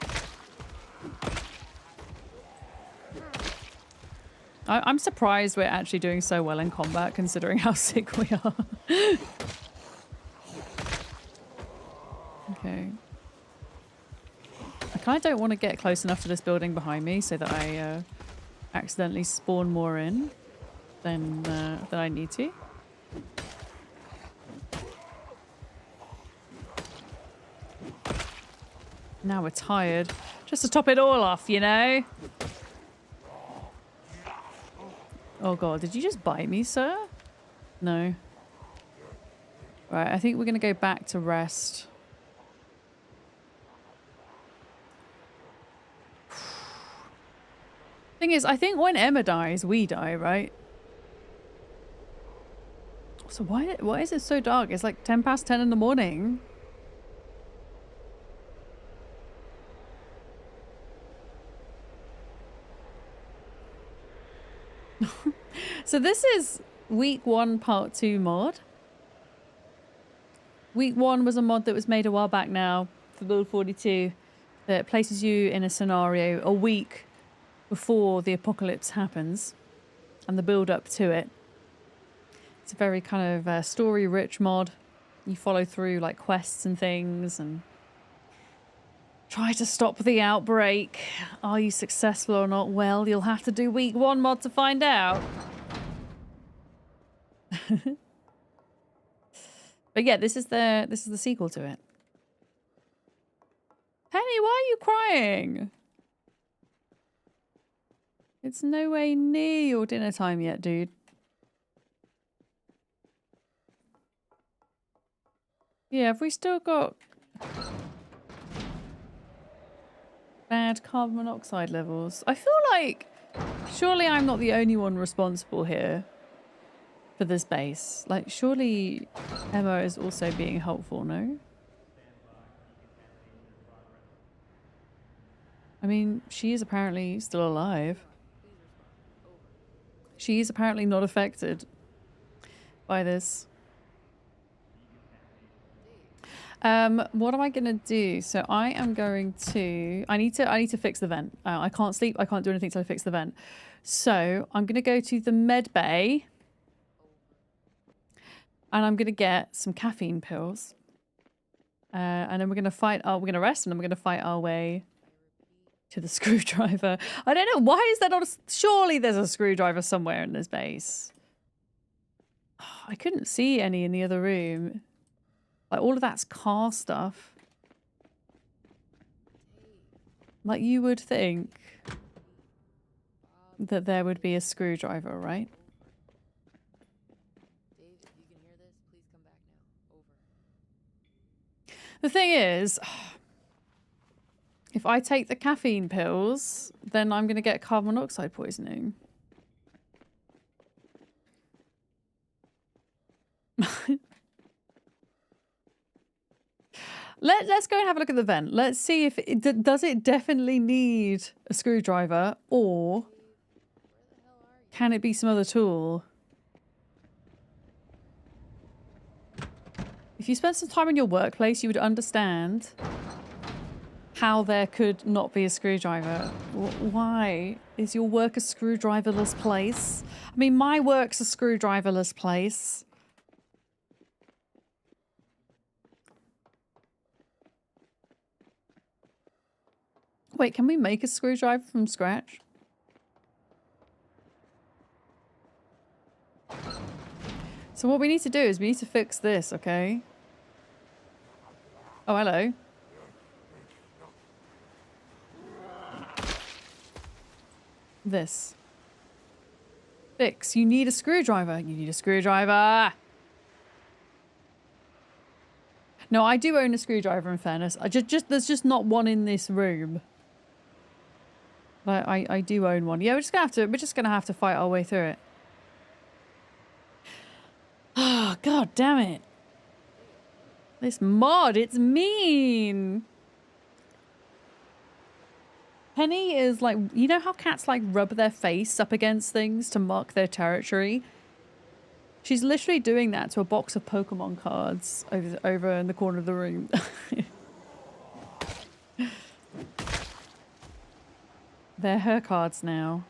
I'm surprised we're actually doing so well in combat considering how sick we are. Okay. I kind of don't want to get close enough to this building behind me so that I accidentally spawn more in than I need to. Now we're tired. Just to top it all off, you know? Oh god, did you just bite me, sir? No. Right, I think we're going to go back to rest. Thing is, I think when Emma dies, we die, right? So why is it so dark? It's like 10 past 10 in the morning. So this is week 1 part 2 mod. Week 1 was a mod that was made a while back now for build 42 that places you in a scenario a week before the apocalypse happens and the build up to it. It's a very kind of story rich mod. You follow through like quests and things and try to stop the outbreak. Are you successful or not? Well, you'll have to do week 1 mod to find out. But yeah, this is the sequel to it. Penny, why are you crying? It's no way near your dinner time yet, dude. Yeah, have we still got bad carbon monoxide levels? I feel like surely I'm not the only one responsible here for this base. Like, surely Emma is also being helpful, no? I mean, she is apparently still alive. She is apparently not affected by this. What am I gonna do? So I am going to. I need to fix the vent. I can't sleep. I can't do anything till I fix the vent. So I'm gonna go to the med bay, and I'm gonna get some caffeine pills. And then we're gonna fight. We're gonna rest, and then we're gonna fight our way to the screwdriver. I don't know why is there not. Surely there's a screwdriver somewhere in this base. I couldn't see any in the other room. Like, all of that's car stuff. Like, you would think that there would be a screwdriver, right? Dave, if you can hear this, please come back now. Over. The thing is, if I take the caffeine pills, then I'm going to get carbon monoxide poisoning. Let's go and have a look at the vent. Let's see if it does it definitely need a screwdriver, or can it be some other tool? If you spent some time in your workplace, you would understand how there could not be a screwdriver. Why? Is your work a screwdriverless place? I mean, my work's a screwdriverless place. Wait, can we make a screwdriver from scratch? So what we need to do is we need to fix this, okay? Oh, hello. This. Fix. You need a screwdriver. You need a screwdriver. No, I do own a screwdriver, in fairness. There's just not one in this room. But I do own one. Yeah, we're just gonna have to fight our way through it. Oh, god damn it. This mod, it's mean. Penny is like, you know how cats like rub their face up against things to mark their territory? She's literally doing that to a box of Pokemon cards over in the corner of the room. They're her cards now.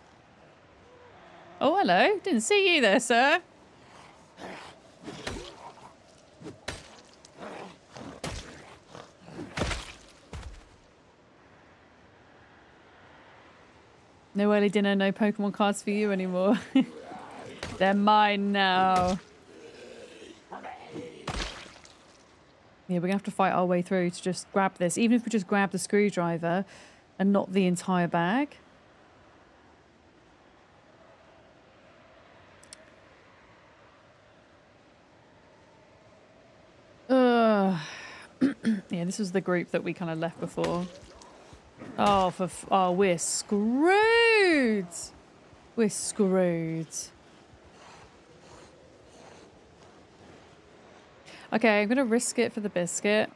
Oh, hello. Didn't see you there, sir. No early dinner, no Pokemon cards for you anymore. They're mine now. Yeah, we're gonna have to fight our way through to just grab this. Even if we just grab the screwdriver and not the entire bag. Yeah, this was the group that we kind of left before. Oh, oh, we're screwed. We're screwed. Okay, I'm gonna risk it for the biscuit.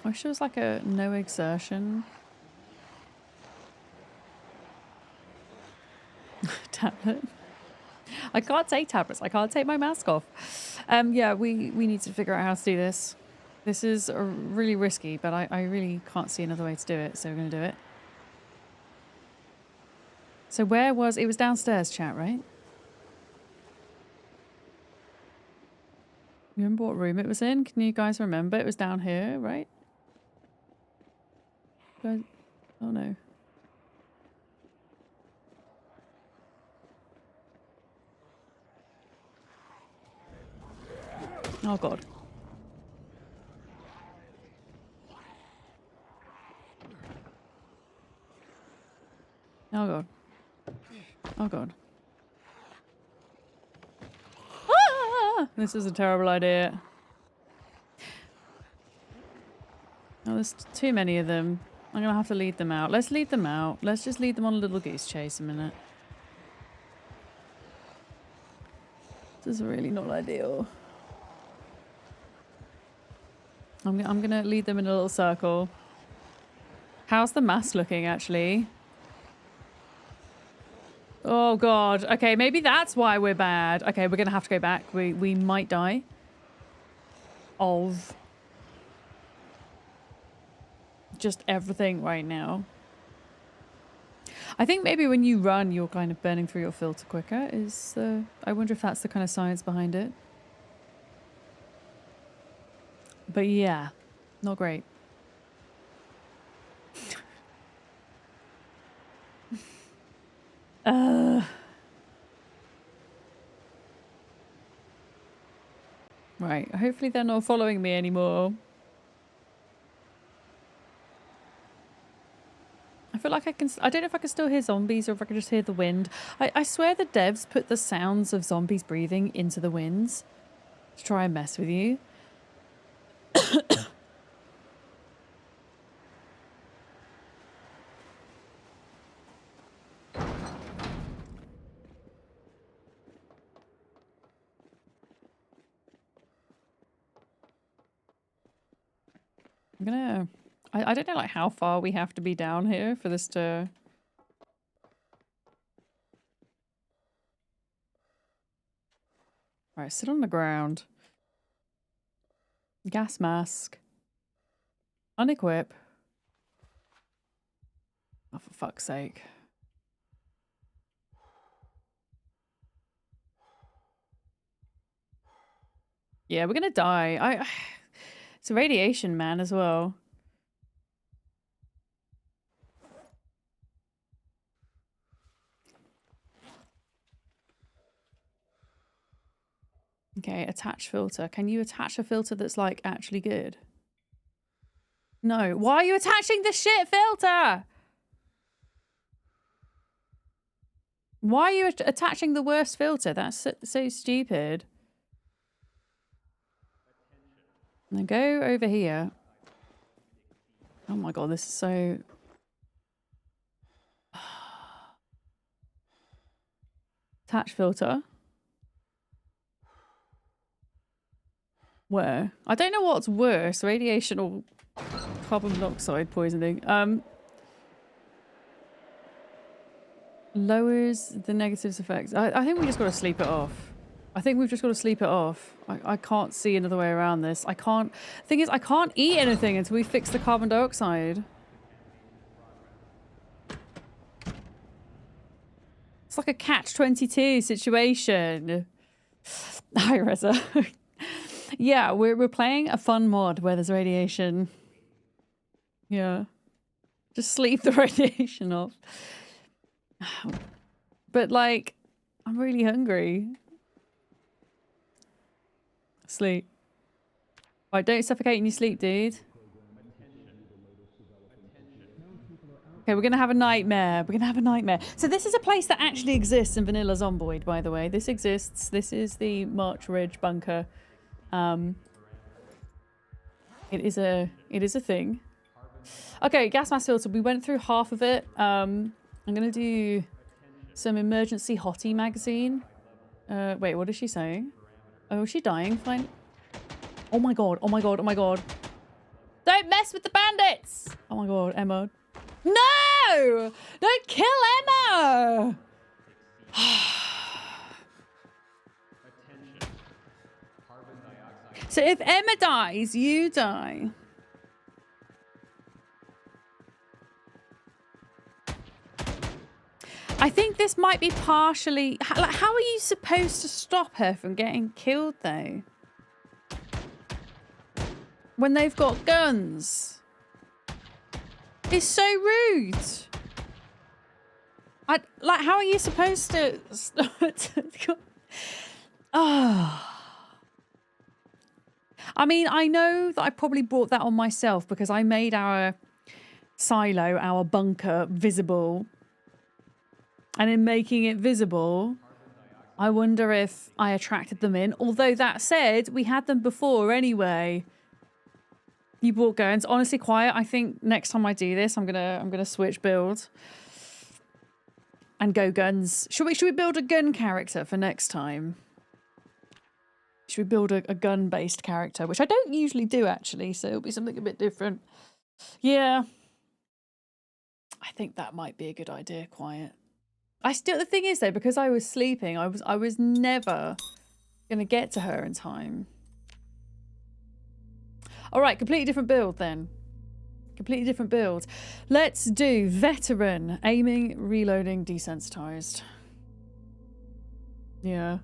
I wish it was like a no exertion. Tablet. I can't take tablets. I can't take my mask off. Yeah, we need to figure out how to do this. This is really risky, but I really can't see another way to do it, so we're going to do it. So where was... It was downstairs, chat, right? Remember what room it was in? Can you guys remember? It was down here, right? Oh, no. Oh, God. Oh, God. Oh, God. Ah! This is a terrible idea. Oh, there's too many of them. I'm going to have to lead them out. Let's lead them out. Let's just lead them on a little goose chase a minute. This is really not ideal. I'm going to lead them in a little circle. How's the mask looking, actually? Oh, God. Okay, maybe that's why we're bad. Okay, we're going to have to go back. We might die. Of... just everything right now. I think maybe when you run, you're kind of burning through your filter quicker. I wonder if that's the kind of science behind it. But yeah, not great. Right, hopefully they're not following me anymore. I feel like I can... I don't know if I can still hear zombies or if I can just hear the wind. I swear the devs put the sounds of zombies breathing into the winds to try and mess with you. I'm gonna... I don't know like how far we have to be down here for this to... Alright, sit on the ground. Gas mask. Unequip. Oh, for fuck's sake. Yeah, we're gonna die. It's a radiation man as well. Okay, attach filter. Can you attach a filter that's like actually good? No. Why are you attaching the shit filter? Why are you attaching the worst filter? That's so stupid. Now go over here. Oh my god, this is so... Attach filter. Where? I don't know what's worse, radiation or carbon monoxide poisoning. Lowers the negatives effects. I think we just got to sleep it off. I think we've just got to sleep it off. I can't see another way around this. I can't... Thing is, I can't eat anything until we fix the carbon dioxide. It's like a catch-22 situation. Hi, Reza. Yeah, we're playing a fun mod where there's radiation. Yeah. Just sleep the radiation off. But, like, I'm really hungry. Sleep. Right, don't suffocate in your sleep, dude. Okay, we're gonna have a nightmare. We're gonna have a nightmare. So this is a place that actually exists in vanilla Zomboid, by the way. This exists. This is the March Ridge bunker. It is a thing. Okay, gas mask filter. We went through half of it. I'm gonna do some emergency hottie magazine. Wait, what is she saying? Oh, is she dying? Fine. Oh my god, oh my god, oh my god. Don't mess with the bandits! Oh my god, Emma. No! Don't kill Emma! So if Emma dies, you die. I think this might be partially... Like, how are you supposed to stop her from getting killed, though? When they've got guns. It's so rude. Like, how are you supposed to... Oh. I mean, I know that I probably brought that on myself because I made our silo, our bunker, visible. And in making it visible, I wonder if I attracted them in. Although that said, we had them before anyway. You bought guns. Honestly, quiet. I think next time I do this, I'm gonna switch build and go guns. Should we build a gun character for next time? Should we build a gun-based character, which I don't usually do actually, so it'll be something a bit different. Yeah, I think that might be a good idea. Quiet. The thing is though, because I was sleeping, I was never gonna get to her in time. All right, completely different build then. Completely different build. Let's do veteran, aiming, reloading, desensitized. Yeah.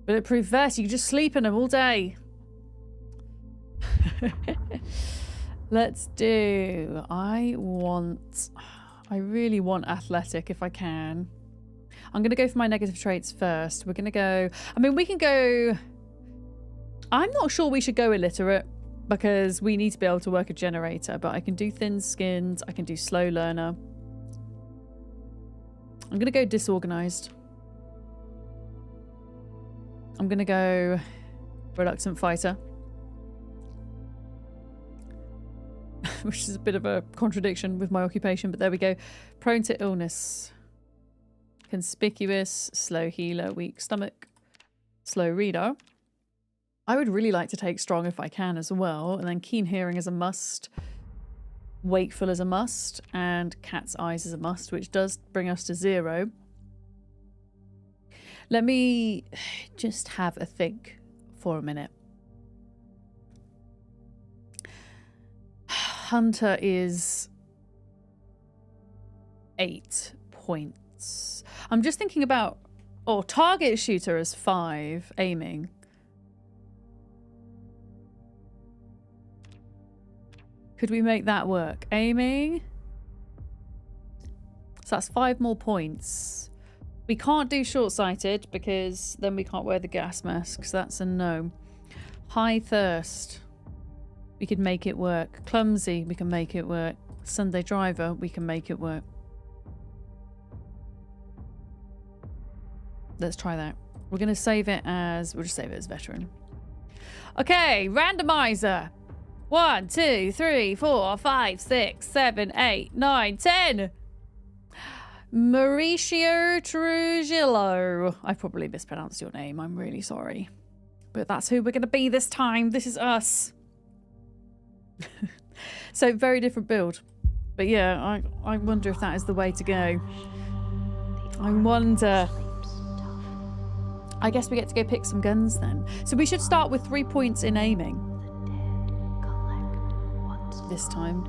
Bulletproof vest, you can just sleep in them all day. Let's do... I really want athletic if I can. I'm going to go for my negative traits first. We're going to go... I mean, we can go... I'm not sure we should go illiterate because we need to be able to work a generator, but I can do thin-skinned. I can do slow learner. I'm going to go disorganized. I'm going to go reluctant fighter. Which is a bit of a contradiction with my occupation, but there we go. Prone to illness. Conspicuous, slow healer, weak stomach, slow reader. I would really like to take strong if I can as well, and then keen hearing is a must, wakeful is a must, and cat's eyes is a must, which does bring us to 0. Let me just have a think for a minute. Hunter is 8 points. I'm just thinking about... Oh, target shooter is 5. Aiming. Could we make that work? Aiming. So that's 5 more points. We can't do short-sighted because then we can't wear the gas mask. So that's a no. High thirst. We could make it work. Clumsy, we can make it work. Sunday driver, we can make it work. Let's try that. We're going to save it as... We'll just save it as veteran. Okay, randomizer. 1, 2, 3, 4, 5, 6, 7, 8, 9, 10. Mauricio Trujillo. I probably mispronounced your name. I'm really sorry. But that's who we're going to be this time. This is us. So, very different build. But yeah, I wonder if that is the way to go. I wonder. I guess we get to go pick some guns then. So we should start with 3 points in aiming. This time.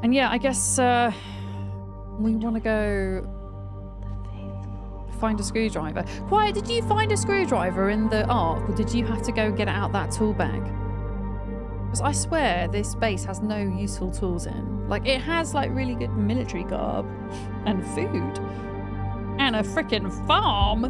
And yeah, I guess we want to go find a screwdriver. Quiet, did you find a screwdriver in the Ark, or did you have to go get it out that tool bag? Because I swear this base has no useful tools in. Like, it has like really good military garb and food and a freaking farm.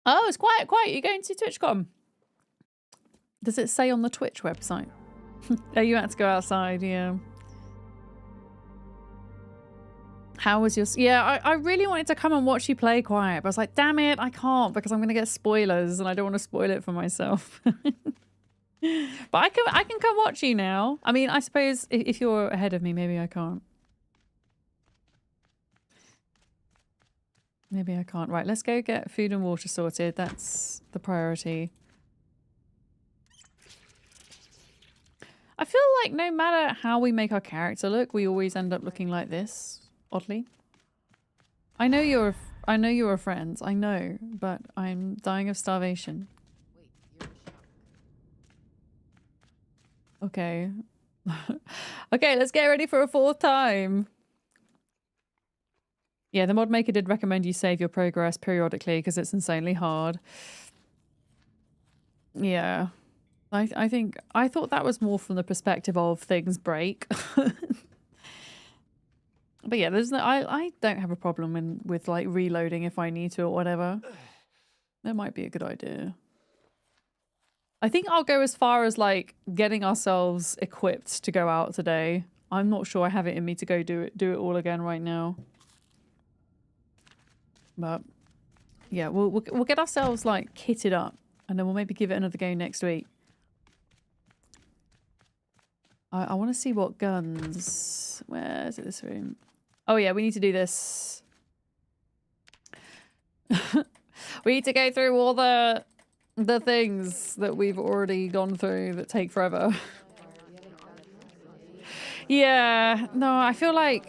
Oh, it's quiet. You're going to TwitchCon. Does it say on the Twitch website? Oh, you had to go outside, yeah. How was your... Yeah, I really wanted to come and watch you play Quiet, but I was like, damn it, I can't because I'm going to get spoilers and I don't want to spoil it for myself. But I can come watch you now. I mean, I suppose if you're ahead of me, maybe I can't. Maybe I can't. Right, let's go get food and water sorted. That's the priority. I feel like no matter how we make our character look, we always end up looking like this. Oddly. I know you're friends. I know, but I'm dying of starvation. Okay. Okay, let's get ready for a 4th time. Yeah, the mod maker did recommend you save your progress periodically because it's insanely hard. Yeah. I thought that was more from the perspective of things break. But yeah, there's no I don't have a problem with like reloading if I need to or whatever. That might be a good idea. I think I'll go as far as like getting ourselves equipped to go out today. I'm not sure I have it in me to go do it all again right now. But yeah, we'll get ourselves like kitted up and then we'll maybe give it another go next week. I want to see what guns. Where is it? This room. Oh yeah, we need to do this. We need to go through all the things that we've already gone through that take forever. Yeah, no, I feel like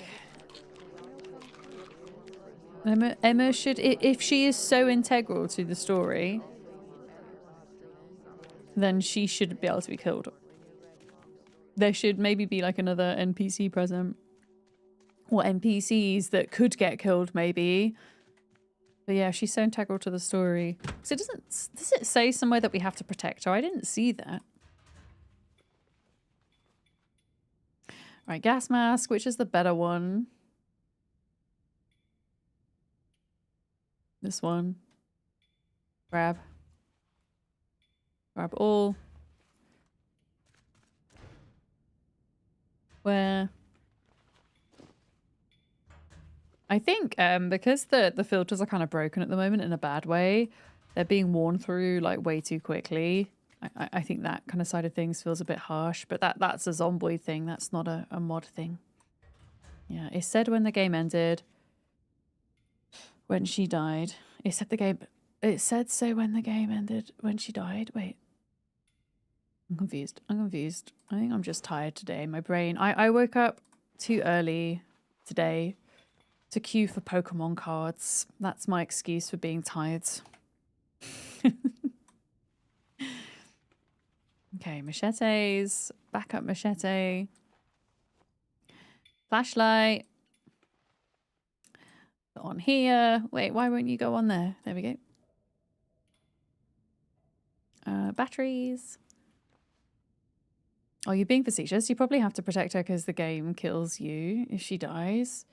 Emma should, if she is so integral to the story, then she should be able to be killed. There should maybe be like another NPC present. Or NPCs that could get killed, maybe. But yeah, she's so integral to the story. So does it say somewhere that we have to protect her? I didn't see that. Right, gas mask, which is the better one? This one. Grab all. Where? I think because the filters are kind of broken at the moment in a bad way, they're being worn through like way too quickly. I think that kind of side of things feels a bit harsh, but that's a Zomboid thing. That's not a mod thing. Yeah, it said when the game ended. When she died. It said so when the game ended. When she died. Wait. I'm confused. I think I'm just tired today. My brain. I woke up too early today to queue for Pokemon cards. That's my excuse for being tired. Okay, machetes. Backup machete. Flashlight. On here. Wait, why won't you go on there? There we go. Batteries. Oh, you're being facetious. You probably have to protect her because the game kills you if she dies.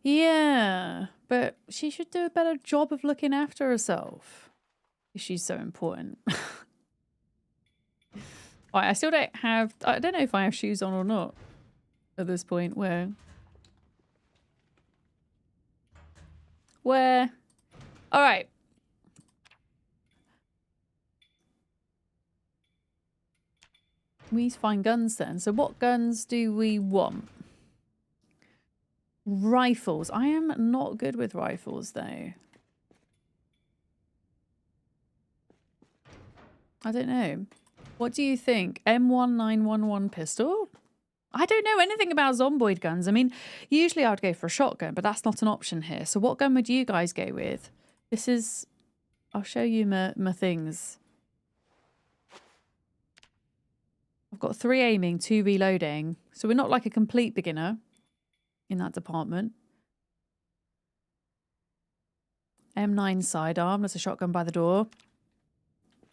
Yeah, but she should do a better job of looking after herself. She's so important. I still don't have... I don't know if I have shoes on or not at this point. Where? All right. We need to find guns then. So what guns do we want? Rifles. I am not good with rifles though. I don't know. What do you think? M1911 pistol? I don't know anything about Zomboid guns. I mean, usually I would go for a shotgun, but that's not an option here. So what gun would you guys go with? This is... I'll show you my things. I've got 3 aiming, 2 reloading. So we're not like a complete beginner in that department. M9 sidearm. There's a shotgun by the door.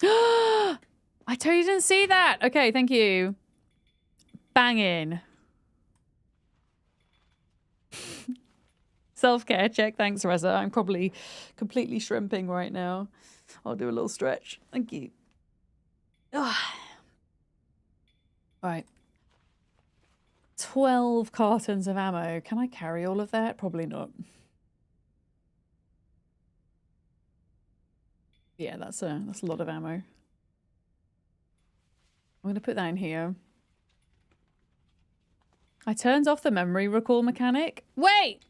I totally didn't see that. Okay, thank you. Banging. Self-care check. Thanks, Reza. I'm probably completely shrimping right now. I'll do a little stretch. Thank you. Ugh. Right. 12 cartons of ammo. Can I carry all of that? Probably not. Yeah, that's a lot of ammo. I'm going to put that in here. I turned off the memory recall mechanic. Wait!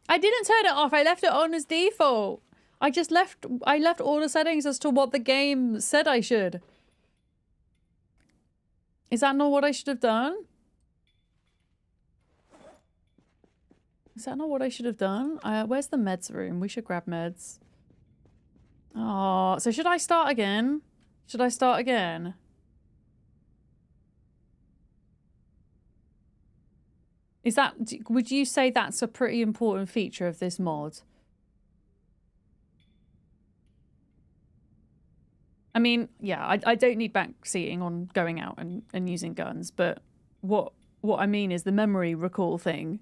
I didn't turn it off. I left it on as default. I left all the settings as to what the game said I should. Is that not what I should have done? Is that not what I should have done? Where's the meds room? We should grab meds. Oh, so should I start again? Should I start again? Is that, would you say that's a pretty important feature of this mod? I mean, yeah, I don't need backseating on going out and using guns, but what I mean is the memory recall thing.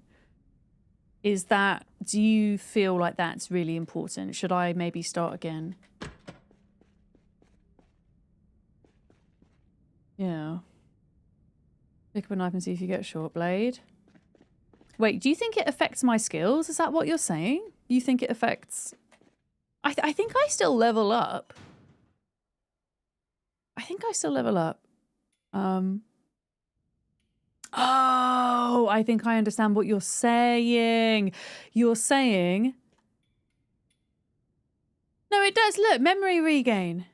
Is that, do you feel like that's really important? Should I maybe start again? Yeah. Pick up a knife and see if you get a short blade. Wait, do you think it affects my skills? Is that what you're saying? You think it affects... I think I still level up. I think I still level up. Oh, I think I understand what you're saying. You're saying... No, it does. Look, memory regain.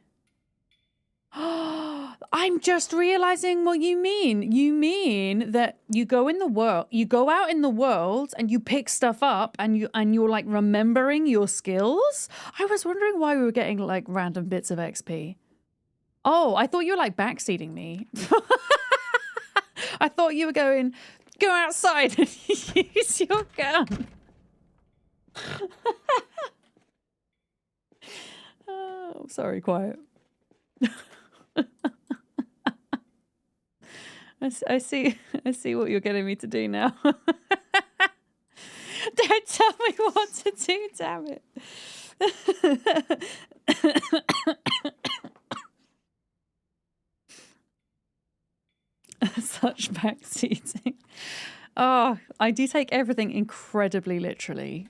I'm just realizing what you mean. You mean that you go in the world, you go out in the world and you pick stuff up and you're like remembering your skills? I was wondering why we were getting like random bits of XP. Oh, I thought you were like backseating me. I thought you were going, go outside and use your gun. Oh, sorry, quiet. I see what you're getting me to do now. Don't tell me what to do, damn it. Such backseating. Oh, I do take everything incredibly literally.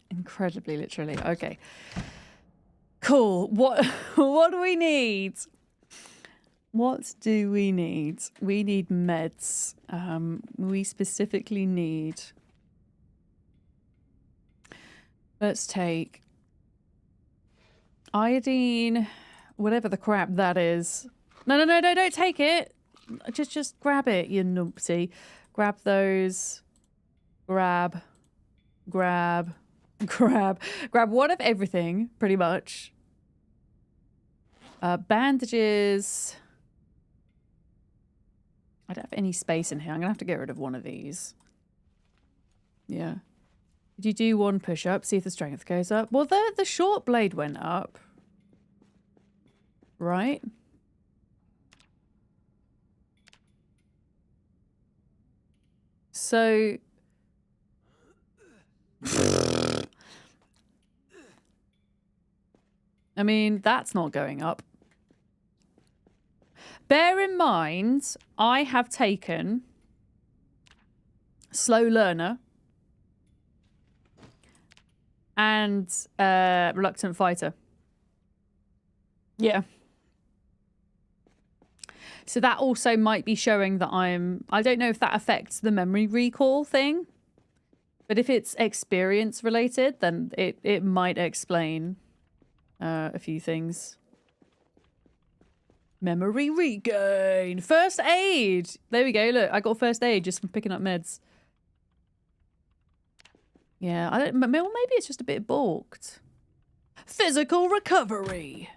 Incredibly literally. Okay. Cool. What do we need? What do we need? We need meds. We specifically need... Let's take... iodine, whatever the crap that is. No, don't take it. Just grab it, you numpty. Grab those. Grab one of everything, pretty much. Bandages. I don't have any space in here. I'm gonna have to get rid of one of these. Yeah. Did you do one push-up? See if the strength goes up. Well, the short blade went up. Right? So... I mean, that's not going up. Bear in mind, I have taken Slow Learner and Reluctant Fighter. Yeah. So that also might be showing that I don't know if that affects the memory recall thing, but if it's experience related, then it might explain a few things. Memory regain. First aid. There we go. Look, I got first aid just from picking up meds. Yeah, well, maybe it's just a bit balked. Physical recovery.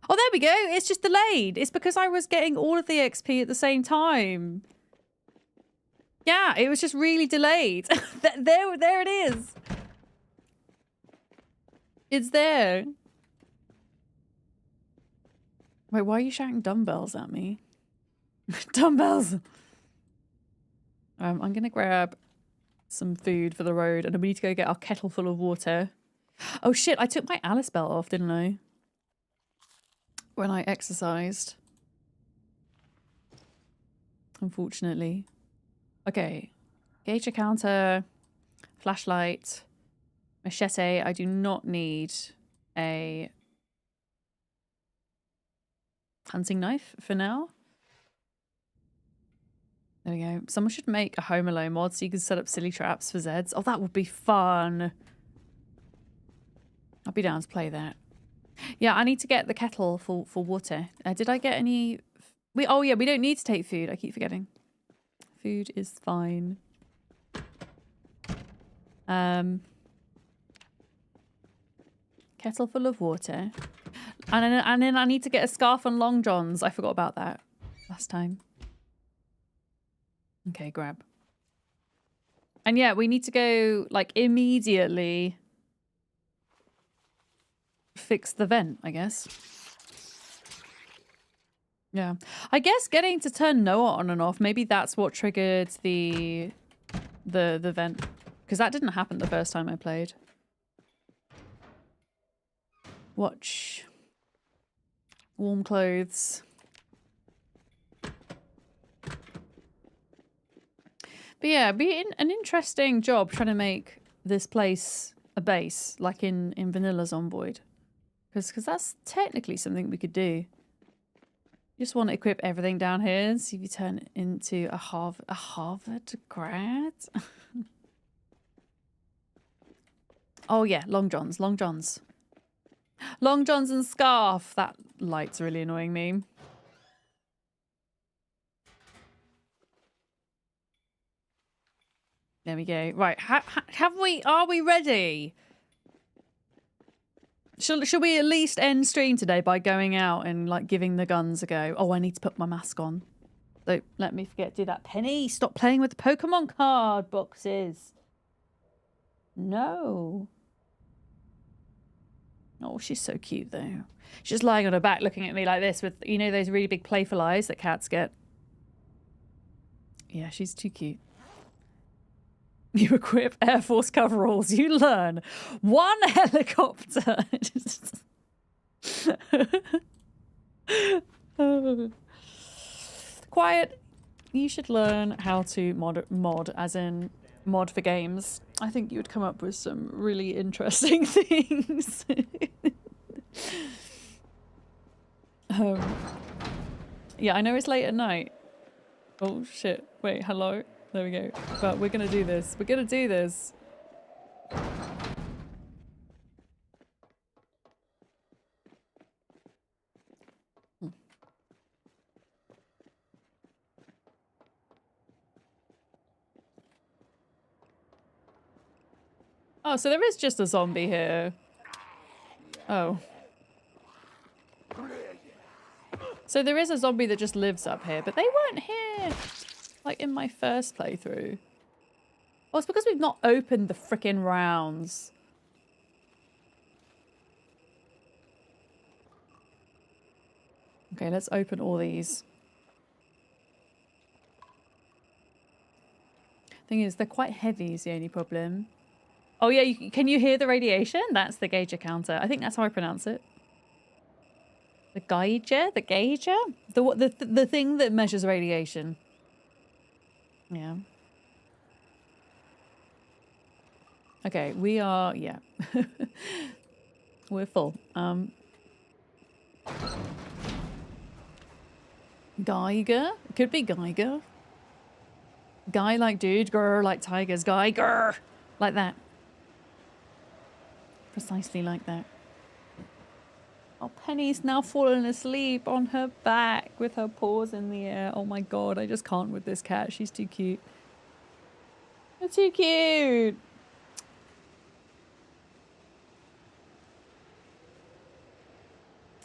Oh, there we go. It's just delayed. It's because I was getting all of the XP at the same time. Yeah, it was just really delayed. There it is. It's there. Wait, why are you shouting dumbbells at me? Dumbbells! I'm gonna grab some food for the road, and then we need to go get our kettle full of water. Oh shit, I took my Alice belt off, didn't I? When I exercised. Unfortunately. Okay. Gauge counter. Flashlight. Machete. I do not need a hunting knife for now. There we go. Someone should make a Home Alone mod so you can set up silly traps for Zeds. Oh, that would be fun. I'll be down to play that. Yeah, I need to get the kettle for water. Did I get any... Oh yeah, we don't need to take food. I keep forgetting. Food is fine. Kettle full of water. And then I need to get a scarf and long johns. I forgot about that last time. Okay, grab. And yeah, we need to go, like, immediately fix the vent, I guess. Yeah. I guess getting to turn Noah on and off, maybe that's what triggered the vent. Because that didn't happen the first time I played. Watch. Warm clothes. But yeah, it'd be an interesting job trying to make this place a base, like in vanilla Zomboid. Because that's technically something we could do. You just want to equip everything down here and see if you turn it into a Harvard grad. Oh yeah, long johns, long johns. Long johns and scarf. That light's really annoying me. There we go. Right, are we ready? Should we at least end stream today by going out and like giving the guns a go? Oh, I need to put my mask on. Don't let me forget to do that. Penny, stop playing with the Pokemon card boxes. No. Oh, she's so cute though. She's just lying on her back looking at me like this with, you know, those really big playful eyes that cats get. Yeah, she's too cute. You equip Air Force coveralls. You learn one helicopter. Quiet. You should learn how to mod, as in mod for games. I think you would come up with some really interesting things. Yeah, I know it's late at night. Oh shit. Wait, hello? There we go. But we're gonna do this. We're gonna do this. Oh, so there is just a zombie here. Oh. So there is a zombie that just lives up here, but they weren't here, like, in my first playthrough. Oh, it's because we've not opened the frickin' rounds. Okay, let's open all these. Thing is, they're quite heavy is the only problem. Oh yeah, can you hear the radiation? That's the gauger counter. I think that's how I pronounce it. The gauger? The gauger? The thing that measures radiation. Yeah. Okay, we are, yeah. We're full. Geiger? It could be Geiger. Guy like dude, grr like tigers, guy, grr. Like that. Precisely like that. Oh, Penny's now fallen asleep on her back with her paws in the air. Oh my god, I just can't with this cat. She's too cute. You're too cute.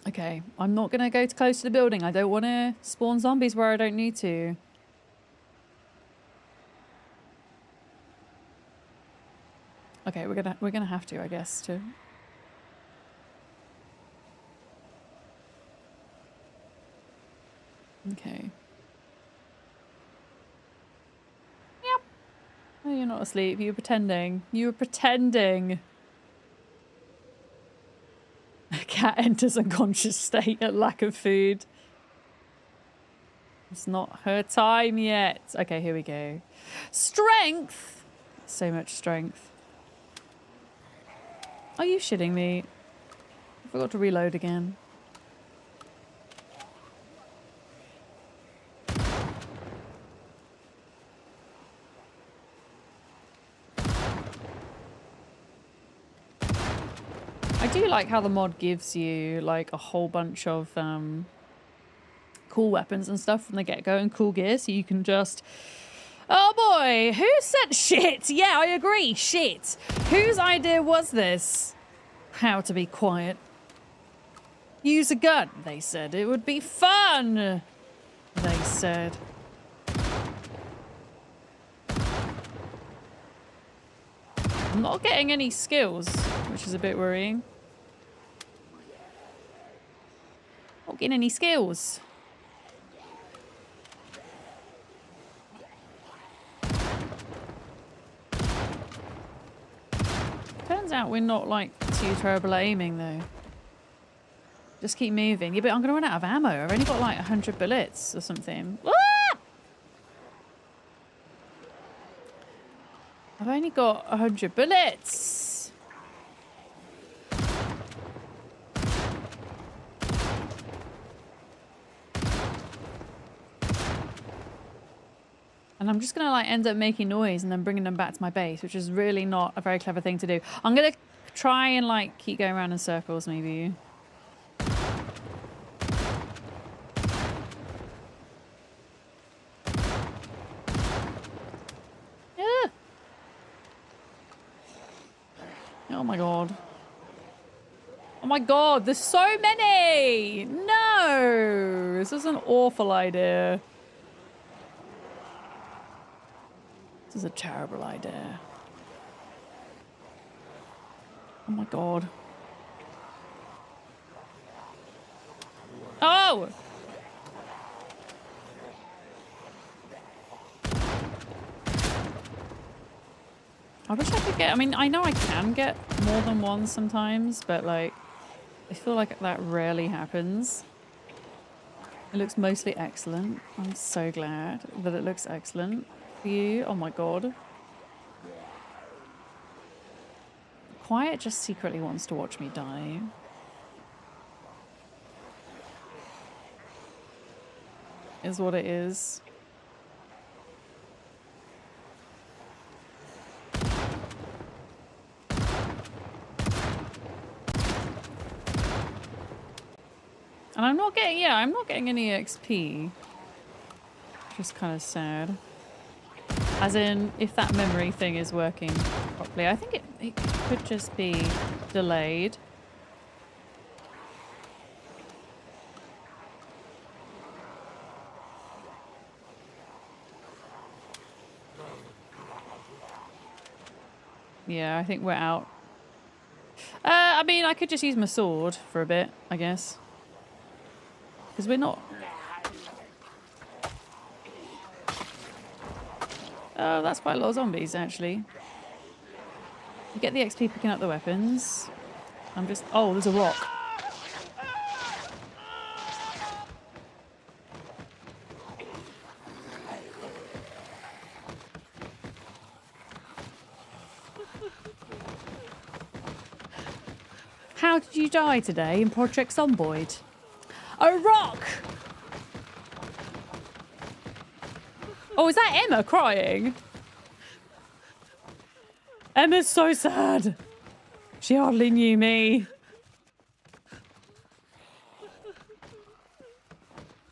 Okay, I'm not going to go too close to the building. I don't want to spawn zombies where I don't need to. Okay, we're gonna have to, I guess, to. Okay. Yep. Oh, you're not asleep. You were pretending. You were pretending. A cat enters unconscious state at lack of food. It's not her time yet. Okay, here we go. Strength! So much strength. Are you shitting me? I forgot to reload again. I do like how the mod gives you like a whole bunch of cool weapons and stuff from the get-go and cool gear, so you can just... Oh boy, who said shit? Yeah, I agree, shit. Whose idea was this? How to be quiet. Use a gun, they said. It would be fun, they said. I'm not getting any skills, which is a bit worrying. Not getting any skills. Turns out we're not like too terrible at aiming though. Just keep moving. Yeah, but I'm gonna run out of ammo. I've only got like 100 bullets or something. Ah! I've only got 100 bullets. And I'm just gonna like end up making noise and then bringing them back to my base, which is really not a very clever thing to do. I'm gonna try and like keep going around in circles maybe. Yeah. Oh my god. Oh my god, there's so many! No! This is an awful idea. This is a terrible idea. Oh my god. Oh! I wish I could get... I mean, I know I can get more than one sometimes, but like... I feel like that rarely happens. It looks mostly excellent. I'm so glad that it looks excellent. You. Oh my god. Quiet just secretly wants to watch me die. Is what it is. And I'm not getting, yeah, I'm not getting any XP. Which is kind of sad. As in, if that memory thing is working properly. I think it could just be delayed. Yeah, I think we're out. I mean, I could just use my sword for a bit, I guess. Because we're not... Oh, that's quite a lot of zombies, actually. You get the XP picking up the weapons. I'm just... Oh, there's a rock. How did you die today in Project Zomboid? A rock! Oh, is that Emma crying? Emma's so sad. She hardly knew me.